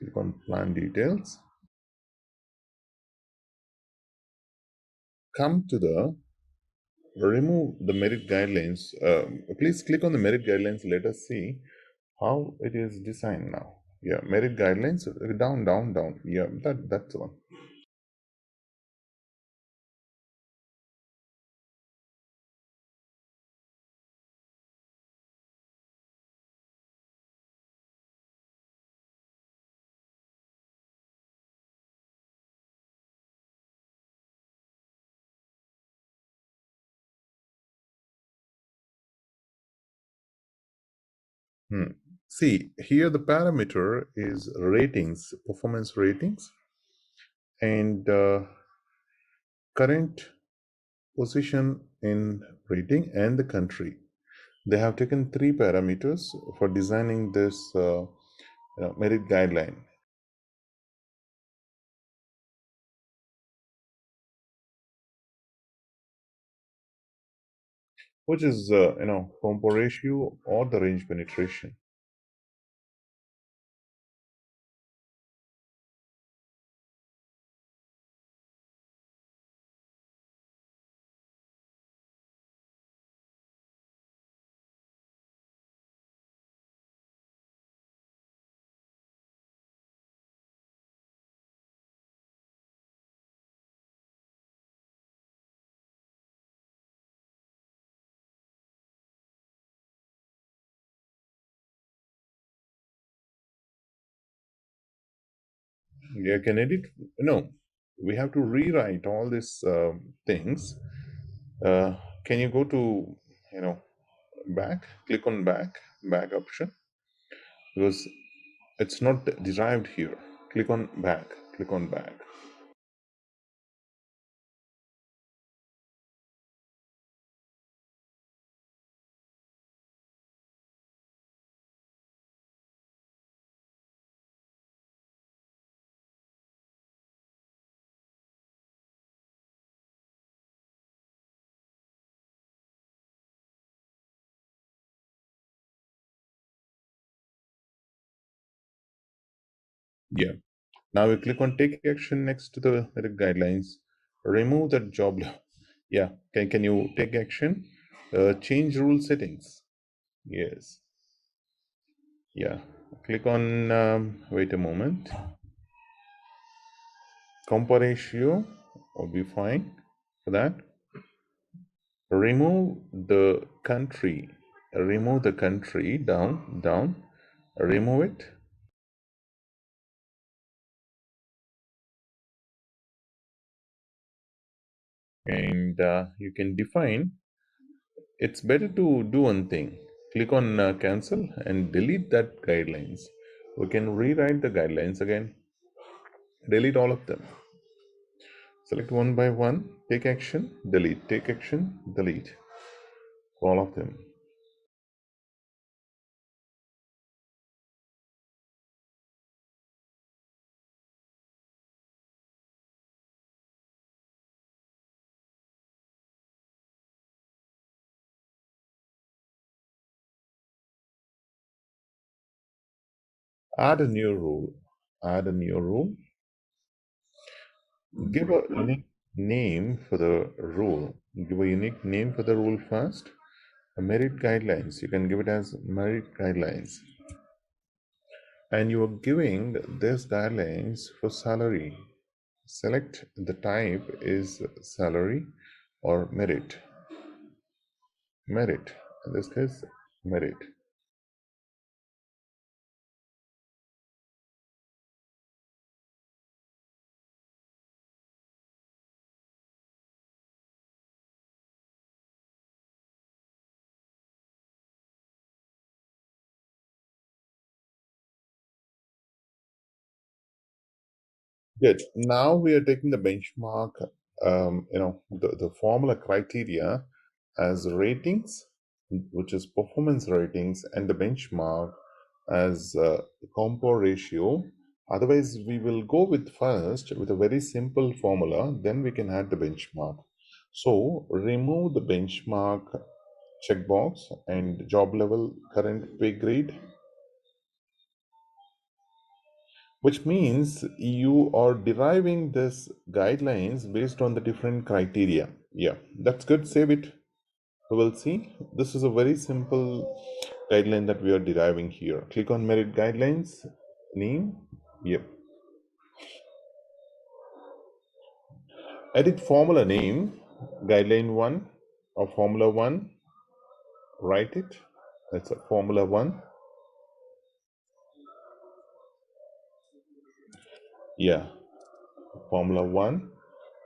Click on plan details. Come to the remove the merit guidelines. Please click on the merit guidelines. Let us see how it is designed now. Yeah, merit guidelines, down, down, down. Yeah, that's the one. See, here the parameter is ratings, performance ratings, and current position in rating and the country. They have taken three parameters for designing this merit guideline. Which is, compo ratio or the range penetration. Yeah, can edit. No, we have to rewrite all these things. Can you go to, back? Click on back option, because it's not derived here. Click on back. Click on back. Yeah. Now we click on take action next to the merit guidelines. Remove that job. Yeah. Can you take action? Change rule settings. Yes. Yeah. Click on. Wait a moment. Compa ratio will be fine for that. Remove the country. Remove the country down. Remove it. And you can define. It's better to do one thing. Click on cancel and delete that guidelines. We can rewrite the guidelines again. Delete all of them. Select one by one. Take action. Delete. Take action. Delete. All of them. Add a new rule. Add a new rule. Give a unique name for the rule. Give a unique name for the rule first. Merit guidelines. You can give it as merit guidelines. And you are giving this guidelines for salary. Select the type is salary or merit. Merit. In this case, merit. Good. Now we are taking the benchmark, the formula criteria as ratings, which is performance ratings, and the benchmark as compo ratio. Otherwise, we will go with first with a very simple formula, then we can add the benchmark. So remove the benchmark checkbox and job level current pay grade, which means you are deriving this guidelines based on the different criteria. Yeah, that's good. Save it. We will see. This is a very simple guideline that we are deriving here. Click on merit guidelines, name. Yep. Edit formula name, guideline 1 or formula 1. Write it. That's a formula 1. Yeah, formula 1.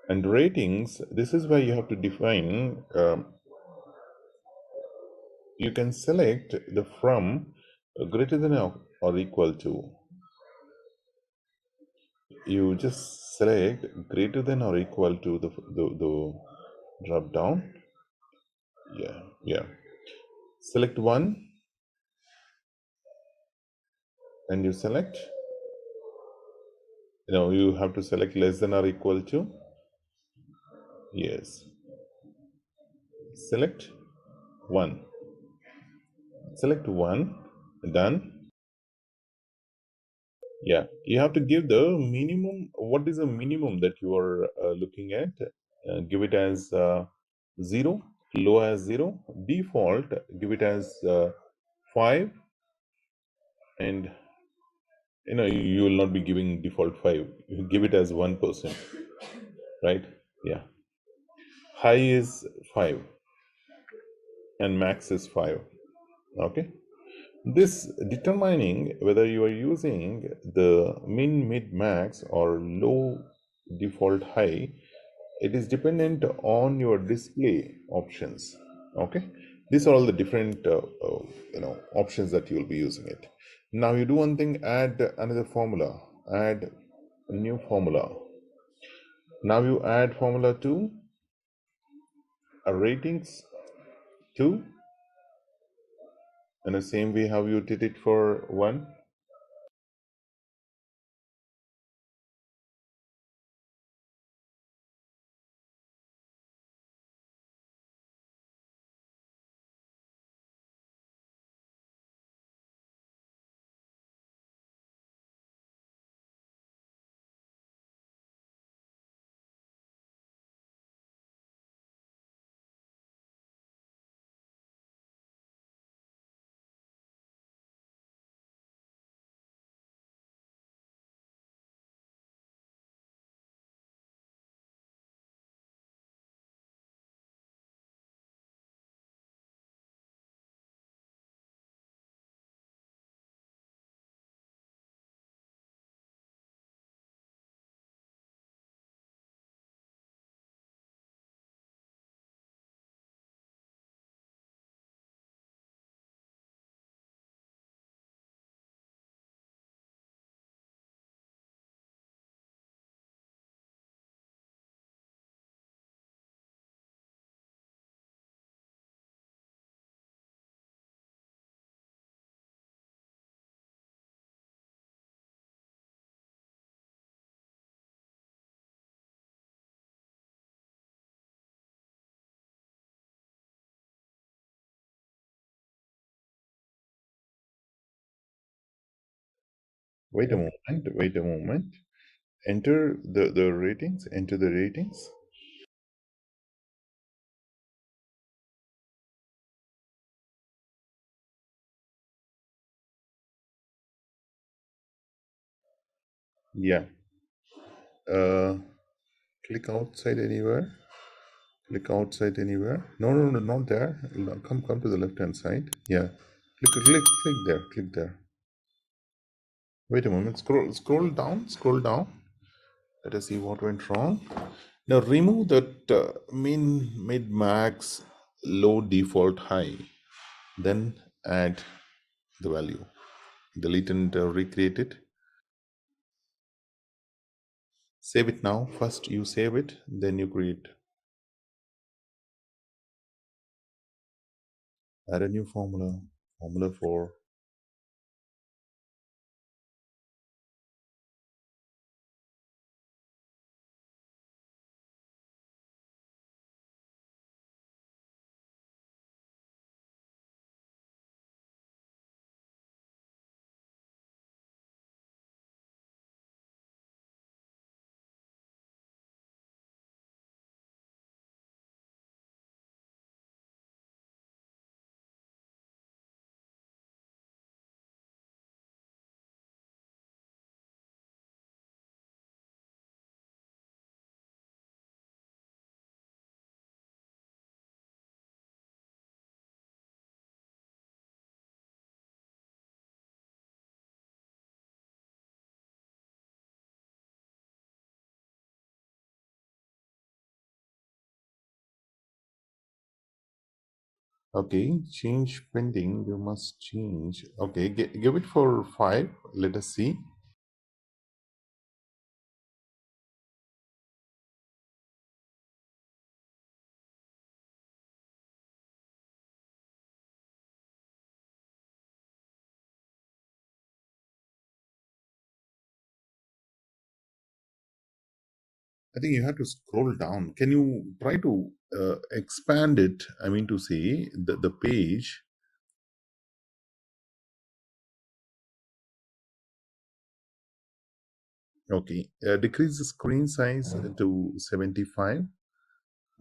And ratings, this is where you have to define. You can select the from greater than or equal to. You just select greater than or equal to the drop down. Yeah. Select one and you select. You have to select less than or equal to. Yes. Select one. Select one. Done. Yeah, you have to give the minimum. What is the minimum that you are looking at? Give it as 0, low as 0, default, give it as 5, and you will not be giving default 5. You give it as 1%, right? Yeah. High is 5 and max is 5. Okay. This determining whether you are using the min, mid, max or low, default, high, it is dependent on your display options. Okay, these are all the different options that you will be using it. Now you do one thing, add another formula, add a new formula. Now you add formula to a ratings 2, and the same way how you did it for 1. Wait a moment. Enter the ratings, enter the ratings. Yeah. Click outside anywhere. Click outside anywhere. No, not there. Come to the left hand side. Yeah. Click there. Click there. Wait a moment. Scroll down. Scroll down. Let us see what went wrong. Now remove that min, mid, max, low, default, high. Then add the value. Delete and recreate it. Save it now. First you save it, then you create. Add a new formula. Formula for Okay, change pending. You must change. Okay, give it for 5. Let us see. I think you have to scroll down. Can you try to expand it? I mean to say the page. Okay, decrease the screen size to 75.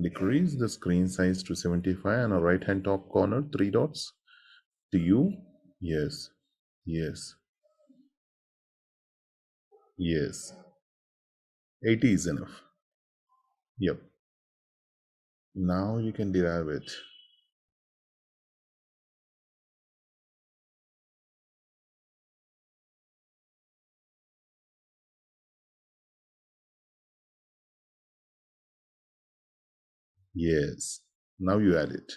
Decrease the screen size to 75 and a right hand top corner, 3 dots. Do you? Yes. Yes. Yes. 80 is enough. Yep. Now you can derive it. Yes. Now you add it.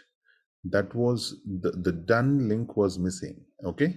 That was the done link was missing. Okay.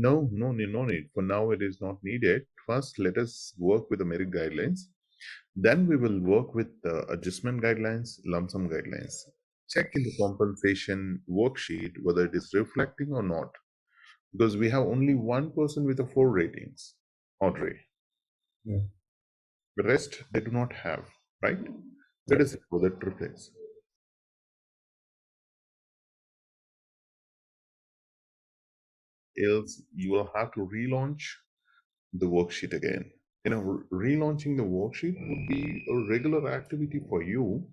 No, no need. For now, it is not needed. First, let us work with the merit guidelines. Then we will work with the adjustment guidelines, lump sum guidelines. Check in the compensation worksheet whether it is reflecting or not, because we have only one person with a 4 ratings, Audrey. Yeah. The rest they do not have, right? That is for that reflects. Else, you will have to relaunch the worksheet again. Relaunching the worksheet would be a regular activity for you.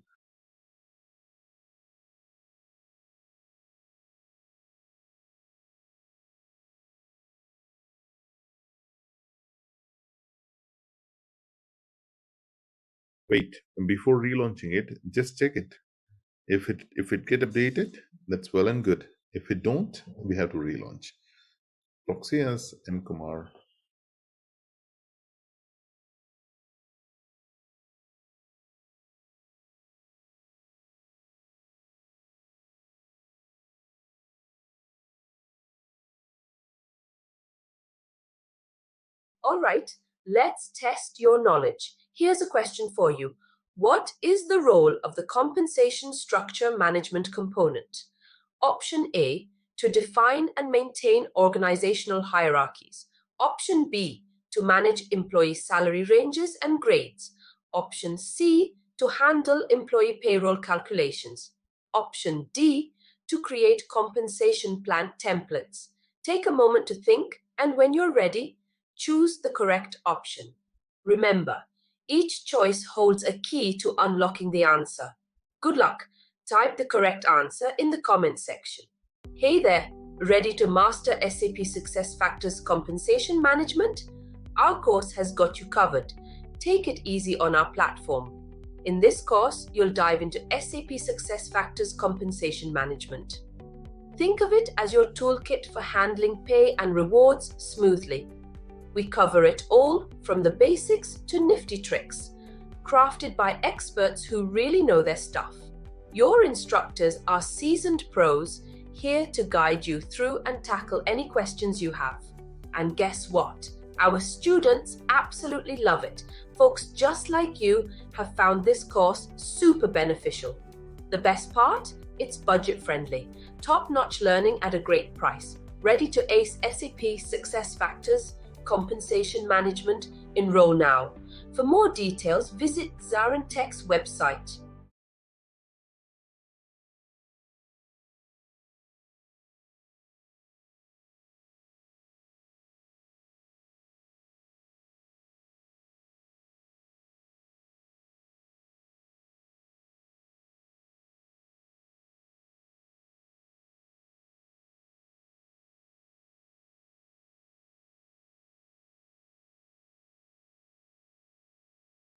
Wait, before relaunching it, just check it. If it get updated, that's well and good. If it don't, we have to relaunch. Proxias M. Kumar. All right, let's test your knowledge. Here's a question for you. What is the role of the compensation structure management component? Option A, to define and maintain organizational hierarchies. Option B, to manage employee salary ranges and grades. Option C, to handle employee payroll calculations. Option D, to create compensation plan templates. Take a moment to think, and when you're ready, choose the correct option. Remember, each choice holds a key to unlocking the answer. Good luck. Type the correct answer in the comment section. Hey there, ready to master SAP SuccessFactors compensation management? Our course has got you covered. Take it easy on our platform. In this course, you'll dive into SAP SuccessFactors compensation management. Think of it as your toolkit for handling pay and rewards smoothly. We cover it all from the basics to nifty tricks, crafted by experts who really know their stuff. Your instructors are seasoned pros here to guide you through and tackle any questions you have. And guess what? Our students absolutely love it. Folks just like you have found this course super beneficial. The best part? It's budget friendly, top-notch learning at a great price. Ready to ace SAP SuccessFactors compensation management? Enroll now. For more details, visit ZaranTech's website.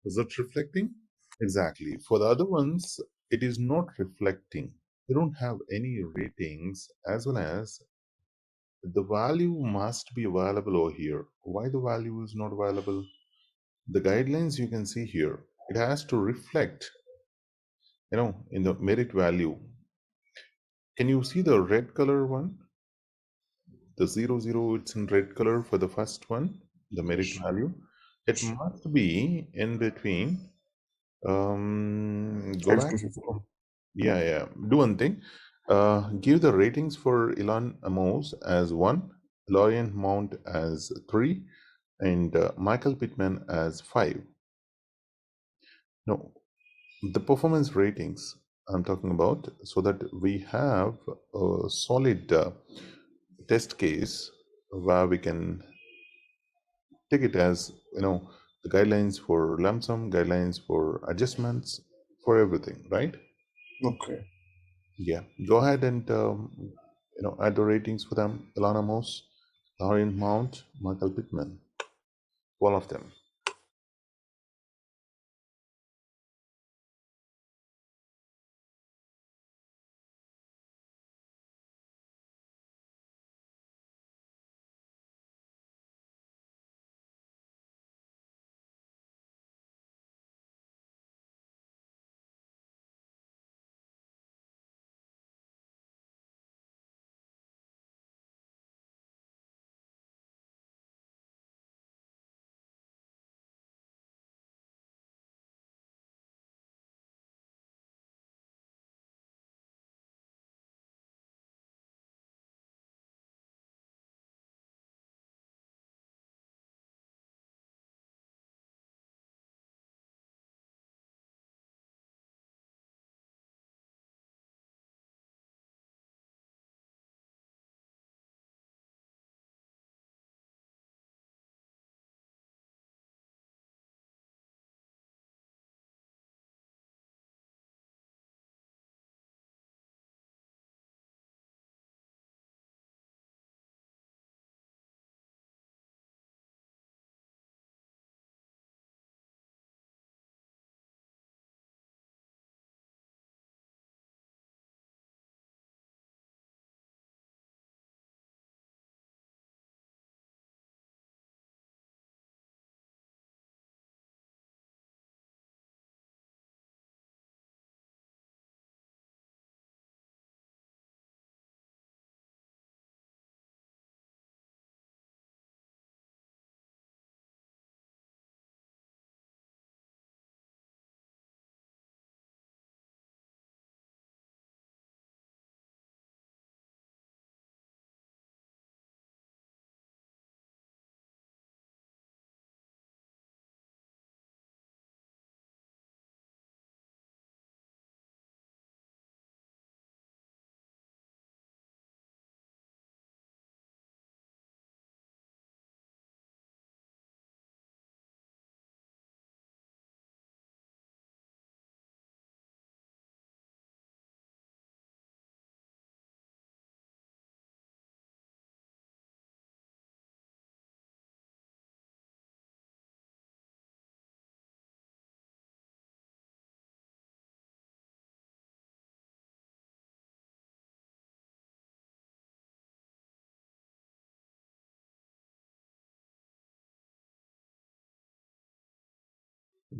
Is it reflecting? Exactly. For the other ones, it is not reflecting. They don't have any ratings, as well as the value must be available over here. Why the value is not available? The guidelines you can see here, it has to reflect, in the merit value. Can you see the red color one? The 00, it's in red color for the first one, the merit value. It must be in between. Go 12 back. to 15. Yeah, yeah. Do one thing. Give the ratings for Elon Amos as 1, Lorian Mount as 3, and Michael Pittman as 5. No, the performance ratings I'm talking about, so that we have a solid test case where we can take it as, the guidelines for lump sum, guidelines for adjustments, for everything, right? Okay. Yeah, go ahead and add the ratings for them. Ilana Moss, Lorian Mount, Michael Pittman, all of them.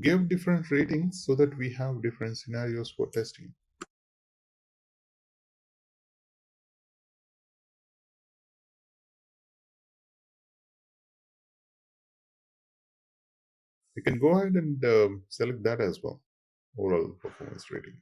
Give different ratings so that we have different scenarios for testing. You can go ahead and select that as well, overall performance rating.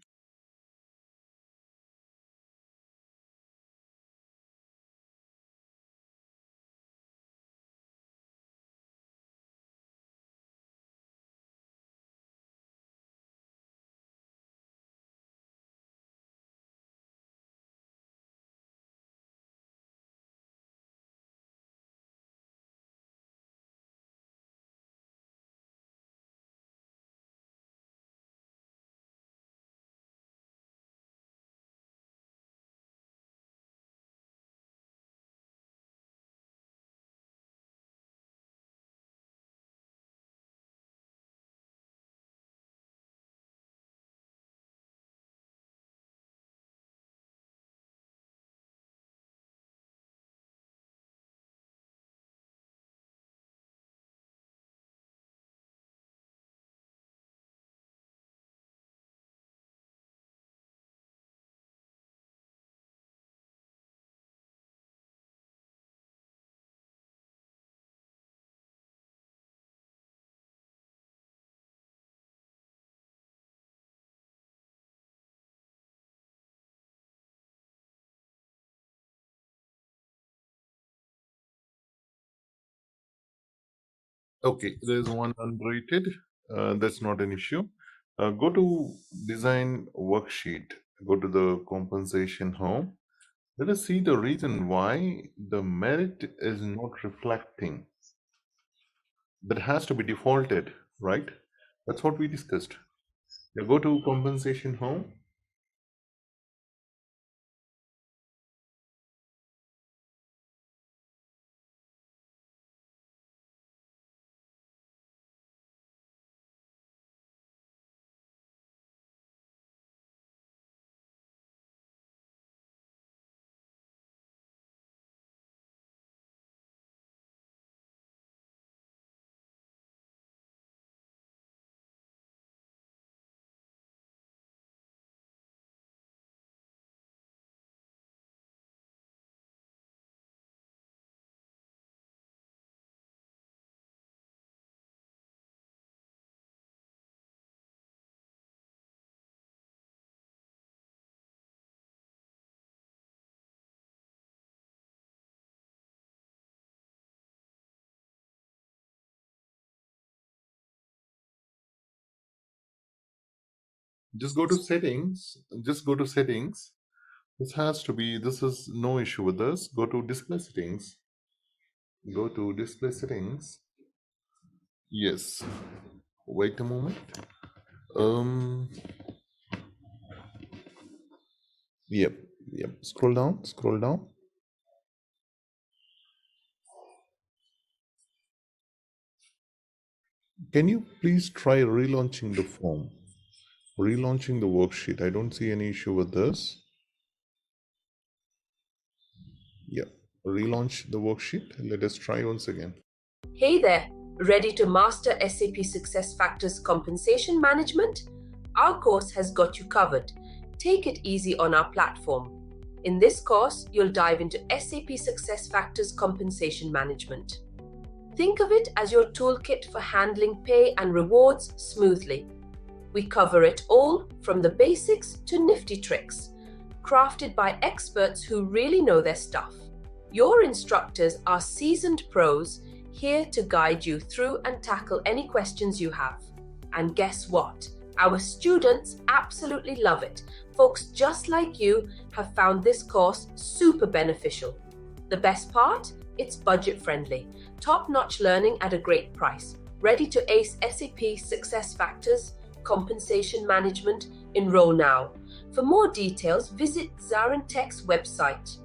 Okay, there's one unrated. That's not an issue. Go to design worksheet. Go to the compensation home. Let us see the reason why the merit is not reflecting. That has to be defaulted, right? That's what we discussed. You go to compensation home. Just go to settings. Just go to settings. This has to be, this is no issue with this. Go to display settings. Go to display settings. Yes. Wait a moment. Yep. Scroll down. Can you please try relaunching the form? Relaunching the worksheet. I don't see any issue with this. Yeah. Relaunch the worksheet. Let us try once again. Hey there, ready to master SAP SuccessFactors compensation management? Our course has got you covered. Take it easy on our platform. In this course, you'll dive into SAP SuccessFactors compensation management. Think of it as your toolkit for handling pay and rewards smoothly. We cover it all from the basics to nifty tricks, crafted by experts who really know their stuff. Your instructors are seasoned pros here to guide you through and tackle any questions you have. And guess what? Our students absolutely love it. Folks just like you have found this course super beneficial. The best part? It's budget friendly, top-notch learning at a great price. Ready to ace SAP SuccessFactors compensation management? Enroll now. For more details, visit ZaranTech's website.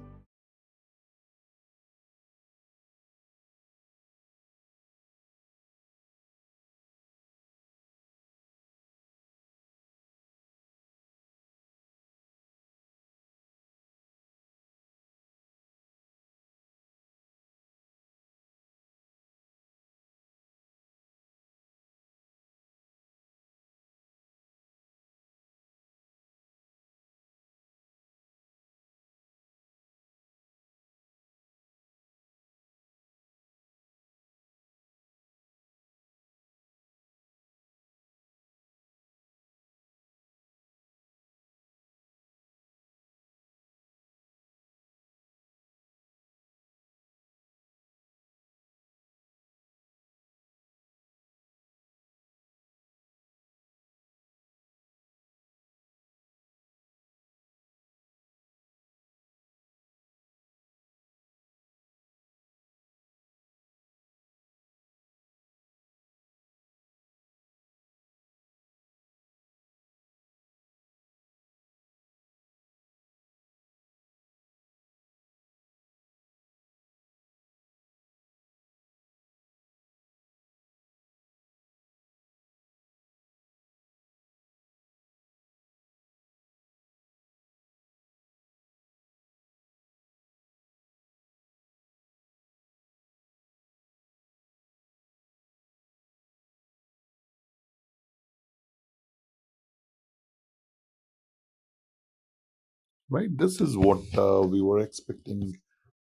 Right. This is what we were expecting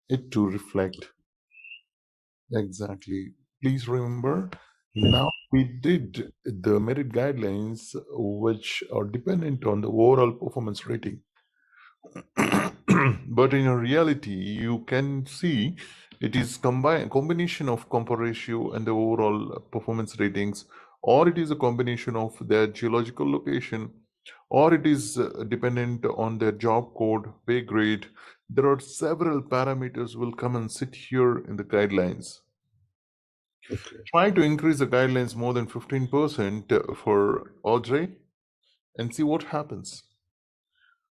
it to reflect. Exactly. Please remember, now we did the merit guidelines, which are dependent on the overall performance rating. But in reality, you can see It is combination of compa ratio and the overall performance ratings, or it is a combination of their geological location, or it is dependent on their job code, pay grade. There are several parameters will come and sit here in the guidelines. Okay. Try to increase the guidelines more than 15% for Audrey and see what happens.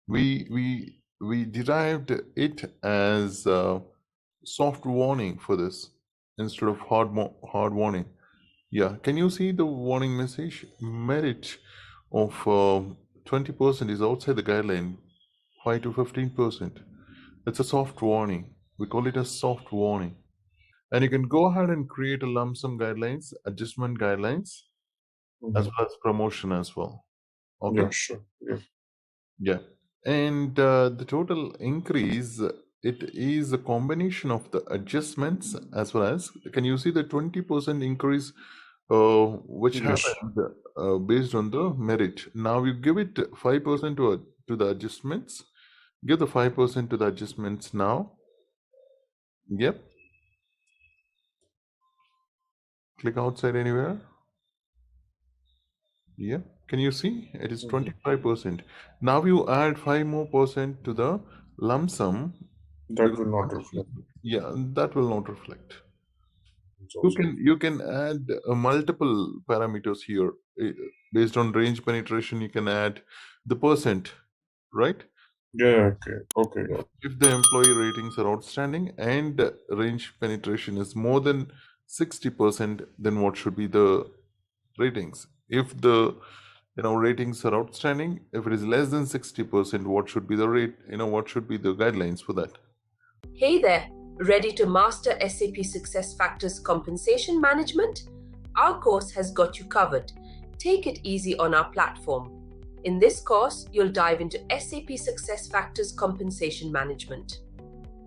We derived it as soft warning for this instead of hard warning. Yeah, can you see the warning message? Merit of 20% is outside the guideline, 5 to 15%. It's a soft warning. We call it a soft warning. And you can go ahead and create a lump sum guidelines, adjustment guidelines, as well as promotion as well. Okay. Yeah, sure. Yeah. Yeah. And the total increase, it is a combination of the adjustments as well as, can you see the 20% increase which Yes. happened based on the merit? Now you give it 5% to the adjustments. Give the 5% to the adjustments now. Yep. Click outside anywhere. Yeah. Can you see? It is 25%. Now you add 5% more to the lump sum. That will not reflect. Yeah, that will not reflect. It's You also- can add multiple parameters here. Based on range penetration, you can add the percent, right? Yeah, okay. Okay. If the employee ratings are outstanding and range penetration is more than 60%, then what should be the ratings? If the ratings are outstanding, if it is less than 60%, what should be the rate? What should be the guidelines for that? Hey there, ready to master SAP SuccessFactors compensation management? Our course has got you covered. Take it easy on our platform. In this course, you'll dive into SAP SuccessFactors compensation management.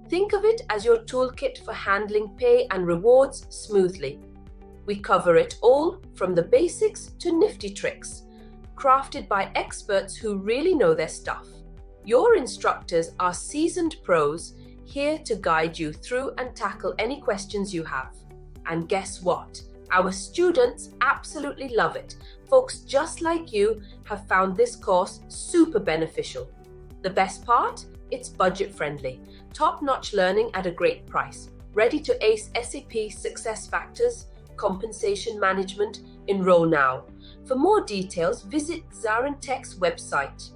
Think of it as your toolkit for handling pay and rewards smoothly. We cover it all from the basics to nifty tricks, crafted by experts who really know their stuff. Your instructors are seasoned pros here to guide you through and tackle any questions you have. And guess what? Our students absolutely love it. Folks just like you have found this course super beneficial. The best part? It's budget friendly, top-notch learning at a great price. Ready to ace SAP SuccessFactors compensation management? Enroll now. For more details, visit ZaranTech's website.